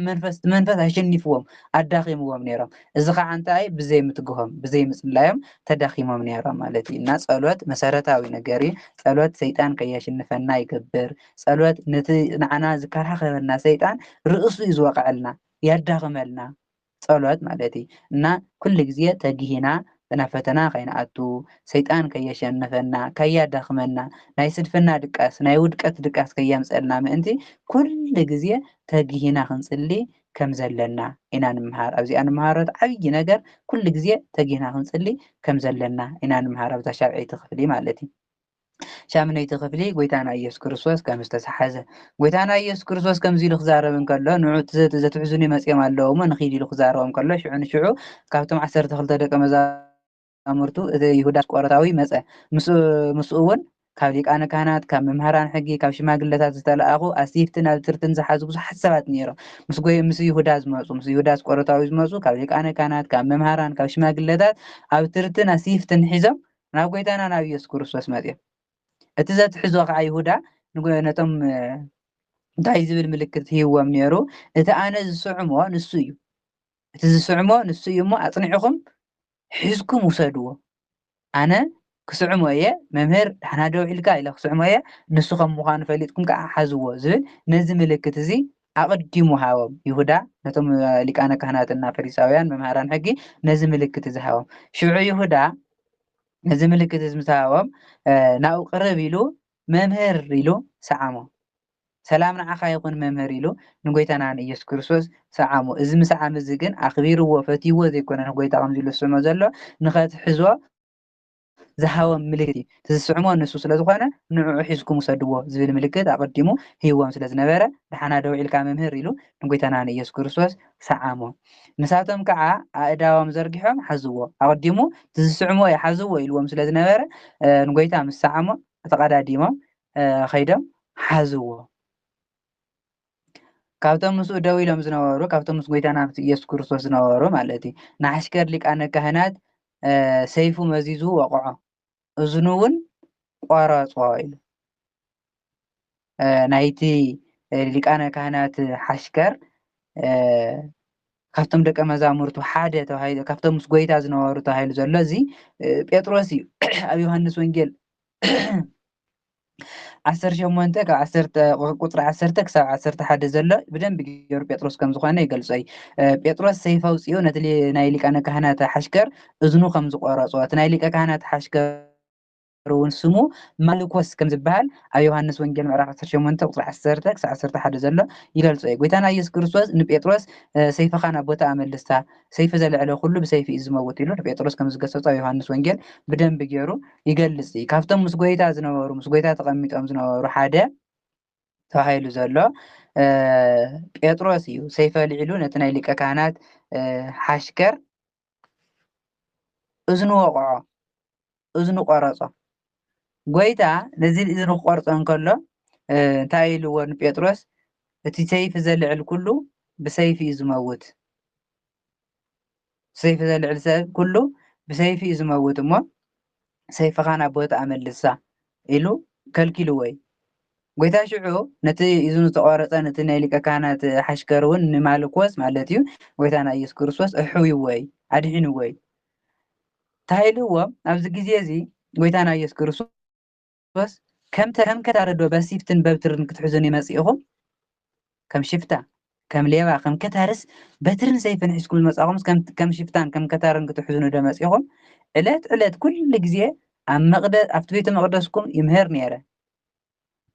መንፈስ ኣሸኒፍዎም ኣዳኺምዎም ነይሮም እዚ ከዓ እንታይ ብዘይ ምትግሆም ብዘይ ምፅላዮም ተዳኺሞም ነይሮም ማለት እዩ እና ጸሎት መሰረታዊ ነገር እዩ ጸሎት ሰይጣን ከየሽንፈና ይገብር ጸሎት ነቲ ንዓና ዝከራኸበና ሰይጣን ርእሱ እዩ ዝወቅዐልና ያዳኽመልና ጸሎት ማለት እዩ እና ኩሉ ግዜ ተጊሂና ናብ ፈተና ከይንኣቱ ሰይጣን ከየሸንፈና ከያዳኽመና ናይ ስንፍና ድቃስ ናይ ውድቀት ድቃስ ከየምፀልና ምእንቲ ኩሉ ግዜ ተጊሂና ክንፅሊ ከም ዘለና ኢና ንምሃር ኣብዚኣ ንምሃሮ ዓብዪ ነገር ኩሉ ግዜ ተጊሂና ክንፅሊ ከም ዘለና ኢና ንምሃር ኣብዛ ሻብዐይቲ ክፍሊ ማለት እዩ ሻምነይቲ ክፍሊ ጎይታና ኢየሱስ ክርስቶስ ከም ዝተሰሓዘ ጎይታና ኢየሱስ ክርስቶስ ከምዚ ኢሉ ክዛረብ እንከሎ ንዑ ዘትሕዝኑ መፅኦም ኣለዎ እሞ ንኺድ ኢሉ ክዛረቦም ከሎ ሽዑ ንሽዑ ካብቶም 12 ደቀ መዛሙርቱ እቲ ይሁዳ ቆሮታዊ መፀ ምስኡ እውን ካብ ሊቃነ ካህናት ካብ መምህራን ሕጊ ካብ ሽማግለታት ዝተለኣኹ ኣሲፍትን ኣብ ትርትን ዝሓዙ ብዙሓት ሰባት ነይሮም ምስ ይሁዳ ዝመፁ ምስ ይሁዳ ቆሮታዊ ዝመፁ ካብ ሊቃነ ካህናት ካብ መምህራን ካብ ሽማግለታት ኣብ ትርትን ኣሲፍትን ሒዞም ናብ ጎይታና ናብ ኢየሱስ ክርስቶስ መፅኦም እቲ ዘትሕዞ ከዓ ይሁዳ ነቶም እንታይ ዝብል ምልክት ሂብዎም ነይሩ እቲ ኣነ ዝስዕሞ ንሱ እዩ እቲ ዝስዕሞ ንሱ እዩ እሞ ኣፅኒዕኹም ሒዝኩም ውሰድዎ ኣነ ክስዕሞ እየ መምህር ዳሕና ደው ኢልካ ኢለ ክስዕሞ እየ ንሱ ከም ምዃኑ ፈሊጥኩም ከዓ ሓዝዎ ዝብል ነዚ ምልክት እዚ ኣቐዲሙ ሃቦም ይሁዳ ነቶም ሊቃነ ካህናትና ፈሪሳውያን መምህራን ሕጊ ነዚ ምልክት እዚ ሃቦም ሽዑ ይሁዳ ነዚ ምልክት እዚ ምስ ሃቦም ናብኡ ቅርብ ኢሉ መምህር ኢሉ ሰዓሞ ሰላም ንዓኻ ይኹን መምህር ኢሉ ንጎይታና ንኢየሱስ ክርስቶስ ሰዓሞ እዚ ምስዓም እዚ ግን ኣኽቢርዎ ፈትይዎ ዘይኮነ ንጎይታ ከምዚ ኢሉ ዝስዕሞ ዘሎ ንኸትሕዞ ዝሃቦም ምልክት እዩ ትዝስዕሞ ንሱ ስለዝኾነ ንዕኡ ሒዝኩም ውሰድዎ ዝብል ምልክት ኣቐዲሙ ሂብዎም ስለዝነበረ ዳሕና ደው ኢልካ መምህር ኢሉ ንጎይታና ንኢየሱስ ክርስቶስ ሰዓሞ ንሳቶም ከዓ ኣእዳዎም ዘርጊሖም ሓዝዎ ኣቐዲሙ ትዝስዕሞ ይሓዝዎ ኢልዎም ስለዝነበረ ንጎይታ ምስ ሰዓሞ ተቐዳዲሞም ከይዶም ሓዝዎ ካብቶም ምስኡ ደው ኢሎም ዝነበሩ ካብቶም ምስ ጎይታና ኢየሱስ ክርስቶስ ዝነበሩ ማለት እዩ ንዓሽከር ሊቃነ ካህናት ሰይፉ መዚዙ ወቕዖ እዝኑ እውን ቆረፆ ኢሉ ናይቲ ሊቃነ ካህናት ሓሽከር ካብቶም ደቀ መዛሙርቱ ሓደ ተባሂሉ ካብቶም ምስ ጎይታ ዝነበሩ ተባሂሉ ዘሎ እዚ ጴጥሮስ እዩ ኣብ ዮሃንስ ወንጌል 18 ካብ 10 ቁፅሪ 10 ክሳብ 11 ዘሎ ብደንብ ገይሩ ጴጥሮስ ከም ዝኾነ ይገልጾ እዩ። ጴጥሮስ ሰይፍ ኣውፂኡ ነቲ ናይ ሊቃነ ካህናት ሓሽከር እዝኑ ከም ዝቆረፆ እቲ ናይ ሊቀ ካህናት ሓሽከር እውን ስሙ ማልኮስ ከም ዝበሃል ኣብ ዮሃንስ ወንጌል ምዕራፍ 18 ቁፅሪ 10 ክሳብ 11 ዘሎ ይገልጾ እዩ። ጎይታና ኢየሱስ ክርስቶስ ንጴጥሮስ ሰይፍኻ ናብ ቦታ ኣመልስታ ሰይፊ ዘለዕለ ኩሉ ብሰይፊ እዩ ዝመውት ኢሉ ንጴጥሮስ ከም ዝገሰፆ ኣብ ዮሃንስ ወንጌል ብደንቢ ገይሩ ይገልጽ እዩ። ካብቶም ምስ ጎይታ ዝነበሩ ምስ ጎይታ ተቐሚጦም ዝነበሩ ሓደ ተባሂሉ ዘሎ ጴጥሮስ እዩ። ሰይፈ ልዒሉ ነቲ ናይ ሊቀ ካህናት ሓሽከር እዝኑ ወቕዖ እዝኑ ቆረፆ። ጎይታ ነዚ እዝኑ ክቆርፆ እንከሎ እንታይ ኢልዎ ንጴጥሮስ እቲ ሰይፊ ዘልዕል ኩሉ ብሰይፊ እዩ ዝመውት ሰይፊ ዘልዕል ሰብ ኩሉ ብሰይፊ እዩ ዝመውት እሞ ሰይፍኻ ናብ ቦታ ኣመልሳ ኢሉ ከልኪልዎ እዩ። ጎይታ ሽዑ ነቲ እዝኑ ዝተቆረፀ ነቲ ናይ ሊቀ ካህናት ሓሽከር እውን ንማልኮስ ማለት እዩ ጎይታና ኢየሱስ ክርስቶስ ኣሕውይዎ እዩ ኣድሒንዎ እዩ ታይልዎም። ኣብዚ ግዜ እዚ ጎይታና ኢየሱስ ክርስቶስ ከም ከታረዶ በሲፍትን በብትርን ክትሕዙን ይመፅኢኹም ከም ሽፍታ ከም ሌባ ከም ከታርስ በትርን ሰይፍን ሒዝኩም ዝመፃኹም ከም ሽፍታን ከም ከታርን ክትሕዙን ዶ መፅኢኹም? ዕለት ዕለት ኩሉ ግዜ ኣብ መቅደስ ኣብቲ ቤተ መቅደስኩም ይምህር ነይረ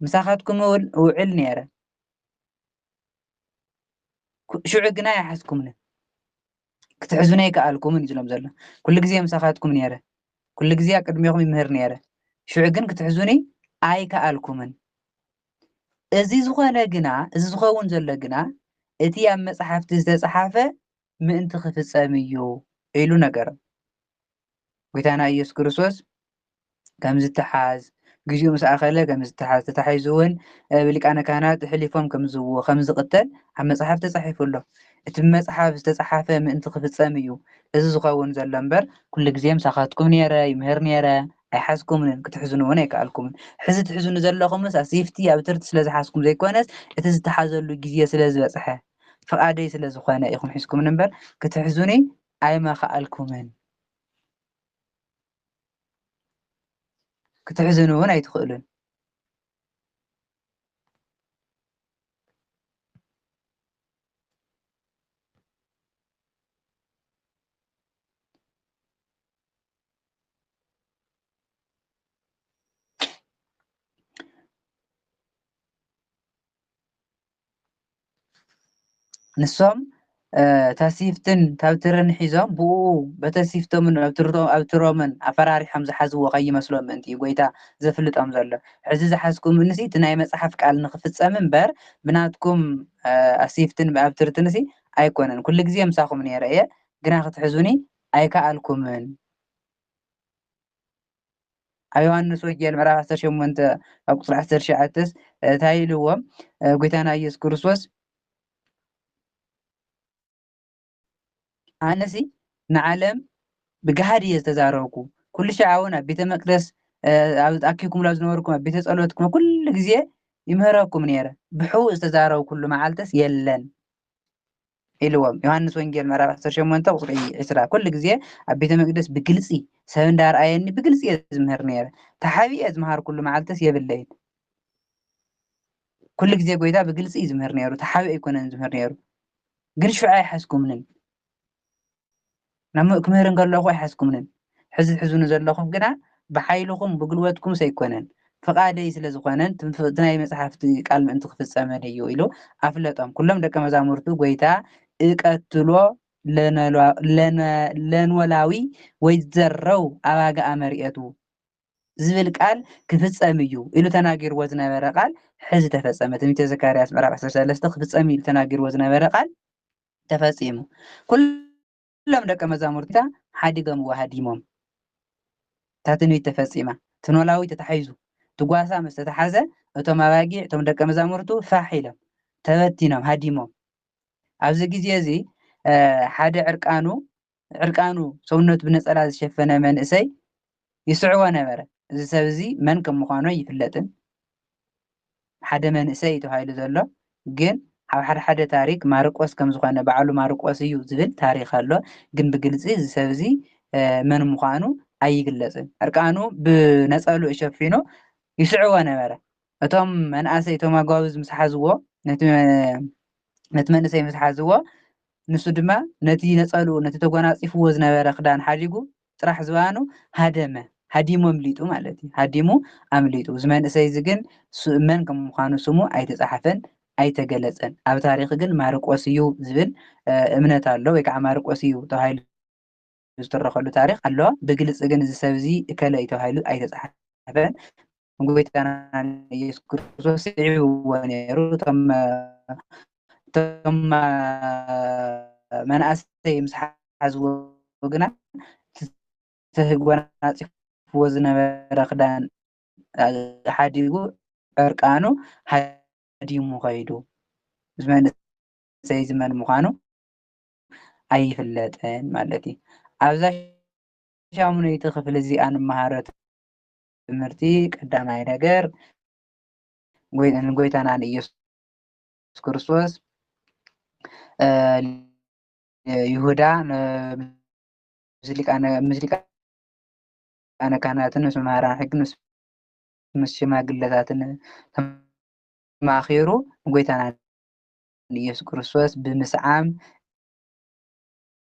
ምሳኻትኩም እውን ውዕል ነይረ ሽዑ ግና ኣይሓዝኩምን ክትሕዙነ ይከኣልኩምን እዩ ዝብሎም ዘሎ። ኩሉ ግዜ ምሳኻትኩም ነይረ ኩሉ ግዜ ኣብ ቅድሚኹም ይምህር ነይረ ሽዑ ግን ክትሕዙኒ ኣይከኣልኩምን። እዚ ዝኾነ ግና እዚ ዝኸውን ዘሎ ግና እቲ ኣብ መፅሓፍቲ ዝተፅሓፈ ምእንቲ ክፍፀም እዩ ኢሉ ነገሮም። ጎይታና ኢየሱስ ክርስቶስ ከም ዝተሓዝ ግዚኡ ምስ ኣኸለ ከም ዝተሓዝ ተታሒዙ እውን ብሊቃነ ካህናት ሕሊፎም ከም ዝህብዎ ከም ዝቅተል ኣብ መፅሓፍ ተፃሒፉ ኣሎ። እቲ ብመፅሓፍ ዝተፅሓፈ ምእንቲ ክፍፀም እዩ እዚ ዝኸውን ዘሎ እምበር ኩሉ ግዜ ምሳኻትኩም ነይረ ይምህር ነይረ ኣይሓዝኩምን ክትሕዝኑ እውን ኣይከኣልኩምን። ሕዚ ትሕዝኑ ዘለኹምስ ኣብ ሴፍቲ ኣብ ትርቲ ስለዝሓዝኩም ዘይኮነስ እቲ ዝተሓዘሉ ግዜ ስለዝበፅሐ ፍቃደይ ስለዝኾነ ኢኹም ሒዝኩምን እምበር ክትሕዙኒ ኣይመኸኣልኩምን ክትሕዝኑ እውን ኣይትኽእሉን። ንሶም ታሲፍትን ታብትርን ሒዞም ብኡ በተሲፍቶምን ኣብ ትሮምን ኣፈራሪሖም ዝሓዝዎ ከይመስሎም ምእንቲ እዩ ጎይታ ዘፍልጦም ዘሎ። ሕዚ ዝሓዝኩም ንሲ እቲ ናይ መፅሓፍ ቃል ንክፍፀም እምበር ብናትኩም ኣሲፍትን ኣብ ትርትን ሲ ኣይኮነን ኩሉ ግዜ ምሳኹም ነይረ እየ ግና ክትሕዙኒ ኣይከኣልኩምን። ኣብ ዮሃንስ ወንጌል ምዕራፍ 18 ኣብ ቁፅሪ 19 እንታይ ኢልዎም ጎይታና ኢየሱስ ክርስቶስ ኣነሲ ንዓለም ብገሃድ እየ ዝተዛረብኩ ኩሉ ሻዕ እውን ኣብ ቤተ መቅደስ ኣኪብኩምሎ ዝነበርኩም ኣብ ቤተ ፀሎትኩም ኩሉ ግዜ ይምህረኩም ነይረ ብሕቡእ ዝተዛረቡ ኩሉ መዓልትስ የለን ኢልዎም። ዮሃንስ ወንጌል ምዕራፍ 18 ቁፅሪ 20 ኩሉ ግዜ ኣብ ቤተ መቅደስ ብግልፂ ሰብ እንዳርኣየኒ ብግልፂ እየ ዝምህር ነይረ ተሓቢአ ዝምሃር ኩሉ መዓልትስ የብለይን። ኩሉ ግዜ ጎይታ ብግልፂ እዩ ዝምህር ነይሩ ተሓቢኡ ኣይኮነን ዝምህር ነይሩ ግን ሽዑ ኣይሓዝኩምንን ናብ ክምህር እንከለኹ ኣይሓዝኩምንን። ሕዚ ትሕዝኑ ዘለኹም ግና ብሓይልኩም ብጉልበትኩም ዘይኮነን ፍቃደይ ስለዝኾነን እቲ ናይ መፅሓፍቲ ቃል ምእንቲ ክፍፀመን እዩ ኢሉ ኣፍለጦም። ኩሎም ደቀ መዛሙርቱ ጎይታ እቀትሎ ለንወላዊ ወይ ዘረው ኣባግዓ መርኤቱ ዝብል ቃል ክፍፀም እዩ ኢሉ ተናጊርዎ ዝነበረ ቃል ሕዚ ተፈፀመ። ትንቢተ ዘካርያስ ምዕራፍ 13 ክፍፀም ኢሉ ተናጊርዎ ዝነበረ ቃል ተፈፂሙ። ኩሎም ደቀ መዛሙርታ ሓዲጎም ወሃዲሞም እታ ትንቢት ተፈፂማ ትኖላዊ ተታሒዙ ትጓሳ ምስ ተተሓዘ እቶም ኣባጊዕ እቶም ደቀ መዛሙርቱ ፋሕ ኢሎም ተበቲኖም ሃዲሞም። ኣብዚ ግዜ እዚ ሓደ ዕርቃኑ ሰውነቱ ብነፀላ ዝሸፈነ መንእሰይ ይስዕቦ ነበረ። እዚ ሰብ እዚ መን ከም ምዃኑ ይፍለጥን ሓደ መንእሰይ ተባሂሉ ዘሎ ግን ኣብ ሓደ ታሪክ ማርቆስ ከም ዝኾነ ባዕሉ ማርቆስ እዩ ዝብል ታሪክ ኣሎ። ግን ብግልፂ እዚ ሰብ እዚ መን ምዃኑ ኣይግለፅን። ዕርቃኑ ብነፀሉ ሸፊኑ ይስዕቦ ነበረ። እቶም መናእሰይ እቶም ኣጓብዝ ምስ ሓዝዎ ነቲ መንእሰይ ምስ ሓዝዎ ንሱ ድማ ነቲ ነፀልኡ ነቲ ተጎናፂፍዎ ዝነበረ ክዳን ሓዲጉ ጥራሕ ዝባኑ ሃዲሙ ኣምሊጡ ማለት እዩ። ሃዲሙ ኣምሊጡ እዚ መንእሰይ እዚ ግን መን ከም ምዃኑ ስሙ ኣይተፃሓፈን ኣይተገለፀን። ኣብ ታሪክ ግን ማርቆስ እዩ ዝብል እምነት ኣሎ ወይ ከዓ ማርቆስ እዩ ተባሂሉ ዝተረኸሉ ታሪክ ኣሎ። ብግልፂ ግን እዚ ሰብ እዚ እከለ እዩ ተባሂሉ ኣይተፃሓፈን። ጎይታና ኢየሱስ ክርስቶስ ስዒብዎ ነይሩ። እቶም መናእሰይ ምስ ሓዝዎ ግና ተጎናፂፍዎ ዝነበረ ክዳን ሓዲጉ ዕርቃኑ ሃዲሙ ከይዱ እዚ መንእሰይ እዚ መን ምዃኑ ኣይፍለጥን ማለት እዩ። ኣብዛ ሻሙነይቲ ክፍሊ እዚኣ ንመሃሮ ትምህርቲ ቀዳማይ ነገር ንጎይታና ንኢየሱስ ክርስቶስ ይሁዳ ምስ ሊቃነ ካህናትን ምስ መምህራን ሕጊ ምስ ሽማግለታትን ተማኺሩ ንጎይታና ንኢየሱስ ክርስቶስ ብምስዓም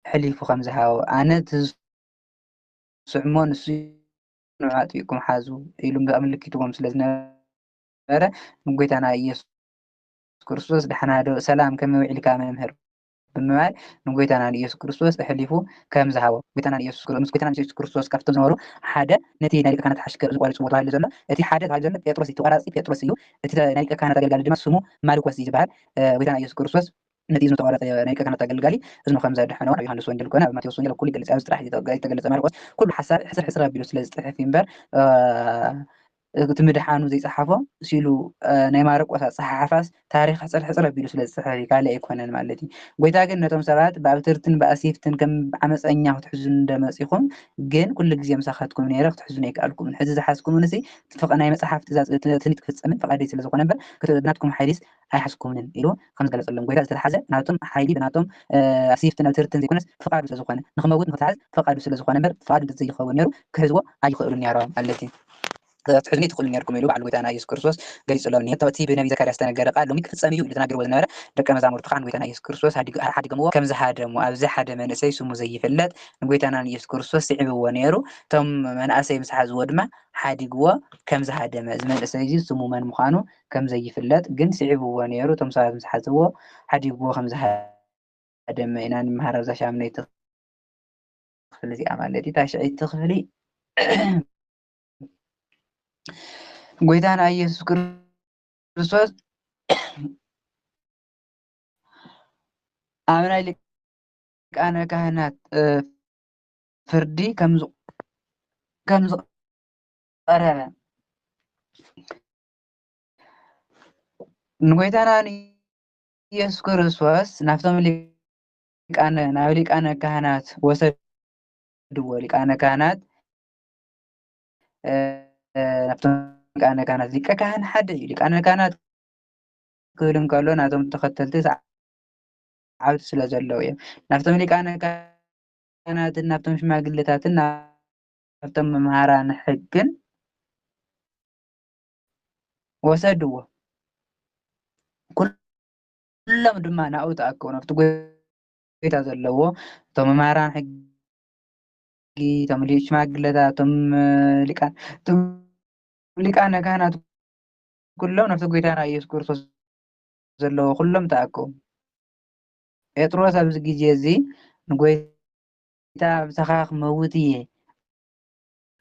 ሕሊፉ ከም ዝሃቦ ኣነ ትስዕሞ ንሱ ንዑ ኣጥቢቅኩም ሓዙ ኢሉ ኣመልኪትዎም ስለ ዝነበረ ንጎይታና ኢየሱስ ክርስቶስ ደሕና ዶ ሰላም ከመይ ውዒልካ መምህር ብምባል ንጎይታና ንኢየሱስ ክርስቶስ ሕሊፉ ከም ዝሃቦ ጎይታና ኢየሱስ ክርስቶስ ካብቶም ዝነበሩ ሓደ ነቲ ናይ ሊቀ ካህናት ሓሽከር ዝቆሪፅዎ ተባሂሉ ዘሎ እቲ ሓደ ተባሂሉ ዘሎ ጴጥሮስ እዩ። ተቆራፂ ጴጥሮስ እዩ። እቲ ናይ ሊቀ ካህናት ኣገልጋሊ ድማ ስሙ ማልኮስ እዩ ዝበሃል። ጎይታና ኢየሱስ ክርስቶስ ነቲ እዝኑ ተቆረፀ ናይ ሊቀ ካህናት ኣገልጋሊ እዝኑ ከም ዘድሐነዎ ኣብ ዮሃንስ ወንጌል ኮነ ኣብ ማቴዎስ ወንጌል ኩሉ ይገልፅ። ኣብዚ ጥራሕ ዝተገለፀ ማርቆስ ኩሉ ሓሳብ ሕፅር ሕፅር ኣቢሉ ስለ ዝፅሕፍ እዩ እምበር እቲ ምድሓኑ ዘይፀሓፎ ሲሉ ናይ ማርቆስ ኣፀሓሕፋስ ታሪክ ሕፅር ሕፅር ኣቢሉ ስለ ዝፅሕፍ ካልእ ኣይኮነን ማለት እዩ። ጎይታ ግን ነቶም ሰባት ብኣብትርትን ብኣሲፍትን ከም ዓመፀኛ ክትሕዙ እንደመፂኹም ግን ኩሉ ግዜ ምሳኻትኩም ነይረ ክትሕዙን ኣይከኣልኩምን ሕዚ ዝሓዝኩም ንሲ ናይ መፅሓፍ ትእዛዝ ትንቢት ክፍፀምን ፈቃደይ ስለዝኮነ እምበር ናትኩም ሓይሊስ ኣይሓዝኩምንን ኢሉ ከም ዝገለፀሎም ጎይታ ዝተተሓዘ ናቶም ሓይሊ ናቶም ኣሲፍትን ኣብትርትን ዘይኮነስ ፍቃዱ ስለዝኮነ ንክመውት ንክትሓዝ ፈቃዱ ስለዝኮነ እምበር ፍቃዱ ዘይኸውን ነይሩ ክሕዝዎ ኣይክእሉን ነይሮም ማለት እዩ። ትሕዝኒ ትኽእሉ ነርኩም ኢሉ ባዕሉ ጎይታና ኢየሱስ ክርስቶስ ገሊፁሎም እኒሀ። እቲ ብነቢይ ዘካርያስ ዝተነገረ ቃል ሎሚ ክፍፀም እዩ ኢሉ ተናጊርዎ ዝነበረ ደቀ መዛሙርቱ ከዓ ንጎይታና ኢየሱስ ክርስቶስ ሓዲገምዎ ከም ዝሃደሙ ኣብዚ ሓደ መንእሰይ ስሙ ዘይፍለጥ ንጎይታና ኢየሱስ ክርስቶስ ስዒብዎ ነይሩ። እቶም መናእሰይ ምስ ሓዝዎ ድማ ሓዲግዎ ከም ዝሃደመ እዚ መንእሰይ እዚ ስሙ መን ምዃኑ ከም ዘይፍለጥ ግን ስዒብዎ ነይሩ። እቶም ሰባት ምስ ሓዝዎ ሓዲግዎ ከም ዝሃደመ ኢና ንመሃር ኣብዛ ሻምነይቲ ክፍሊ እዚኣ ማለት እዩ። ታሽዐይቲ ክፍሊ ጎይታና ኢየሱስ ክርስቶስ ኣብ ናይ ሊቃነ ካህናት ፍርዲ ከም ዝቀረበ ንጎይታና ኢየሱስ ክርስቶስ ናብቶም ናብ ሊቃነ ካህናት ወሰድዎ። ሊቃነ ካህናት ናብቶም ሊቃነ ካህናት ሊቀ ካህን ሓደ እዩ። ሊቃነ ካህናት ክብል እንከሎ ናቶም ተኸተልቲ ዓብቲ ስለ ዘለው እዮም። ናብቶም ሊቃነ ካህናትን ናብቶም ሽማግለታትን ናብቶም መምሃራን ሕግን ወሰድዎ። ኩሎም ድማ ናብኡ ተኣከቡ። ናብቲ ጎይታ ዘለዎ እቶም መምሃራን ሕጊ እቶም ሽማግለታት እቶም ሊቃነ ካህናት ኩሎም ናብቲ ጎይታና ኢየሱስ ክርስቶስ ዘለዎ ኩሎም ተኣከቡ። ጴጥሮስ ኣብዚ ግዜ እዚ ንጎይታ ብሳኻ ክመውት እየ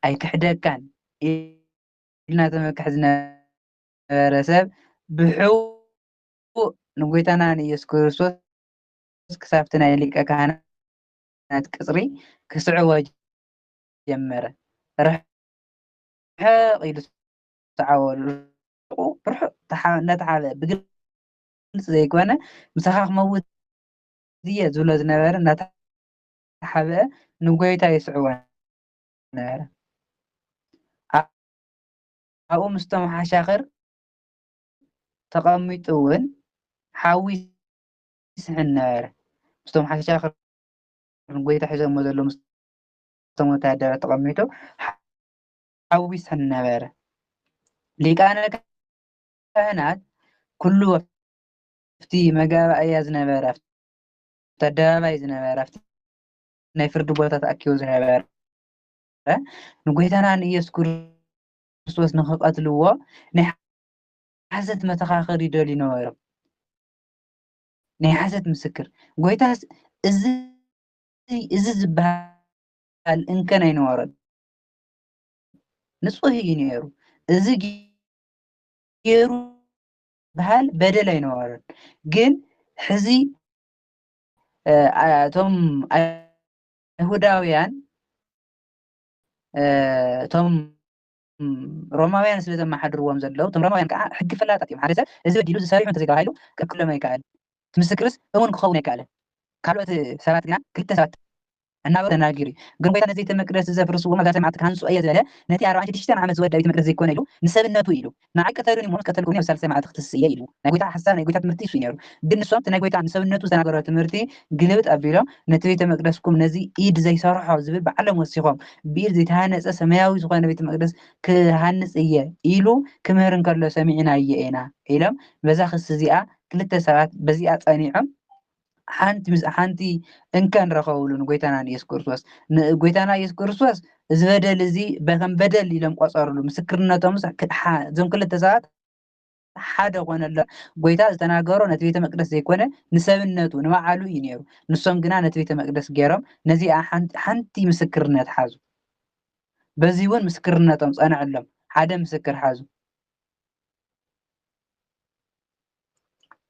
ኣይክሕደካን ኢልና ተመክሕ ዝነበረ ሰብ ብሕቡእ ንጎይታና ንኢየሱስ ክርስቶስ ክሳብቲ ናይ ሊቀ ካህናት ቅፅሪ ክስዕቦ ጀመረ። ርሕቅ ኢሉ ሰዓበሉ ርሑቅ እናተሓበ ብግልፂ ዘይኮነ ምሳኻ ክመውት እየ ዝብሎ ዝነበረ እናተሓበአ ንጎይታ ይስዕቦ ነበረ። ኣብኡ ምስቶም ሓሻኽር ተቐሚጡ እውን ሓዊ ይስሕን ነበረ። ምስቶም ሓሻኽር ንጎይታ ሒዞሞ ዘሎ ምስቶም ወታደራት ተቐሚጡ ሓዊ ይስሕን ነበረ። ሊቃነ ካህናት ኩሉ ኣብቲ መጋባእያ ዝነበረ ኣብቲ ኣደባባይ ዝነበረ ኣብቲ ናይ ፍርዲ ቦታ ተኣኪቡ ዝነበረ ንጎይታና ንኢየሱስ ክርስቶስ ንክቀትልዎ ናይ ሓሰት መተኻኸሪ ይደልዩ ነበሮም። ናይ ሓሰት ምስክር ጎይታስ እዚ ዝበሃል እንከን ኣይነበሮን፣ ንጹህ እዩ ነይሩ። እዚ ገይሩ በሃል በደል ኣይነበሮን። ግን ሕዚ እቶም አይሁዳውያን እቶም ሮማውያን ስለ ዘመሓድርዎም ዘለው እቶም ሮማውያን ከዓ ሕጊ ፈላጣት እዮም። ሓደ ሰብ እዚ በዲሉ ዝሰሪሑ እንተዘይተባሂሉ ክእክሎም ኣይከኣልን። እቲ ምስክርስ እሙን ክኸውን ኣይከኣልን። ካልኦት ሰባት ግና ክልተ ሰባት እናበሉ ተናጊሩ ግን ጎይታ ነዚ ቤተ መቅደስ ዘፍርስዎ መጋሰ መዓልቲ ክሃንፅኦ እየ ዝበለ ነቲ 46 ዓመት ዝወድእ ቤተ መቅደስ ዘይኮነ ኢሉ ንሰብነቱ ኢሉ ንዓይ ቀተሉኒ እሞ ቀተልኩኒ ኣብ ሳልሳይ መዓልቲ ክትስ እየ ኢሉ ናይ ጎይታ ሓሳብ ናይ ጎይታ ትምህርቲ እሱ ነይሩ። ግን ንሶም እቲ ናይ ጎይታ ንሰብነቱ ዝተናገሮ ትምህርቲ ግልብጥ ኣቢሎም ነቲ ቤተ መቅደስኩም ነዚ ኢድ ዘይሰርሖ ዝብል ባዕሎም ወሲኾም ብኢድ ዘይተሃነፀ ሰማያዊ ዝኾነ ቤተ መቅደስ ክሃንፅ እየ ኢሉ ክምህር እንከሎ ሰሚዕናየ ኢና ኢሎም በዛ ክስ እዚኣ ክልተ ሰባት በዚኣ ፀኒዖም ሓንቲ እንከን ረኸብሉ ንጎይታና ኢየሱስ ክርስቶስ። ንጎይታና ኢየሱስ ክርስቶስ እዚ በደል እዚ በከም በደል ኢሎም ቆፀርሉ። ምስክርነቶም እዞም ክልተ ሰባት ሓደ ኮነሎ ጎይታ ዝተናገሮ ነቲ ቤተ መቅደስ ዘይኮነ ንሰብነቱ ንባዕሉ እዩ ነይሩ። ንሶም ግና ነቲ ቤተ መቅደስ ገይሮም ነዚኣ ሓንቲ ምስክርነት ሓዙ። በዚ እውን ምስክርነቶም ፀንዐሎም ሓደ ምስክር ሓዙ።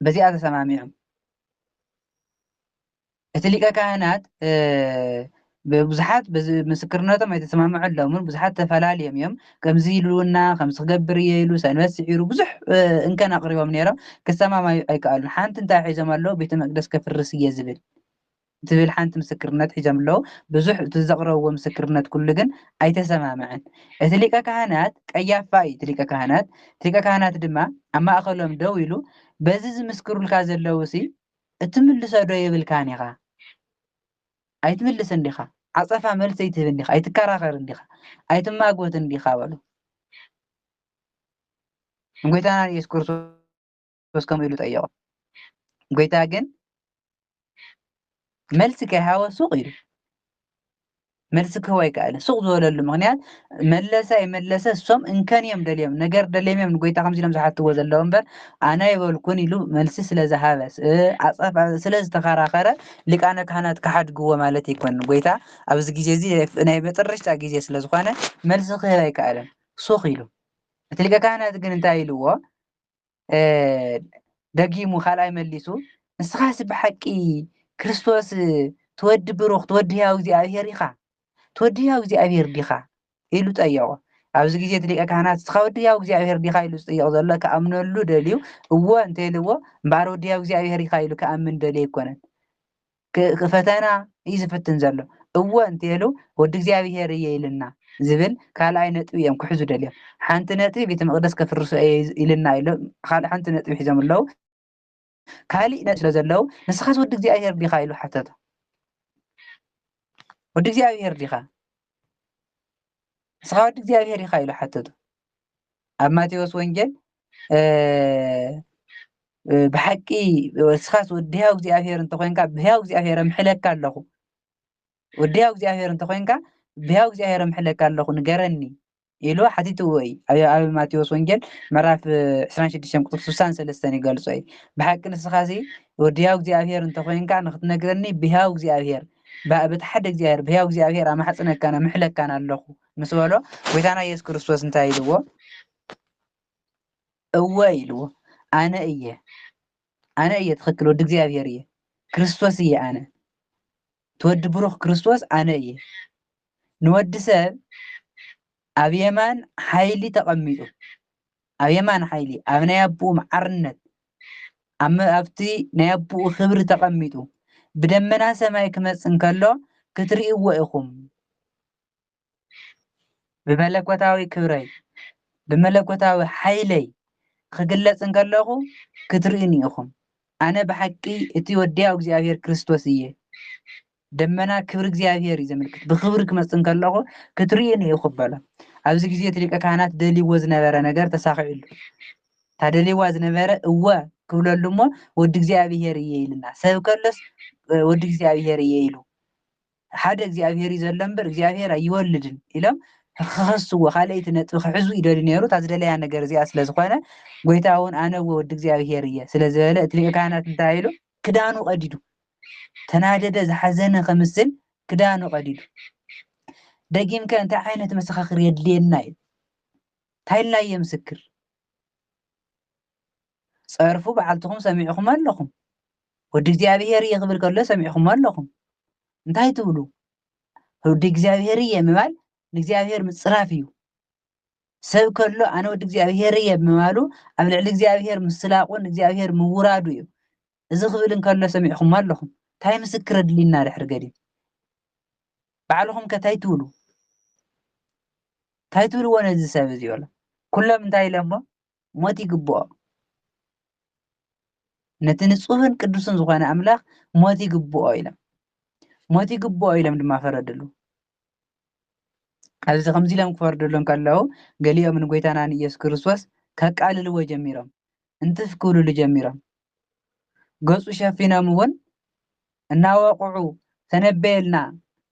በዚኣ ተሰማሚዖም እቲ ሊቀ ካህናት ብዙሓት ምስክርነቶም ኣይተሰማምዐሎምን። ብዙሓት ተፈላለዮም እዮም። ከምዚ ኢሉና ከምዚ ክገብር እየ ኢሉ ሰንበት ስዒሩ ብዙሕ እንከን ኣቅሪቦም ነይሮም ክሰማማዩ ኣይከኣሉን። ሓንቲ እንታይ ሒዞም ኣለዉ? ቤተ መቅደስ ከፍርስ እየ ትብል ሓንቲ ምስክርነት ሒዞም ኣለዉ። ብዙሕ እቲ ዘቕረብዎ ምስክርነት ኩሉ ግን ኣይተሰማምዐን። እቲ ሊቀ ካህናት ቀያፋ እዩ። እቲ ሊቀ ካህናት ድማ ኣብ ማእኸሎም ደው ኢሉ በዚ ዝምስክሩልካ ዘለው ሲ እትምልሶ ዶ የብልካን ኢኻ? ኣይትምልስን ዲኻ? ዓፀፋ መልሲ ኣይትህብን ዲኻ? ኣይትከራኸርን ዲኻ? ኣይትማጎትን ዲኻ በሉ። ንጎይታና ኢየሱስ ክርስቶስ ከምኡ ኢሉ ጠየቆ። ጎይታ ግን መልሲ ከይሃወ ሱቕ ኢሉ መልሲ ክህቦ ኣይከኣልን። ሱቕ ዝበለሉ ምክንያት መለሰ ኣይመለሰ እሶም እንከን እዮም ደልዮም ነገር ደልዮም እዮም ንጎይታ ከምዚ ኢሎም ዝሓትዎ ዘለዎ እምበር ኣነ ይበልኩን ኢሉ መልሲ ስለዝሃበ ዓፀፋ ስለዝተኸራኸረ ሊቃነ ካህናት ክሓድግዎ ማለት ኣይኮንን። ጎይታ ኣብዚ ግዜ እዚ ናይ መጨረሻ ግዜ ስለዝኾነ መልሲ ክህብ ኣይከኣልን ሱኽ ኢሉ። እቲ ሊቀ ካህናት ግን እንታይ ኢልዎ? ደጊሙ ካልኣይ መሊሱ ንስኻስ ብሓቂ ክርስቶስ ትወዲ ብሩኽ ትወዲ ሕያው እግዚኣብሔር ኢኻ? ትወዲ ሕያው እግዚኣብሔር ዲኻ ኢሉ ጠየቆ። ኣብዚ ግዜ እቲ ሊቀ ካህናት እስኻ ወዲ ሕያው እግዚኣብሔር ዲኻ ኢሉ ዝጥየቕ ዘሎ ከኣምነሉ ደልዩ እወ እንተይልዎ እምበኣር ወዲ ሕያው እግዚኣብሔር ኢኻ ኢሉ ከኣምን ደልዩ ኣይኮነን። ፈተና እዩ ዝፍትን ዘሎ። እወ እንተይሉ ወዲ እግዚኣብሔር እየ ኢልና ዝብል ካልኣይ ነጥቢ እዮም ክሕዙ ደልዮም። ሓንቲ ነጥቢ ቤተ መቅደስ ከፍርሶ እየ ኢልና ኢሎም ካልእ ሓንቲ ነጥቢ ሒዞም ኣለዉ። ካሊእ ነጥቢ ስለ ዘለው ንስኻስ ወዲ እግዚኣብሔር ዲኻ ኢሉ ሓተቶ። ወዲ እግዚኣብሔር ዲኻ? ንስኻ ወዲ እግዚኣብሔር ኢኻ ኢሉ ሓተቱ። ኣብ ማቴዎስ ወንጌል ብሓቂ ንስኻስ ወዲ ሕያው እግዚኣብሔር እንተኮይንካ ብሕያው እግዚኣብሔር ኣምሕለካ ኣለኹ፣ ወዲ ሕያው እግዚአብሔር እንተኮይንካ ብሕያው እግዚአብሔር ኣምሕለካ ኣለኹ ንገረኒ ኢሉ ሓቲትዎ እዩ። ኣብ ማቴዎስ ወንጌል ምዕራፍ 26 ቁጥሪ 63 ይገልጾ እዩ። ብሓቂ ንስኻሲ ወዲ ሕያው እግዚአብሔር እንተኮይንካ ንክትነግረኒ ብሕያው እግዚአብሔር በቲ ሓደ እግዚአብሔር ብሕያው እግዚአብሔር ኣማሕፅነካን ኣምሕለካን ኣለኹ ምስ በሎ ጎይታና ኢየሱስ ክርስቶስ እንታይ ኢልዎ? እወ ኢልዎ ኣነ እየ ትኽክል ወዲ እግዚአብሔር እየ ክርስቶስ እየ ኣነ ትወዲ ብሩኽ ክርስቶስ ኣነ እየ ንወዲ ሰብ ኣብ የማን ሓይሊ ተቐሚጡ ኣብ የማን ሓይሊ ኣብ ናይ ኣቦኡ መዓርነት ኣብቲ ናይ ኣቦኡ ክብሪ ተቐሚጡ ብደመና ሰማይ ክመፅእ እንከሎ ክትርእይዎ ኢኹም ብመለኮታዊ ክብረይ ብመለኮታዊ ሓይለይ ክግለፅ እንከለኹ ክትርእዩኒ ኢኹም ኣነ ብሓቂ እቲ ወዲ ሕያው እግዚአብሔር ክርስቶስ እየ ደመና ክብሪ እግዚአብሔር እዩ ዘመልክት ብክብሪ ክመፅእ እንከለኹ ክትርእዩኒ ኢኹም በሎ። ኣብዚ ግዜ እቲ ሊቀ ካህናት ደልይዎ ዝነበረ ነገር ተሳኺዑሉ ታደልይዋ ዝነበረ እወ ክብለሉ እሞ ወዲ እግዚኣብሔር እየ ኢልና ሰብ ከሎስ ወዲ እግዚኣብሔር እየ ኢሉ ሓደ እግዚኣብሔር እዩ ዘሎ እምበር እግዚኣብሔር ኣይወልድን ኢሎም ክኸስዎ ካልአይቲ ነጥቢ ክሕዙ ይደልዩ ነይሩ። እታ ዝደለያ ነገር እዚኣ ስለ ዝኾነ ጎይታ እውን ኣነ ወዲ እግዚኣብሔር እየ ስለ ዝበለ እቲ ሊቀ ካህናት እንታይ ኢሉ ክዳኑ ቀዲዱ ተናደደ ዝሓዘነ ከምስል ክዳኑ ቀዲዱ ደጊምከ እንታይ ዓይነት መሰኻኽር የድልየና እዩ እንታይ ኢልና የምስክር ፀርፉ በዓልትኩም ሰሚዕኩም ኣለኹም ወዲ እግዚኣብሔር እየ ክብል ከሎ ሰሚዕኩም ኣለኹም እንታይ ትብሉ ወዲ እግዚኣብሔር እየ ምባል ንእግዚኣብሔር ምፅራፍ እዩ ሰብ ከሎ ኣነ ወዲ እግዚኣብሔር እየ ብምባሉ ኣብ ልዕሊ እግዚኣብሔር ምስላቁን እግዚኣብሔር ምውራዱ እዩ እዚ ክብል እንከሎ ሰሚዕኩም ኣለኹም እንታይ ምስክር ኣድሊና ድሕሪ ገዲም ባዕልኩም ከ እንታይ ትብሉ እንታይ ትብልዎ ነዚ ሰብ እዚ ኣሎ ኩሎም እንታይ ኢሎሞ ሞት ይግብኦ ነቲ ንፁህን ቅዱስን ዝኾነ ኣምላኽ ሞት ይግብኦ ኢሎም ሞት ይግብኦ ኢሎም ድማ ፈረድሉ ኣብዚ ከምዚ ኢሎም ክፈርድሎም ከለዉ ገሊኦም ንጎይታና ንኢየሱስ ክርስቶስ ከቃልልዎ ጀሚሮም እንትፍ ክብልሉ ጀሚሮም ገፁ ሸፊኖም እውን እናወቅዑ ተነበየልና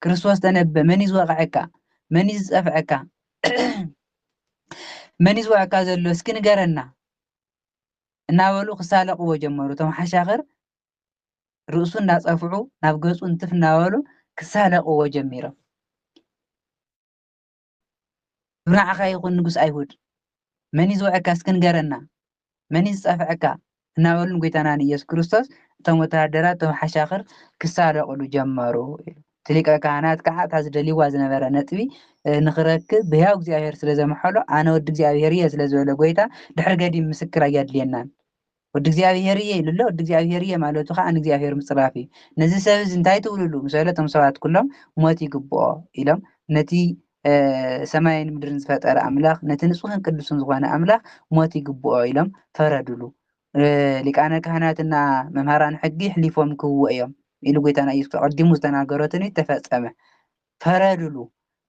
ክርስቶስ ተነበ መን እዩ ዝወቅዐካ መን እዩ ዝፀፍዐካ መን እዩ ዝወቅዐካ ዘሎ እስኪ ንገረና እናበሉ ክሳለቅዎ ጀመሩ እቶም ሓሻኽር ርእሱ እናፀፍዑ ናብ ገፁ እንትፍ እናበሉ ክሳለቅዎ ጀሚሮም ብናዕኻ ይኹን ንጉስ ኣይሁድ መን እዩ ዝወቅዐካ እስኪ ንገረና መን እዩ ዝፀፍዐካ እናበሉ ንጎይታና ንኢየሱስ ክርስቶስ እቶም ወተሃደራት እቶም ሓሻኽር ክሳለቅሉ ጀመሩ እቲ ሊቀ ካህናት ከዓ እታ ዝደልይዋ ዝነበረ ነጥቢ ንክረክብ ብህያው እግዚኣብሔር ስለ ዘመሐሎ ኣነ ወዲ እግዚኣብሔር እየ ስለ ዝበለ ጎይታ ድሕሪ ገዲም ምስክር ኣየድልየናን ወዲ እግዚኣብሔር እየ ኢሉሎ ወዲ እግዚኣብሔር እየ ማለቱ ከዓ ንእግዚኣብሔር ምፅራፍ እዩ ነዚ ሰብ እዚ እንታይ ትብልሉ ምስ በለ እቶም ሰባት ኩሎም ሞት ይግብኦ ኢሎም ነቲ ሰማይን ምድርን ዝፈጠረ ኣምላኽ ነቲ ንፁህን ቅዱስን ዝኾነ ኣምላኽ ሞት ይግብኦ ኢሎም ፈረድሉ ሊቃነ ካህናትና መምሃራን ሕጊ ሕሊፎም ክህዎ እዮም ኢሉ ጎይታና ኢየሱስ ቀዲሙ ዝተናገሮ ትንቢት ተፈፀመ ፈረድሉ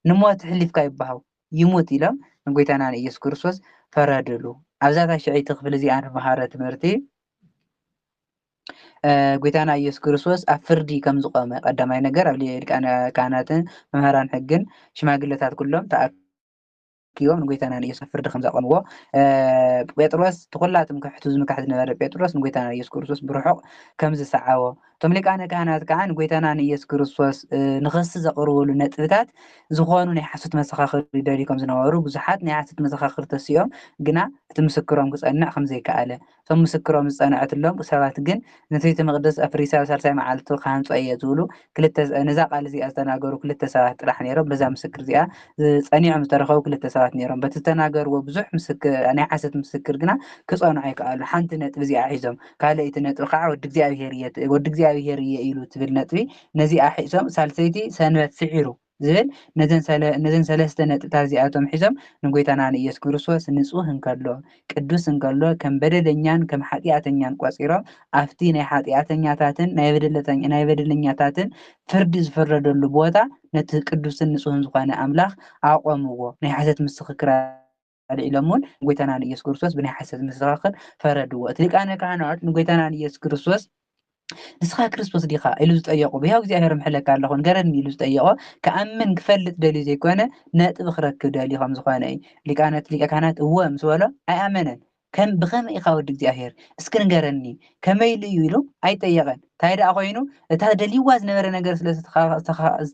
ንሞት ሕሊፍካ ይባሃው ይሙት ኢሎም ንጎይታና ንኢየሱስ ክርስቶስ ፈረድሉ ኣብዛ ታሽዒቲ ክፍሊ እዚኣ ንመሃረ ትምህርቲ ጎይታና ኢየሱስ ክርስቶስ ኣብ ፍርዲ ከም ዝቆመ ቀዳማይ ነገር ኣብ ሊቃነ ካህናትን መምሃራን ሕግን ሽማግለታት ኩሎም ተኣኪቦም ንጎይታና ንኢየሱስ ፍርዲ ከም ዘቆምዎ ጴጥሮስ ተኩላቶም ከሕቱ ዝምካሕ ዝነበረ ጴጥሮስ ንጎይታና ኢየሱስ ክርስቶስ ብርሑቅ ከም ዝሰዓቦ እቶም ሊቃነ ካህናት ከዓ ንጎይታና ንኢየሱስ ክርስቶስ ንክሲ ዘቅርብሉ ነጥብታት ዝኾኑ ናይ ሓሶት መሰኻኽር ይደልዩ ከም ዝነበሩ ብዙሓት ናይ ሓሶት መሰኻኽር ተሲኦም ግና እቲ ምስክሮም ክፀንዕ ከም ዘይከኣለ እቶም ምስክሮም ዝፀንዐትሎም ሰባት ግን ነቲ ቤተ መቅደስ ኣፍሪሳ ሳልሳይ መዓልቲ ካህንፆ እየ ዝብሉ ነዛ ቃል እዚኣ ዝተናገሩ ክልተ ሰባት ጥራሕ ነይሮም በዛ ምስክር እዚኣ ፀኒዖም ዝተረኸቡ ክልተ ሰባት ነይሮም በቲ ዝተናገርዎ ብዙሕ ናይ ሓሰት ምስክር ግና ክፀንዑ ኣይከኣሉ ሓንቲ ነጥቢ እዚኣ ሒዞም ካልአይቲ ነጥቢ ከዓ ወዲ እግዚኣብሔር እየ ኢሉ ትብል ነጥቢ ነዚኣ ሒዞም ሳልሰይቲ ሰንበት ስዒሩ ዝብል ነዘን ሰለስተ ነጥብታት እዚኣቶም ሒዞም ንጎይታና ንኢየሱስ ክርስቶስ ንፁህ እንከሎ ቅዱስ እንከሎ ከም በደለኛን ከም ሓጢኣተኛን ቆፂሮም ኣብቲ ናይ ሓጢኣተኛታትን ናይ በደለኛታትን ፍርዲ ዝፈረደሉ ቦታ ነቲ ቅዱስን ንፁህን ዝኾነ ኣምላኽ ኣቆምዎ ናይ ሓሰት ምስክር ኢሎም እውን ጎይታና ንኢየሱስ ክርስቶስ ብናይ ሓሰት ምስክር ፈረድዎ እቲ ሊቃነ ካህናት ንጎይታና ንኢየሱስ ክርስቶስ ንስኻ ክርስቶስ ዲኻ ኢሉ ዝጠየቁ ብያው እግዚኣብሔር ምሕለካ ኣለኹ ንገረኒ ኢሉ ዝጠየቆ ከኣምን ክፈልጥ ደልዩ ዘይኮነ ነጥቢ ክረክብ ደልዩ ከም ዝኾነ እዩ ሊቀ ካህናት እወ ምስ በሎ ኣይኣመነን ብኸመይ ኢኻ ወዲ እግዚኣብሔር እስኪ ንገረኒ ከመይ ኢሉ እዩ ኢሉ ኣይጠየቀን እንታይ ደኣ ኮይኑ እታ ደልይዋ ዝነበረ ነገር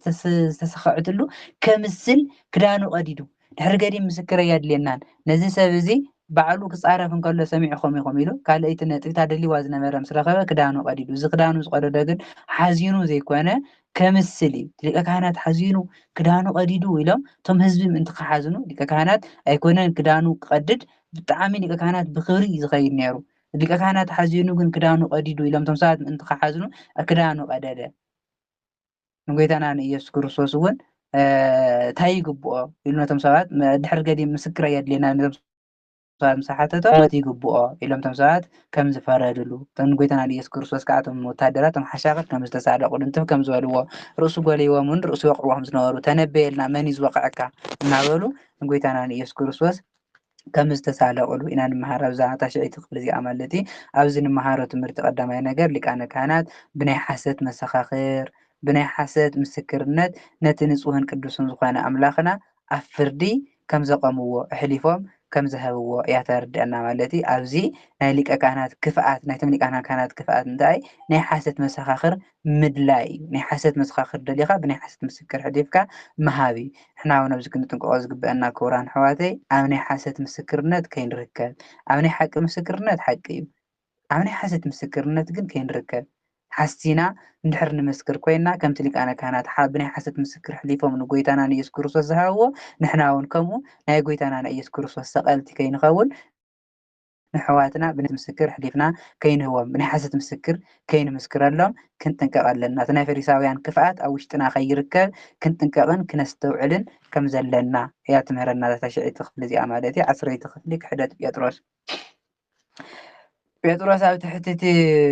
ስለዝተሰኽዕትሉ ከምስል ክዳኑ ቀዲዱ ድሕሪ ገዲም ምስክር ኣየድልየናን ነዚ ሰብ እዚ ባዕሉ ክፃረፍ እንከሎ ሰሚዕኹም ኢኹም ኢሉ ካልአይቲ ነጥቢ እታ ደልይዋ ዝነበረ ምስ ረኸበ ክዳኑ ቀዲዱ እዚ ክዳኑ ዝቀደዶ ግን ሓዚኑ ዘይኮነ ከምስል እዩ ሊቀ ካህናት ሓዚኑ ክዳኑ ቀዲዱ ኢሎም እቶም ህዝቢ ምእንቲ ክሓዝኑ ሊቀ ካህናት ኣይኮነን ክዳኑ ክቀድድ ብጣዕሚ ሊቀ ካህናት ብክብሪ እዩ ዝኸይድ ነይሩ ሊቀ ካህናት ሓዚኑ ግን ክዳኑ ቀዲዱ ኢሎም እቶም ሰባት ምእንቲ ክሓዝኑ ክዳኑ ቀደደ ንጎይታና ንኢየሱስ ክርስቶስ እውን እንታይ ይግብኦ ኢሉ ነቶም ሰባት ድሕሪ ገዲም ምስክር ኣየድልየና ነቶም ሰባት ምሳሓተቶ ሞት ይግብኦ ኢሎም እቶም ሰባት ከም ዝፈረድሉ እቶም ንጎይታና ንኢየሱስ ክርስቶስ ከዓ እቶም ወታደራት እቶም ሓሻኽር ከም ዝተሳለቁሉ እንትፍ ከም ዝበልዎ ርእሱ ጎለይዎም እውን ርእሱ ይወቅዕዎ ከም ዝነበሩ ተነበየልና መን እዩ ዝወቅዐካ እናበሉ ንጎይታና ንኢየሱስ ክርስቶስ ከም ዝተሳለቁሉ ኢና ንመሃር ኣብዛ ታሽዒቲ ክፍሊ እዚኣ ማለት እዩ። ኣብዚ ንመሃሮ ትምህርቲ ቀዳማይ ነገር ሊቃነ ካህናት ብናይ ሓሰት መሰኻኽር ብናይ ሓሰት ምስክርነት ነቲ ንጹህን ቅዱስን ዝኾነ ኣምላኽና ኣብ ፍርዲ ከም ዘቐምዎ ኣሕሊፎም ከም ዝሃብዎ እያ ተርድአና ማለት እዩ። ኣብዚ ናይ ሊቀ ካህናት ክፍኣት ናይቶም ሊቃነ ካህናት ክፍኣት እንታይ ናይ ሓሰት መሰኻኽር ምድላይ እዩ። ናይ ሓሰት መሰኻኽር ደሊኻ ብናይ ሓሰት ምስክር ሕሊፍካ መሃብ እዩ። ንሕና እውን ኣብዚ ክንጥንቀቆ ዝግበአና ክቡራን ኣሕዋተይ ኣብ ናይ ሓሰት ምስክርነት ከይንርከብ። ኣብ ናይ ሓቂ ምስክርነት ሓቂ እዩ። ኣብ ናይ ሓሰት ምስክርነት ግን ከይንርከብ። ሓሲና እንድሕር ንመስክር ኮይና ከምቲ ሊቃነ ካህናት ብናይ ሓሰት ምስክር ሕሊፎም ንጎይታና ንኢየሱስ ክርስቶስ ዝሃብዎ ንሕና እውን ከምኡ ናይ ጎይታና ንኢየሱስ ክርስቶስ ሰቐልቲ ከይንኸውን ንሕዋትና ብናይ ምስክር ሕሊፍና ከይንህቦም ብናይ ሓሰት ምስክር ከይንምስክረሎም ክንጥንቀቕ ኣለና። እቲ ናይ ፈሪሳውያን ክፍኣት ኣብ ውሽጥና ከይርከብ ክንጥንቀቕን ክነስተውዕልን ከም ዘለና እያ ትምህረና ታሽዒቲ ክፍሊ እዚኣ ማለት እዩ። 10ይቲ ክፍሊ ክሕደት ጴጥሮስ ጴጥሮስ ኣብ ትሕቲ እቲ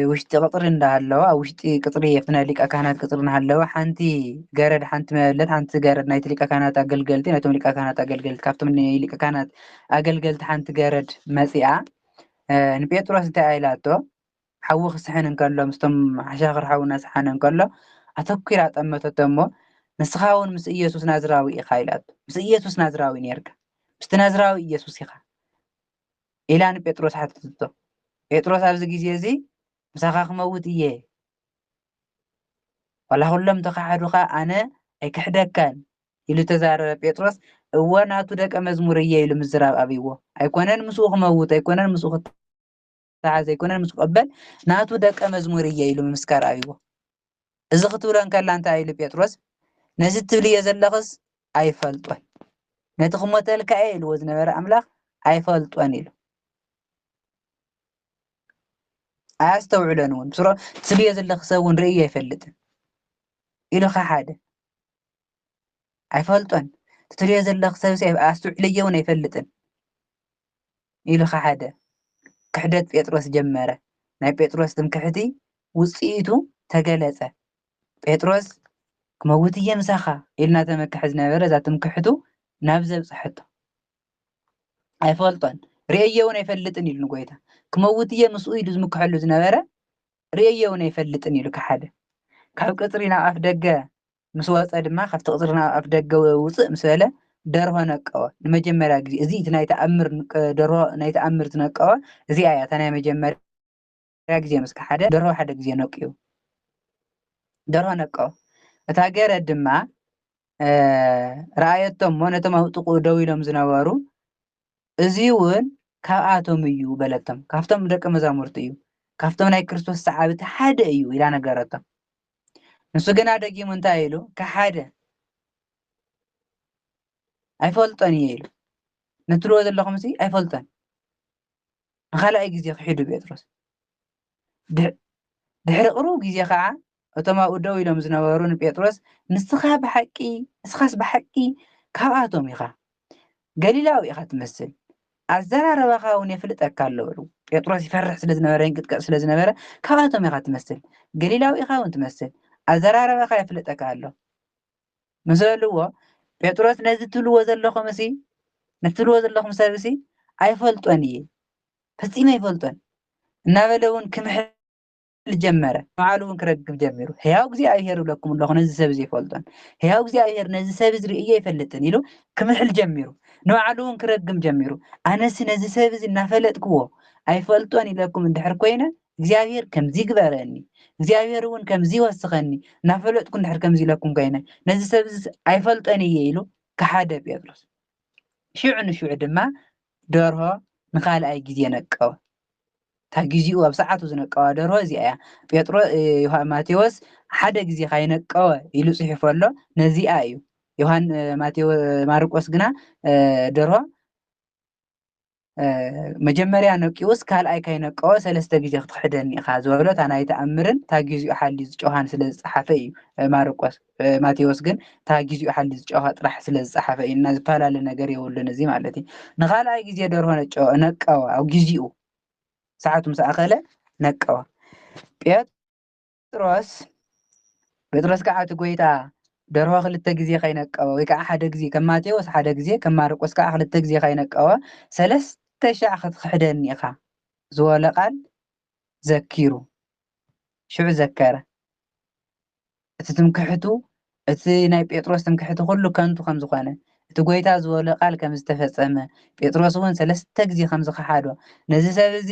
ውሽጢ ቅጥሪ እንዳሃለወ ኣብ ውሽጢ ቅጥሪ ናይ ሊቀ ካህናት ቅጥሪ እናሃለወ ሓንቲ ገረድ ሓንቲ መበለት ሓንቲ ገረድ ናይቲ ሊቀ ካህናት ኣገልገልቲ ናይቶም ሊቀ ካህናት ኣገልገልቲ ካብቶም ናይ ሊቀ ካህናት ኣገልገልቲ ሓንቲ ገረድ መፂኣ ንጴጥሮስ እንታይ ኢላቶ ሓዊ ክስሕን እንከሎ ምስቶም ሓሻኽር ሓዊ እናስሓነ እንከሎ ኣተኲራ ጠመተቶ እሞ ንስኻ እውን ምስ ኢየሱስ ናዝራዊ ኢኻ ኢላቶ። ምስ ኢየሱስ ናዝራዊ ነርካ ምስቲ ናዝራዊ ኢየሱስ ኢኻ ኢላ ንጴጥሮስ ሓተቶ። ጴጥሮስ ኣብዚ ግዜ እዚ ምሳኻ ክመውት እየ ዋላ ኩሎም ተኻሓዱኻ ኣነ ኣይክሕደካን ኢሉ ተዛረበ ጴጥሮስ። እወ ናቱ ደቀ መዝሙር እየ ኢሉ ምዝራብ ኣብይዎ። ኣይኮነን ምስኡ ክመውት ኣይኮነን ምስኡ ክተሓዝ ኣይኮነን ምስኡ ክቕበል ናቱ ደቀ መዝሙር እየ ኢሉ ምምስካር ኣብይዎ። እዚ ክትብሎ እንከላ እንታይ ኢሉ ጴጥሮስ ነዚ ትብልዮ ዘለኽስ ኣይፈልጦን ነቲ ክሞተልካ እየ ኢልዎ ዝነበረ ኣምላኽ ኣይፈልጦን ኢሉ ኣያስተውዕሎን እውን ብስሮ ትብልዮ ዘለኽ ሰብ እውን ርእዩ ኣይፈልጥን ኢሉ ኸ ሓደ ኣይፈልጦን ትብልዮ ዘለኽ ሰብ ኣስተውዕለየ እውን ኣይፈልጥን ኢሉ ኸ ሓደ ክሕደት ጴጥሮስ ጀመረ። ናይ ጴጥሮስ ትምክሕቲ ውፅኢቱ ተገለጸ። ጴጥሮስ ክመውት እየ ምሳኻ ኢሉ እናተመክሐ ዝነበረ እዛ ትምክሕቱ ናብ ዘብፅሐቶ ኣይፈልጦን ርእየ እውን ኣይፈልጥን ኢሉ ንጎይታ ክመውት እየ ምስኡ ኢሉ ዝምክሐሉ ዝነበረ ርእየ እውን ኣይፈልጥን ኢሉ ክሓደ ካብ ቅፅሪ ናብ ኣፍ ደገ ምስ ወፀ ድማ ካብቲ ቅፅሪ ናብ ኣፍ ደገ ውፅእ ምስ በለ ደርሆ ነቀወ። ንመጀመርያ ግዜ እዚ እቲ ናይ ተኣምር ደርሆ ናይ ተኣምር ትነቀወ እዚኣ እያ እታ ናይ መጀመርያ ግዜ ምስ ክሓደ ደርሆ ሓደ ግዜ ነቂዩ ደርሆ ነቀወ። እታ ገረድ ድማ ረኣየቶም ሞ ነቶም ኣብ ጥቕኡ ደው ኢሎም ዝነበሩ እዚ እውን ካብኣቶም እዩ በለቶም። ካብቶም ደቀ መዛሙርቲ እዩ ካብቶም ናይ ክርስቶስ ሰዓብቲ ሓደ እዩ ኢላ ነገረቶም። ንሱ ግና ደጊሙ እንታይ ኢሉ ከሓደ ኣይፈልጦን እየ ኢሉ ነትብልዎ ዘለኹም እዚ ኣይፈልጦን። ንኻልኣይ ግዜ ክሒዱ ጴጥሮስ ድሕሪ ቅሩብ ግዜ ከዓ እቶም ኣብኡ ደው ኢሎም ዝነበሩ ንጴጥሮስ ንስኻ ብሓቂ ንስኻስ ብሓቂ ካብኣቶም ኢኻ ገሊላዊ ኢኻ ትመስል ኣዘራረባኻ እውን የፍልጠካ ኣሎ በሉ። ጴጥሮስ ይፈርሕ ስለ ዝነበረ ይንቅጥቀጥ ስለ ዝነበረ ካብኣቶም ኢኻ ትመስል ገሊላዊ ኢኻ እውን ትመስል ኣዘራረባኻ የፍልጠካ ኣሎ ምስ በልዎ ጴጥሮስ ነዚ ትብልዎ ዘለኹም እሲ ነትብልዎ ዘለኹም ሰብ እሲ ኣይፈልጦን እየ ፈፂመ ኣይፈልጦን እናበለ እውን ክምሕል ጀመረ። ባዕሉ እውን ክረግብ ጀሚሩ ሕያው እግዚኣብሔር ይብለኩም ኣለኹ ነዚ ሰብ እዚ ይፈልጦን ሕያው እግዚኣብሔር ነዚ ሰብ እዚ ርእየ ኣይፈልጥን ኢሉ ክምሕል ጀሚሩ ንባዕሉ እውን ክረግም ጀሚሩ ኣነሲ ነዚ ሰብ እዚ እናፈለጥክዎ ኣይፈልጦን ኢለኩም እንድሕር ኮይነ እግዚኣብሔር ከምዚ ግበረኒ እግዚኣብሔር እውን ከምዚ ወስኸኒ እናፈለጥኩ እንድሕር ከምዚ ኢለኩም ኮይነ ነዚ ሰብ እዚ ኣይፈልጦን እየ ኢሉ ክሓደ ጴጥሮስ። ሽዑ ንሽዑ ድማ ደርሆ ንኻልኣይ ግዜ ነቀወ። እታ ግዜኡ ኣብ ሰዓቱ ዝነቀዋ ደርሆ እዚኣ እያ። ጴጥሮስ ማቴዎስ ሓደ ግዜ ካይነቀወ ኢሉ ፅሒፉ ኣሎ ነዚኣ እዩ። ማርቆስ ግና ደርሆ መጀመርያ ነቂውስ ካልኣይ ካይነቀወ 3 ግዜ ክትክሕደኒ ኢኻ ዝበሎ እታ ናይ ተኣምርን እታ ግዚኡ ሓልዩ ዝጨዋሃን ስለ ዝፀሓፈ እዩ። ማቴዎስ ግን እታ ግዚኡ ሓልዩ ዝጨዋሃ ጥራሕ ስለ ዝፀሓፈ እዩ እና ዝፈላለ ነገር የብሉን እዚ ማለት እዩ። ንኻልኣይ ግዜ ደርሆ ነቀወ ኣብ ግዚኡ ሰዓቱ ምስ ኣኸለ ነቀወ። ጴጥሮስ ከዓ እቲ ጎይታ ደርሆ ክልተ ግዜ ከይነቀበ ወይ ከዓ ሓደ ግዜ ከም ማቴዎስ ሓደ ግዜ ከም ማርቆስ ከዓ ክልተ ግዜ ከይነቀበ 3,000 ክትክሕደኒ ኢኻ ዝበሎ ቃል ዘኪሩ ሽዑ ዘከረ እቲ ትምክሕቱ እቲ ናይ ጴጥሮስ ትምክሕቲ ኩሉ ከንቱ ከም ዝኾነ እቲ ጎይታ ዝበሎ ቃል ከም ዝተፈፀመ ጴጥሮስ እውን 3 ግዜ ከም ዝከሓዶ ነዚ ሰብ እዚ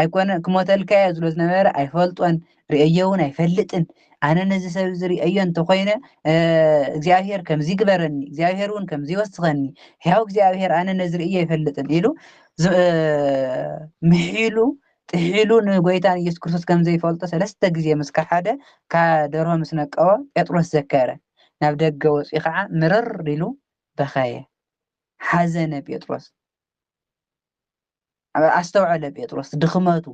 ኣይኮነ ክሞተልካ እየ ዝብሎ ዝነበረ ኣይፈልጦን ርእዮ እውን ኣይፈልጥን ኣነ ነዚ ሰብ እዚ ርእዮ እንተኮይነ እግዚኣብሔር ከምዚ ግበረኒ እግዚኣብሔር እውን ከምዚ ይወስኸኒ ሕያው እግዚኣብሔር ኣነ ነዚ ርእዮ ኣይፈልጥን ኢሉ ምሒሉ ጥሒሉ ንጎይታ ኢየሱስ ክርስቶስ ከም ዘይፈልጦ 3 ግዜ ምስ ከሓደ ደርሆ ምስ ነቀቦ ጴጥሮስ ዘከረ ናብ ደገ ወፂኡ ከዓ ምርር ኢሉ በኸየ ሓዘነ ጴጥሮስ ኣስተውዐለ ጴጥሮስ ድኽመቱ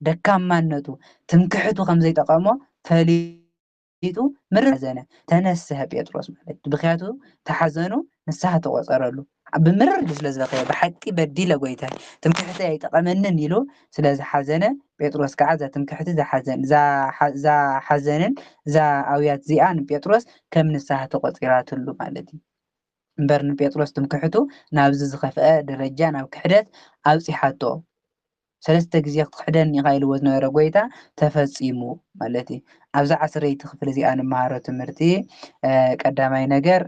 ደካማነቱ ትምክሕቱ ከም ዘይጠቐሞ ፈሊጡ ምርር ሓዘነ ተነስሐ ጴጥሮስ ማለት ብክያቱ ተሓዘኑ ንስሓ ተቆፀረሉ ብምርር ስለ ዝበኸየ ብሓቂ በዲለ ጎይታ ትምክሕተይ ኣይጠቐመንን ኢሉ ስለ ዝሓዘነ ጴጥሮስ ከዓ እዛ ትምክሕቲ እዛ ሓዘንን እዛ ኣብያት እዚኣ ንጴጥሮስ ከም ንስሓ ተቆፂራትሉ ማለት እዩ እምበር ንጴጥሮስ ትምክሕቱ ናብዚ ዝኸፍአ ደረጃ ናብ ክሕደት ኣብፂሓቶ 3 ግዜ ክትክሕደኒ ኢኻ ኢልዎ ዝነበረ ጎይታ ተፈፂሙ ማለት እዩ ኣብዛ 10ይቲ ክፍሊ እዚኣ ንመሃሮ ትምህርቲ ቀዳማይ ነገር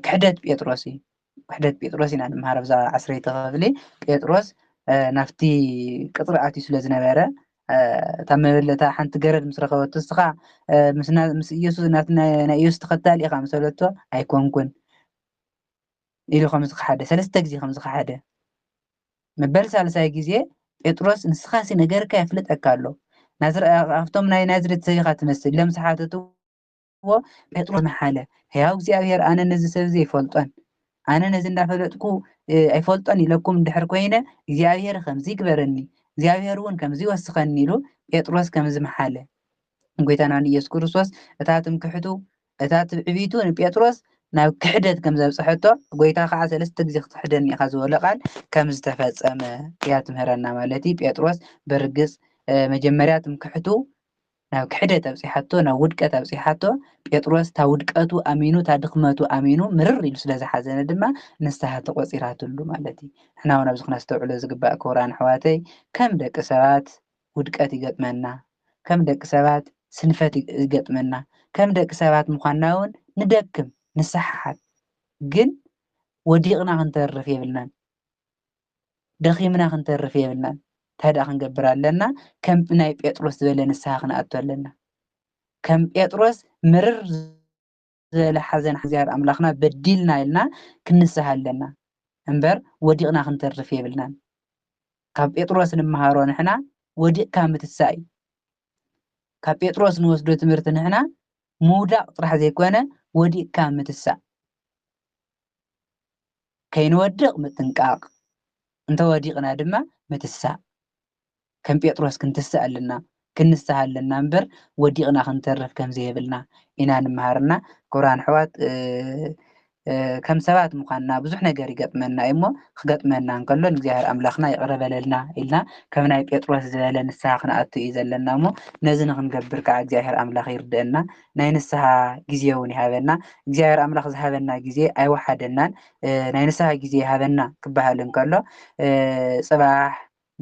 ክሕደት ጴጥሮስ እዩ ክሕደት ጴጥሮስ ኢና ንመሃሮ ኣብዛ 10ይቲ ክፍሊ ጴጥሮስ ናፍቲ ቅጥሪ ኣትዩ ስለ ዝነበረ እታ መበለታ ሓንቲ ገረድ ምስ ረኸበቶ እስኻ ምስ ኢየሱስ ናይ ኢየሱስ ተኸታሊ ኢኻ ምስ በለቶ ኣይኮንኩን ኢሉ ከም ዝከሓደ 3 ግዜ ከም ዝከሓደ መበል ሳልሳይ ግዜ ጴጥሮስ ንስኻሲ ነገርካ የፍልጠካ ኣሎ ካብቶም ናይ ናዝሬት ሰብ ኢኻ ትመስል ኢሎም ዝሓተትዎ ጴጥሮስ መሓለ ሕያው እግዚኣብሔር ኣነ ነዚ ሰብ እዚ ኣይፈልጦን ኣነ ነዚ እንዳፈለጥኩ ኣይፈልጦን ኢለኩም እንድሕር ኮይነ እግዚኣብሔር ከምዚ ይግበረኒ እግዚኣብሔር እውን ከምዚ ይወስኸኒ ኢሉ ጴጥሮስ ከምዚ መሓለ ጎይታና ኢየሱስ ክርስቶስ እታ ትምክሕቱ እታ ትዕቢቱ ንጴጥሮስ ናብ ክሕደት ከም ዘብፅሐቶ ጎይታ ከዓ 3 ግዜ ክትክሕደኒ ኢኻ ዝበሎ ቃል ከም ዝተፈፀመ እያ ትምህረና ማለት እዩ ጴጥሮስ በርግፅ መጀመርያ ትምክሕቱ ናብ ክሕደት ኣብፂሓቶ ናብ ውድቀት ኣብፂሓቶ ጴጥሮስ ታ ውድቀቱ ኣሚኑ ታ ድኽመቱ ኣሚኑ ምርር ኢሉ ስለ ዝሓዘነ ድማ ንስሓ ተቆፂራትሉ ማለት እዩ ንሕና እውን ኣብዚ ክነስተውዕሎ ዝግባእ ክቡራን ኣሕዋተይ ከም ደቂ ሰባት ውድቀት ይገጥመና ከም ደቂ ሰባት ስንፈት ይገጥመና ከም ደቂ ሰባት ምዃንና እውን ንደክም ንስሓሓት ግን ወዲቕና ክንተርፍ የብልናን ደኺምና ክንተርፍ የብልናን እንታይ ደኣ ክንገብር ኣለና ከም ናይ ጴጥሮስ ዝበለ ንስሓ ክንኣቱ ኣለና ከም ጴጥሮስ ምርር ዝበለ ሓዘን እግዚኣብሔር ኣምላኽና በዲልና ኢልና ክንስሓ ኣለና እምበር ወዲቕና ክንተርፍ የብልናን ካብ ጴጥሮስ ንምሃሮ ንሕና ወዲቕካ ምትሳእ እዩ ካብ ጴጥሮስ ንወስዶ ትምህርቲ ንሕና ምውዳቕ ጥራሕ ዘይኮነ ወዲቕካ ምትሳእ ከይንወድቕ ምጥንቃቕ እንተወዲቕና ድማ ምትሳእ ከም ጴጥሮስ ክንትሳእ ኣለና ክንስሓ ኣለና እምበር ወዲቕና ክንተርፍ ከም ዘይብልና ኢና ንምሃርና ክቡራን ኣሕዋት ከም ሰባት ምዃንና ብዙሕ ነገር ይገጥመና እሞ ክገጥመና እንከሎ ንእግዚኣብሔር ኣምላኽና ይቅረ በለልና ኢልና ከም ናይ ጴጥሮስ ዝበለ ንስሓ ክንኣቱ እዩ ዘለና እሞ ነዚ ንክንገብር ከዓ እግዚኣብሔር ኣምላኽ ይርድአና ናይ ንስሓ ግዜ እውን ይሃበና እግዚኣብሔር ኣምላኽ ዝሃበና ግዜ ኣይወሓደናን ናይ ንስሓ ግዜ ይሃበና ክበሃል እንከሎ ፅባሕ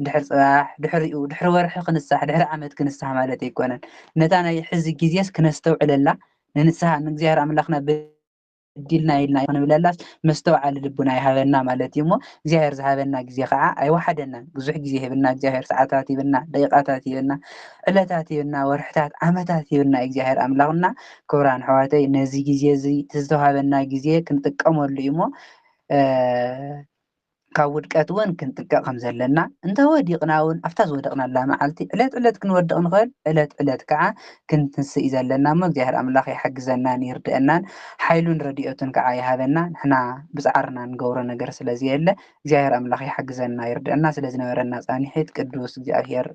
ድሕሪ ፅባሕ ድሕሪ ወርሒ ክንሳሕ ድሕሪ ዓመት ክንሳሕ ማለት ኣይኮነን ነታ ናይ ሕዚ ግዜስ ክነስተውዕለላ ንንስሓ ንእግዚኣብሔር ኣምላኽና በዲልና ኢልና ክንብለላስ መስተውዓሊ ልቡና ይሃበና ማለት እዩ እሞ እግዚኣብሔር ዝሃበና ግዜ ከዓ ኣይወሓደናን ብዙሕ ግዜ ይህብና እግዚኣብሔር ሰዓታት ይብና ደቂቃታት ይብና ዕለታት ይብና ወርሕታት ዓመታት ይብና እግዚኣብሔር ኣምላኽና ክቡራን ኣሕዋተይ ነዚ ግዜ እዚ ዝተዋሃበና ግዜ ክንጥቀመሉ እዩ እሞ ካብ ውድቀት እውን ክንጥንቀቕ ከም ዘለና እንተወዲቕና እውን ኣብታ ዝወደቕናላ መዓልቲ ዕለት ዕለት ክንወድቕ ንኽእል ዕለት ከዓ ክንትንስእ እዩ ዘለና እሞ እግዚኣብሔር ኣምላኽ ይሓግዘናን ይርድአናን ሓይሉን ረድኤቱን ከዓ ይሃበና ንሕና ብፃዕርና ንገብሮ ነገር ስለዝየለ እግዚኣብሔር ኣምላኽ ይሓግዘና ይርድአና ስለዝነበረና ፃኒሒት ቅዱስ እግዚኣብሔር